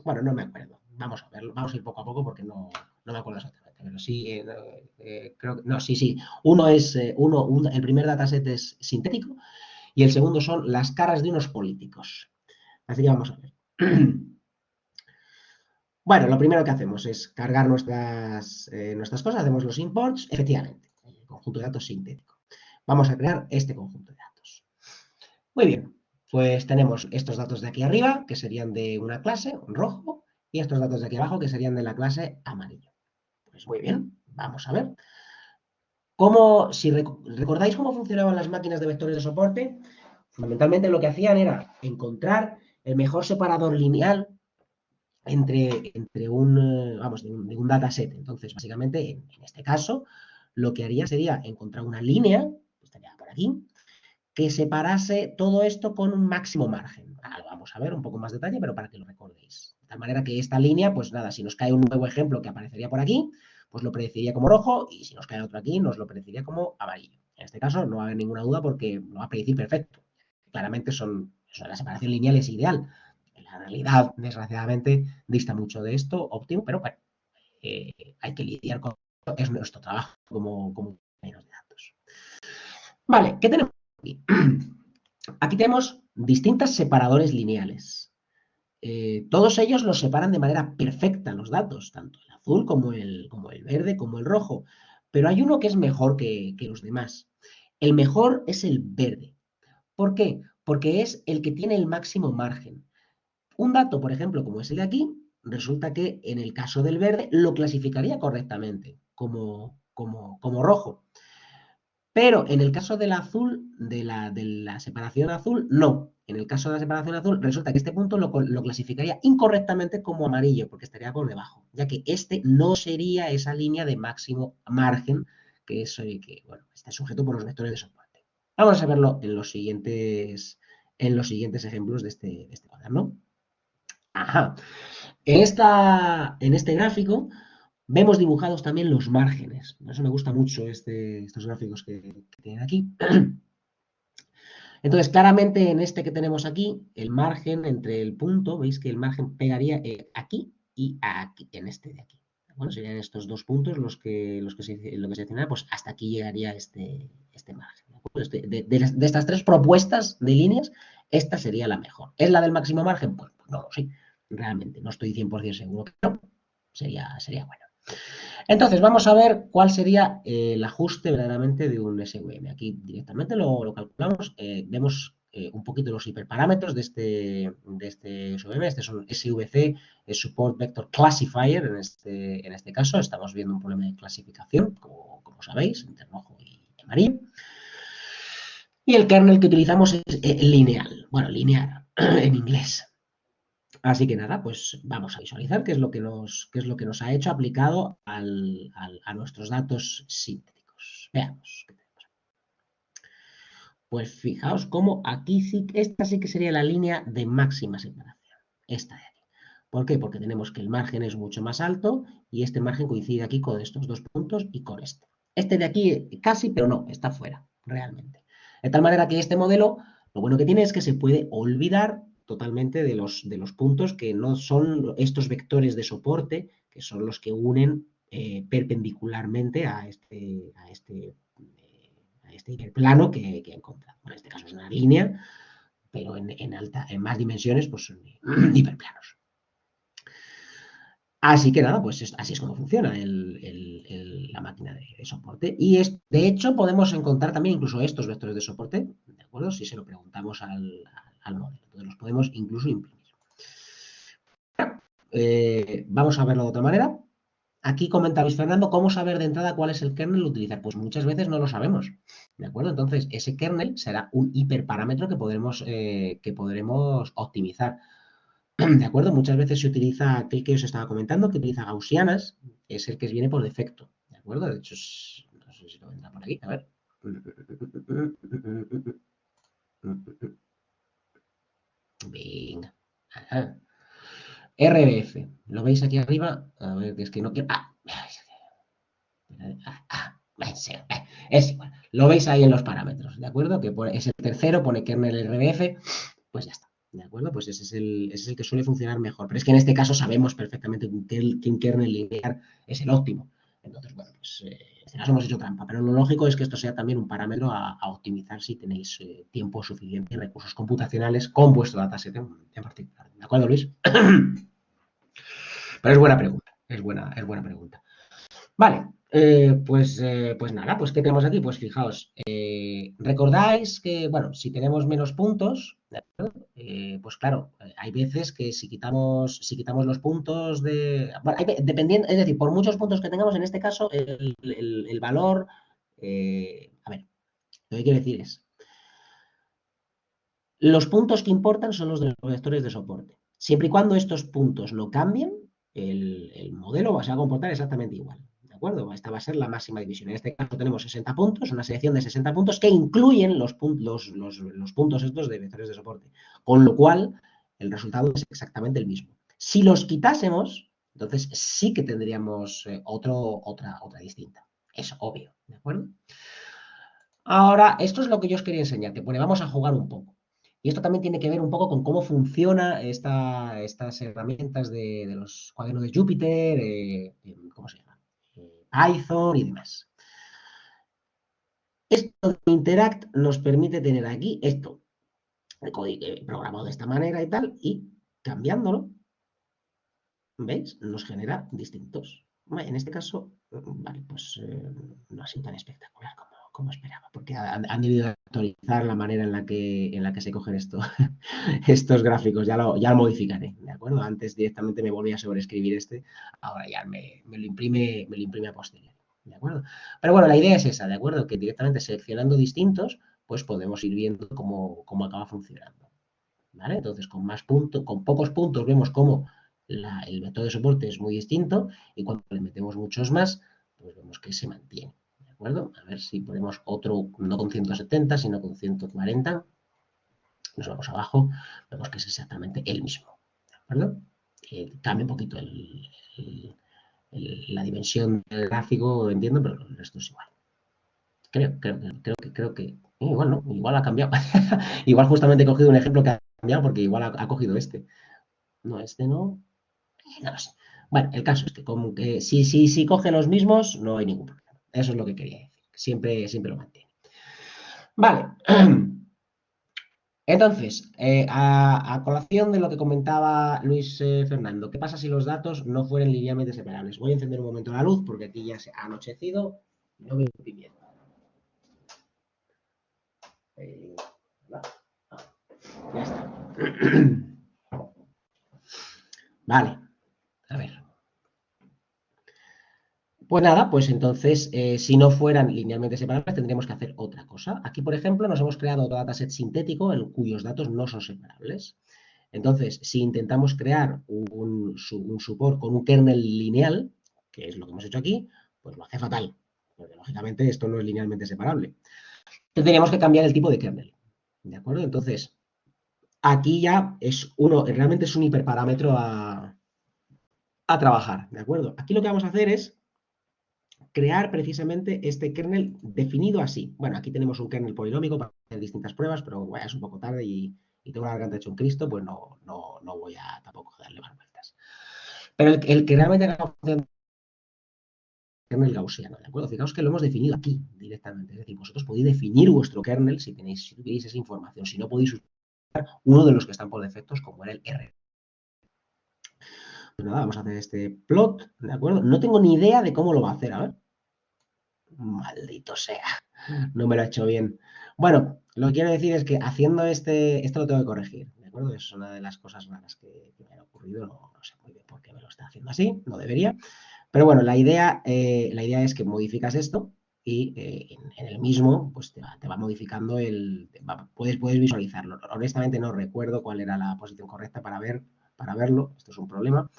bueno, no me acuerdo, vamos a verlo, vamos a ir poco a poco porque no me acuerdo exactamente, pero sí, creo que, no, sí, el primer dataset es sintético y el segundo son las caras de unos políticos. Así que vamos a ver. Bueno, lo primero que hacemos es cargar nuestras cosas, hacemos los imports, efectivamente, el conjunto de datos sintético. Vamos a crear este conjunto de datos. Muy bien, pues tenemos estos datos de aquí arriba, que serían de una clase, un rojo, y estos datos de aquí abajo, que serían de la clase amarillo. Pues muy bien, vamos a ver. Si recordáis cómo funcionaban las máquinas de vectores de soporte, fundamentalmente lo que hacían era encontrar el mejor separador lineal entre vamos, de un dataset. Entonces, básicamente, en este caso, lo que haría sería encontrar una línea, que estaría por aquí, que separase todo esto con un máximo margen. Ahora lo vamos a ver un poco más detalle, pero para que lo recordéis. De tal manera que esta línea, pues nada, si nos cae un nuevo ejemplo que aparecería por aquí, pues lo predeciría como rojo, y si nos cae otro aquí, nos lo predeciría como amarillo. En este caso no va a haber ninguna duda porque lo va a predecir perfecto. Claramente la separación lineal es ideal. En la realidad, desgraciadamente, dista mucho de esto, óptimo, pero bueno, hay que lidiar con esto. Es nuestro trabajo como ingenieros de datos. Vale, ¿qué tenemos aquí? Aquí tenemos distintos separadores lineales. Todos ellos los separan de manera perfecta los datos, tanto el azul como el verde, como el rojo. Pero hay uno que es mejor que los demás. El mejor es el verde. ¿Por qué? Porque es el que tiene el máximo margen. Un dato, por ejemplo, como es el de aquí, resulta que en el caso del verde lo clasificaría correctamente como rojo. Pero en el caso del azul, de la separación azul, no. En el caso de la separación azul, resulta que este punto lo clasificaría incorrectamente como amarillo, porque estaría por debajo, ya que este no sería esa línea de máximo margen que bueno, está sujeto por los vectores de soporte. Vamos a verlo en los siguientes ejemplos de este cuaderno. Ajá. En este gráfico vemos dibujados también los márgenes. Por eso me gusta mucho estos gráficos que tienen aquí. Entonces, claramente en este que tenemos aquí, el margen entre el punto, veis que el margen pegaría aquí y aquí, en este de aquí. Bueno, serían estos dos puntos lo que se seleccionan, pues hasta aquí llegaría este margen. De estas tres propuestas de líneas, esta sería la mejor. ¿Es la del máximo margen? Pues no lo sé. Realmente, no estoy 100% seguro, pero sería bueno. Entonces, vamos a ver cuál sería el ajuste verdaderamente de un SVM. Aquí directamente lo calculamos. Vemos un poquito los hiperparámetros de este SVM. Este es un SVC, es Support Vector Classifier en este caso. Estamos viendo un problema de clasificación, como sabéis, entre rojo y amarillo. Y el kernel que utilizamos es lineal. Bueno, linear en inglés. Así que nada, pues vamos a visualizar qué es lo que nos ha hecho aplicado a nuestros datos sintéticos. Veamos qué tenemos aquí. Pues fijaos cómo aquí esta sí que sería la línea de máxima separación. Esta de aquí. ¿Por qué? Porque tenemos que el margen es mucho más alto y este margen coincide aquí con estos dos puntos y con este. Este de aquí casi, pero no, está fuera, realmente. De tal manera que este modelo, lo bueno que tiene es que se puede olvidar totalmente de los puntos que no son estos vectores de soporte, que son los que unen perpendicularmente a este hiperplano que he encontrado. En este caso es una línea, pero en más dimensiones pues son hiperplanos. Así que nada, pues así es como funciona la máquina de soporte. Y de hecho podemos encontrar también incluso estos vectores de soporte, ¿de acuerdo? Si se lo preguntamos al modelo. Entonces los podemos incluso imprimir. Vamos a verlo de otra manera. Aquí comentabais, Fernando, cómo saber de entrada cuál es el kernel a utilizar. Pues muchas veces no lo sabemos, ¿de acuerdo? Entonces, ese kernel será un hiperparámetro que podremos optimizar. ¿De acuerdo? Muchas veces se utiliza aquel que os estaba comentando, que utiliza gaussianas, es el que viene por defecto, ¿de acuerdo? De hecho, no sé si lo vendrá por aquí, a ver. Venga. Ajá. RBF, ¿lo veis aquí arriba? A ver, que es que no quiero... es igual. Lo veis ahí en los parámetros, ¿de acuerdo? Que es el tercero, pone kernel RBF, pues ya está. ¿De acuerdo? Pues ese es el que suele funcionar mejor. Pero es que en este caso sabemos perfectamente que un kernel lineal es el óptimo. Entonces, bueno, pues en este caso hemos hecho trampa. Pero lo lógico es que esto sea también un parámetro a optimizar si tenéis tiempo suficiente y recursos computacionales con vuestro dataset en particular. ¿De acuerdo, Luis? Pero es buena pregunta. Es buena pregunta. Vale, pues nada, pues ¿qué tenemos aquí? Pues fijaos, recordáis que, bueno, si tenemos menos puntos, ¿de acuerdo? Pues claro, hay veces que si quitamos los puntos dependiendo, es decir, por muchos puntos que tengamos, en este caso, el valor A ver, lo que quiero decir es, los puntos que importan son los de los vectores de soporte. Siempre y cuando estos puntos no cambien, el modelo se va a comportar exactamente igual. ¿De acuerdo? Esta va a ser la máxima división. En este caso tenemos 60 puntos, una selección de 60 puntos que incluyen los puntos estos de vectores de soporte. Con lo cual, el resultado es exactamente el mismo. Si los quitásemos, entonces sí que tendríamos otra distinta. Es obvio, ¿de acuerdo? Ahora, esto es lo que yo os quería enseñar, que vamos a jugar un poco. Y esto también tiene que ver un poco con cómo funciona estas herramientas de los cuadernos de Jupyter, ¿cómo se llama? Python y demás. Esto de Interact nos permite tener aquí esto, el código programado de esta manera y tal, y cambiándolo, ¿veis? Nos genera distintos. En este caso, vale, pues no ha sido tan espectacular como esperaba, porque han debido actualizar la manera en la que se cogen estos gráficos. Ya lo modificaré, ¿de acuerdo? Antes directamente me volví a sobreescribir ahora ya me lo imprime a posteriori, ¿de acuerdo? Pero bueno, la idea es esa, ¿de acuerdo? Que directamente seleccionando distintos, pues podemos ir viendo cómo acaba funcionando, ¿vale? Entonces, con pocos puntos vemos cómo el método de soporte es muy distinto y cuando le metemos muchos más, pues vemos que se mantiene, ¿de acuerdo? A ver si ponemos otro, no con 170, sino con 140. Nos vamos abajo, vemos que es exactamente el mismo, ¿de acuerdo? Cambia un poquito la dimensión del gráfico, entiendo, pero el resto es igual. Creo que, igual no, igual ha cambiado. Igual justamente he cogido un ejemplo que ha cambiado porque igual ha cogido este. No, este no. No lo sé. Bueno, el caso es que como que si coge los mismos, no hay ningún problema. Eso es lo que quería decir. Siempre lo mantiene. Vale. Entonces, a colación de lo que comentaba Luis Fernando, ¿qué pasa si los datos no fueran linealmente separables? Voy a encender un momento la luz porque aquí ya se ha anochecido. No veo bien. Ya está. Vale. A ver. Pues nada, pues entonces, si no fueran linealmente separables, tendríamos que hacer otra cosa. Aquí, por ejemplo, nos hemos creado otro dataset sintético en cuyos datos no son separables. Entonces, si intentamos crear un support con un kernel lineal, que es lo que hemos hecho aquí, pues lo hace fatal, porque lógicamente esto no es linealmente separable. Tendríamos que cambiar el tipo de kernel, ¿de acuerdo? Entonces, aquí ya realmente es un hiperparámetro a trabajar, ¿de acuerdo? Aquí lo que vamos a hacer es crear precisamente este kernel definido así. Bueno, aquí tenemos un kernel polinómico para hacer distintas pruebas, pero bueno, es un poco tarde y tengo la garganta hecho un Cristo, pues no voy a tampoco darle más vueltas. Pero el que realmente haga función es el kernel gaussiano, ¿de acuerdo? Fijaos que lo hemos definido aquí directamente. Es decir, vosotros podéis definir vuestro kernel si tuvisteis esa información. Si no, podéis usar uno de los que están por defectos, como era el R. Pues nada, vamos a hacer este plot, ¿de acuerdo? No tengo ni idea de cómo lo va a hacer, a ver. Maldito sea. No me lo ha hecho bien. Bueno, lo que quiero decir es que haciendo esto lo tengo que corregir, ¿de acuerdo? Es una de las cosas raras que me han ocurrido. No sé muy bien por qué me lo está haciendo así, no debería. Pero bueno, la idea es que modificas esto y en el mismo, pues te va modificando puedes visualizarlo. Honestamente no recuerdo cuál era la posición correcta para verlo. Esto es un problema.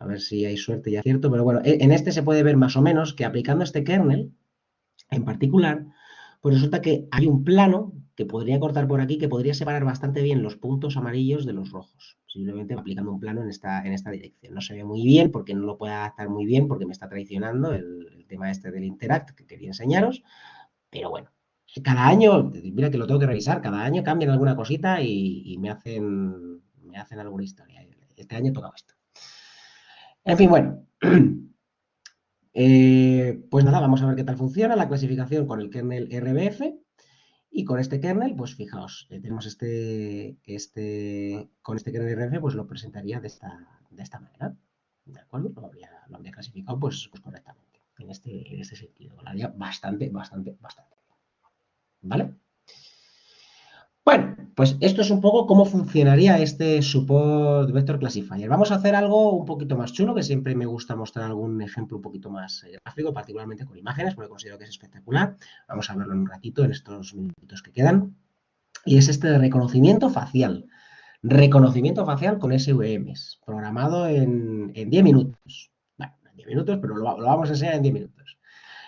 A ver si hay suerte y acierto. Pero bueno, en este se puede ver más o menos que aplicando este kernel, en particular, pues resulta que hay un plano que podría cortar por aquí, que podría separar bastante bien los puntos amarillos de los rojos, simplemente aplicando un plano en esta dirección. No se ve muy bien porque no lo puedo adaptar muy bien porque me está traicionando el tema este del Interact que quería enseñaros, pero bueno, cada año, mira que lo tengo que revisar, cada año cambian alguna cosita y me hacen alguna historia. Este año toca esto. En fin, bueno. Pues nada, vamos a ver qué tal funciona la clasificación con el kernel RBF. Y con este kernel, pues fijaos, tenemos con este kernel RBF, pues lo presentaría de esta manera. ¿De acuerdo? Lo habría clasificado pues correctamente, en este sentido. Lo haría bastante, bastante, bastante. ¿Vale? Bueno, pues esto es un poco cómo funcionaría este Support Vector Classifier. Vamos a hacer algo un poquito más chulo, que siempre me gusta mostrar algún ejemplo un poquito más gráfico, particularmente con imágenes, porque considero que es espectacular. Vamos a verlo en un ratito, en estos minutitos que quedan. Y es este de reconocimiento facial. Reconocimiento facial con SVMs, programado en 10 minutos. Bueno, en 10 minutos, pero lo vamos a enseñar en 10 minutos.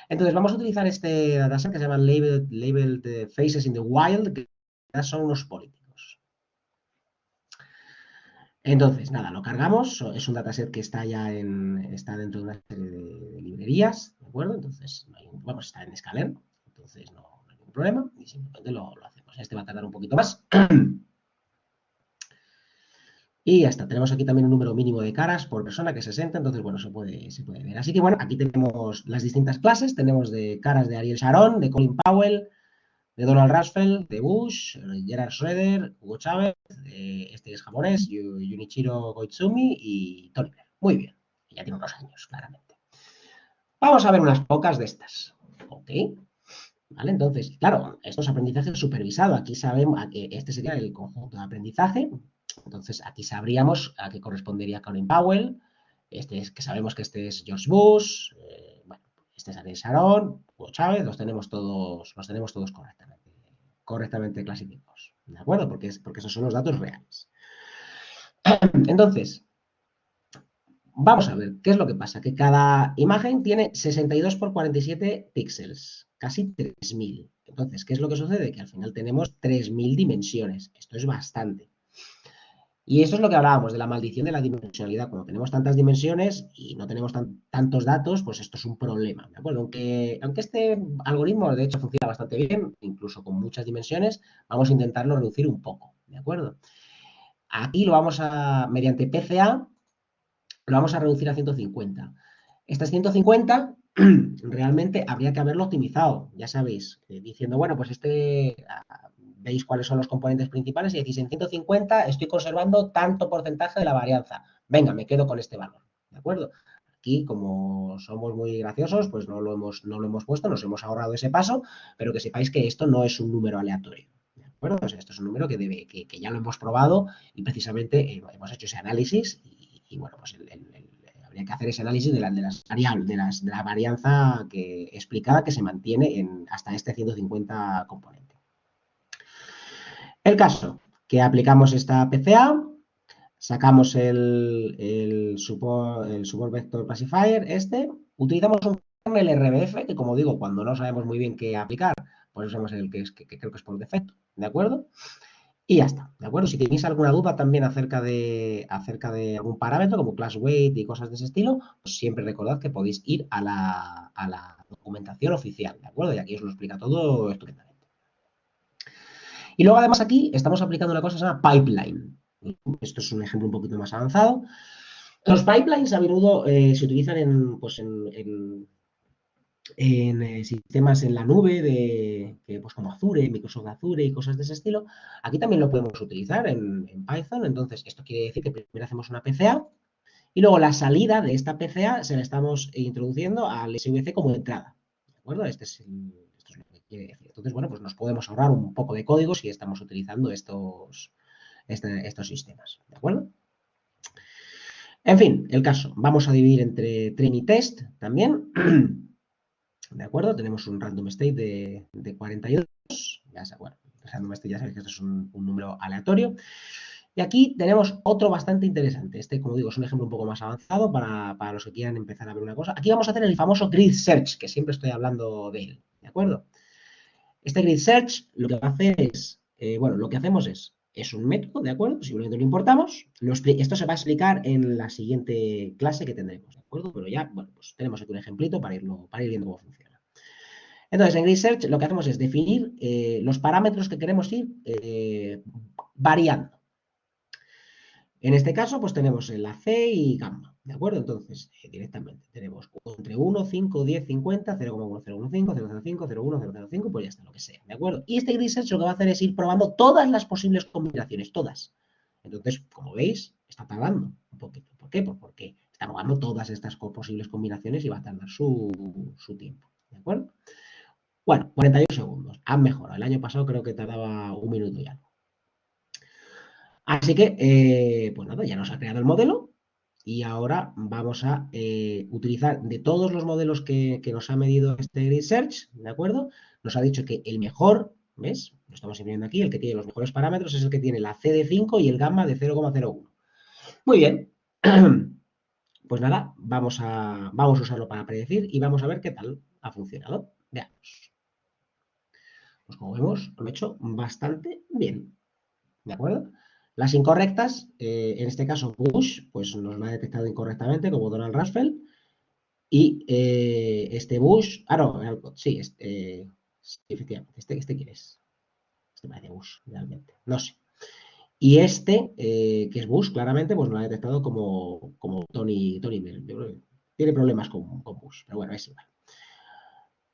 Entonces, vamos a utilizar este dataset que se llama Labeled Faces in the Wild, que son unos políticos. Entonces, nada, lo cargamos. Es un dataset que está ya está dentro de una serie de librerías, ¿de acuerdo? Entonces, vamos a estar en Scalern, entonces no hay ningún problema y simplemente lo hacemos. Este va a tardar un poquito más. Y ya está, tenemos aquí también un número mínimo de caras por persona, que es 60, entonces, bueno, se puede ver. Así que, bueno, aquí tenemos las distintas clases, tenemos de caras de Ariel Sharon, de Colin Powell, de Donald Rumsfeld, de Bush, Gerard Schroeder, Hugo Chávez, este es japonés, Junichiro Koizumi y Tony Blair. Muy bien, ya tiene unos años, claramente. Vamos a ver unas pocas de estas. Ok, ¿vale? Entonces, claro, esto es aprendizaje supervisado. Aquí sabemos que este sería el conjunto de aprendizaje. Entonces, aquí sabríamos a qué correspondería Colin Powell. Este es que sabemos que este es George Bush. Bueno, este es Ariel Sharon, Hugo Chávez. Los tenemos todos correctamente clasificados. ¿De acuerdo? Porque esos son los datos reales. Entonces, vamos a ver, ¿qué es lo que pasa? Que cada imagen tiene 62 por 47 píxeles, casi 3000. Entonces, ¿qué es lo que sucede? Que al final tenemos 3000 dimensiones. Esto es bastante. Y esto es lo que hablábamos de la maldición de la dimensionalidad. Cuando tenemos tantas dimensiones y no tenemos tantos datos, pues esto es un problema, ¿de acuerdo? Aunque este algoritmo, de hecho, funciona bastante bien, incluso con muchas dimensiones, vamos a intentarlo reducir un poco, ¿de acuerdo? Aquí lo vamos a, mediante PCA, lo vamos a reducir a 150. Estas 150 realmente habría que haberlo optimizado, ya sabéis, diciendo, bueno, pues veis cuáles son los componentes principales y decís, en 150 estoy conservando tanto porcentaje de la varianza. Venga, me quedo con este valor, ¿de acuerdo? Aquí, como somos muy graciosos, pues no lo hemos puesto, nos hemos ahorrado ese paso, pero que sepáis que esto no es un número aleatorio, ¿de acuerdo? O sea, esto es un número que ya lo hemos probado y precisamente hemos hecho ese análisis y bueno, pues habría que hacer ese análisis de las variables, de la varianza explicada que se mantiene hasta este 150 componente. El caso, que aplicamos esta PCA, sacamos el support vector classifier, utilizamos un kernel RBF, que como digo, cuando no sabemos muy bien qué aplicar, pues usamos el que creo que es por defecto, ¿de acuerdo? Y ya está, ¿de acuerdo? Si tenéis alguna duda también acerca de algún parámetro como class weight y cosas de ese estilo, pues siempre recordad que podéis ir a la documentación oficial, ¿de acuerdo? Y aquí os lo explica todo estupendamente. Y luego además aquí estamos aplicando una cosa que se llama pipeline. Esto es un ejemplo un poquito más avanzado. Los pipelines a menudo se utilizan en sistemas en la nube pues como Azure, Microsoft Azure y cosas de ese estilo. Aquí también lo podemos utilizar en Python. Entonces, esto quiere decir que primero hacemos una PCA y luego la salida de esta PCA se la estamos introduciendo al SVC como entrada. ¿De acuerdo? Esto es lo que quiere decir. Entonces, bueno, pues nos podemos ahorrar un poco de código si estamos utilizando estos sistemas. ¿De acuerdo? En fin, el caso. Vamos a dividir entre train y test también. ¿De acuerdo? Tenemos un random state de 42. Bueno, el random state ya sabéis que esto es un número aleatorio. Y aquí tenemos otro bastante interesante. Este, como digo, es un ejemplo un poco más avanzado para los que quieran empezar a ver una cosa. Aquí vamos a hacer el famoso grid search, que siempre estoy hablando de él. ¿De acuerdo? Este grid search lo que va a hacer bueno, lo que hacemos es un método, ¿de acuerdo? Simplemente lo importamos. Esto se va a explicar en la siguiente clase que tendremos, ¿de acuerdo? Pero ya, bueno, pues tenemos aquí un ejemplito para ir viendo cómo funciona. Entonces, en GridSearch lo que hacemos es definir los parámetros que queremos ir variando. En este caso, pues tenemos la C y gamma, ¿de acuerdo? Entonces, directamente tenemos entre 1, 5, 10, 50, 0,1015, 005, 01, 005, pues ya está, lo que sea, ¿de acuerdo? Y este GridSearch lo que va a hacer es ir probando todas las posibles combinaciones, todas. Entonces, como veis, está tardando un poquito. ¿Por qué? Pues porque está probando todas estas posibles combinaciones y va a tardar su tiempo, ¿de acuerdo? Bueno, 41 segundos. Han mejorado. El año pasado creo que tardaba un minuto y algo. Así que, pues nada, ya nos ha creado el modelo y ahora vamos a utilizar de todos los modelos que nos ha medido este Grid Search, ¿de acuerdo? Nos ha dicho que el mejor, ¿ves? Lo estamos imprimiendo aquí, el que tiene los mejores parámetros es el que tiene la C de 5 y el gamma de 0,01. Muy bien. Pues nada, vamos a usarlo para predecir y vamos a ver qué tal ha funcionado. Veamos. Pues como vemos, lo he hecho bastante bien. ¿De acuerdo? Las incorrectas, en este caso Bush, pues nos lo ha detectado incorrectamente como Donald Rumsfeld. Y este Bush, no, sí, sí, efectivamente, ¿este quién es? Este parece Bush, realmente, no sé. Y este, que es Bush, claramente, pues lo ha detectado como Tony Blair. Yo creo que tiene problemas con Bush, pero bueno, es igual.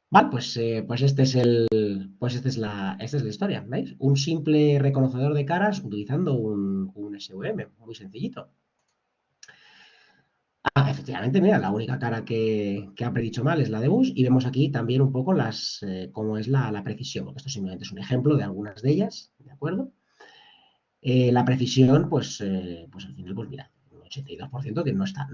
Vale, pues esta es la historia, ¿veis? Un simple reconocedor de caras utilizando un SVM, muy sencillito. Efectivamente, mira, la única cara que ha predicho mal es la de Bush y vemos aquí también un poco cómo es la precisión, porque esto simplemente es un ejemplo de algunas de ellas, ¿de acuerdo? La precisión, pues al final, pues mira, un 82% que no está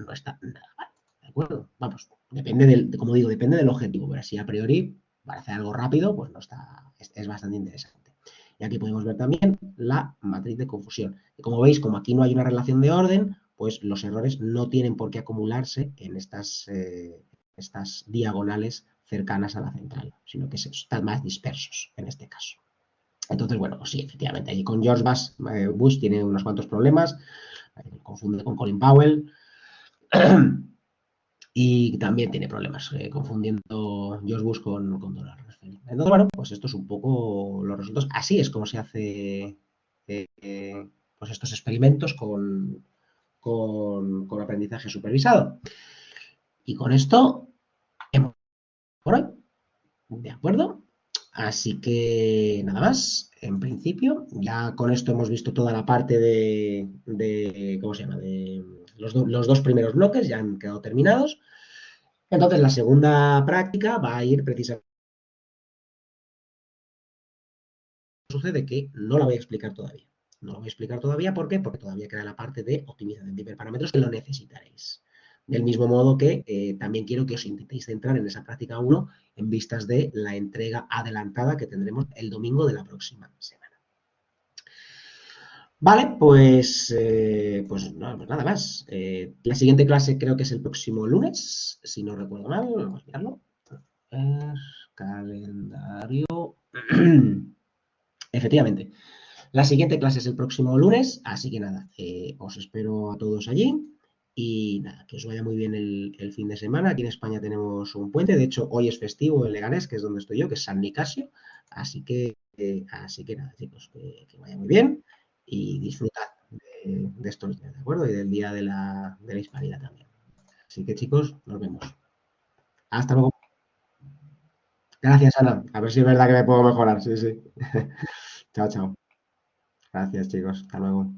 nada mal, ¿de acuerdo? Vamos, depende como digo, depende del objetivo, pero así a priori, para hacer algo rápido, pues no está, es bastante interesante. Y aquí podemos ver también la matriz de confusión. Y como veis, como aquí no hay una relación de orden, pues los errores no tienen por qué acumularse en estas diagonales cercanas a la central, sino que están más dispersos en este caso. Entonces, bueno, pues sí, efectivamente, ahí con Bush tiene unos cuantos problemas, confunde con Colin Powell y también tiene problemas confundiendo George Bush con Donald Rumsfeld. Entonces, bueno, pues esto es un poco los resultados. Así es como se hace pues estos experimentos con aprendizaje supervisado. Y con esto, hemos por hoy. ¿De acuerdo? Así que nada más, en principio, ya con esto hemos visto toda la parte ¿cómo se llama? De los dos primeros bloques ya han quedado terminados. Entonces, la segunda práctica va a ir precisamente, sucede que no la voy a explicar todavía. No la voy a explicar todavía, ¿por qué? Porque todavía queda la parte de optimización de hiperparámetros que lo necesitaréis. Del mismo modo que también quiero que os intentéis centrar en esa práctica uno en vistas de la entrega adelantada que tendremos el domingo de la próxima semana. Vale, pues, no, pues nada más. La siguiente clase creo que es el próximo lunes, si no recuerdo mal. Vamos a mirarlo. Calendario. Efectivamente. La siguiente clase es el próximo lunes, así que nada, os espero a todos allí. Y nada, que os vaya muy bien el fin de semana. Aquí en España tenemos un puente. De hecho, hoy es festivo en Leganés, que es donde estoy yo, que es San Nicasio. Así que nada, chicos, que vaya muy bien y disfrutad de estos días, ¿de acuerdo? Y del día de la Hispanidad también. Así que, chicos, nos vemos. Hasta luego. Gracias, Ana. A ver si es verdad que me puedo mejorar. Sí, sí. Chao, chao. Gracias, chicos. Hasta luego.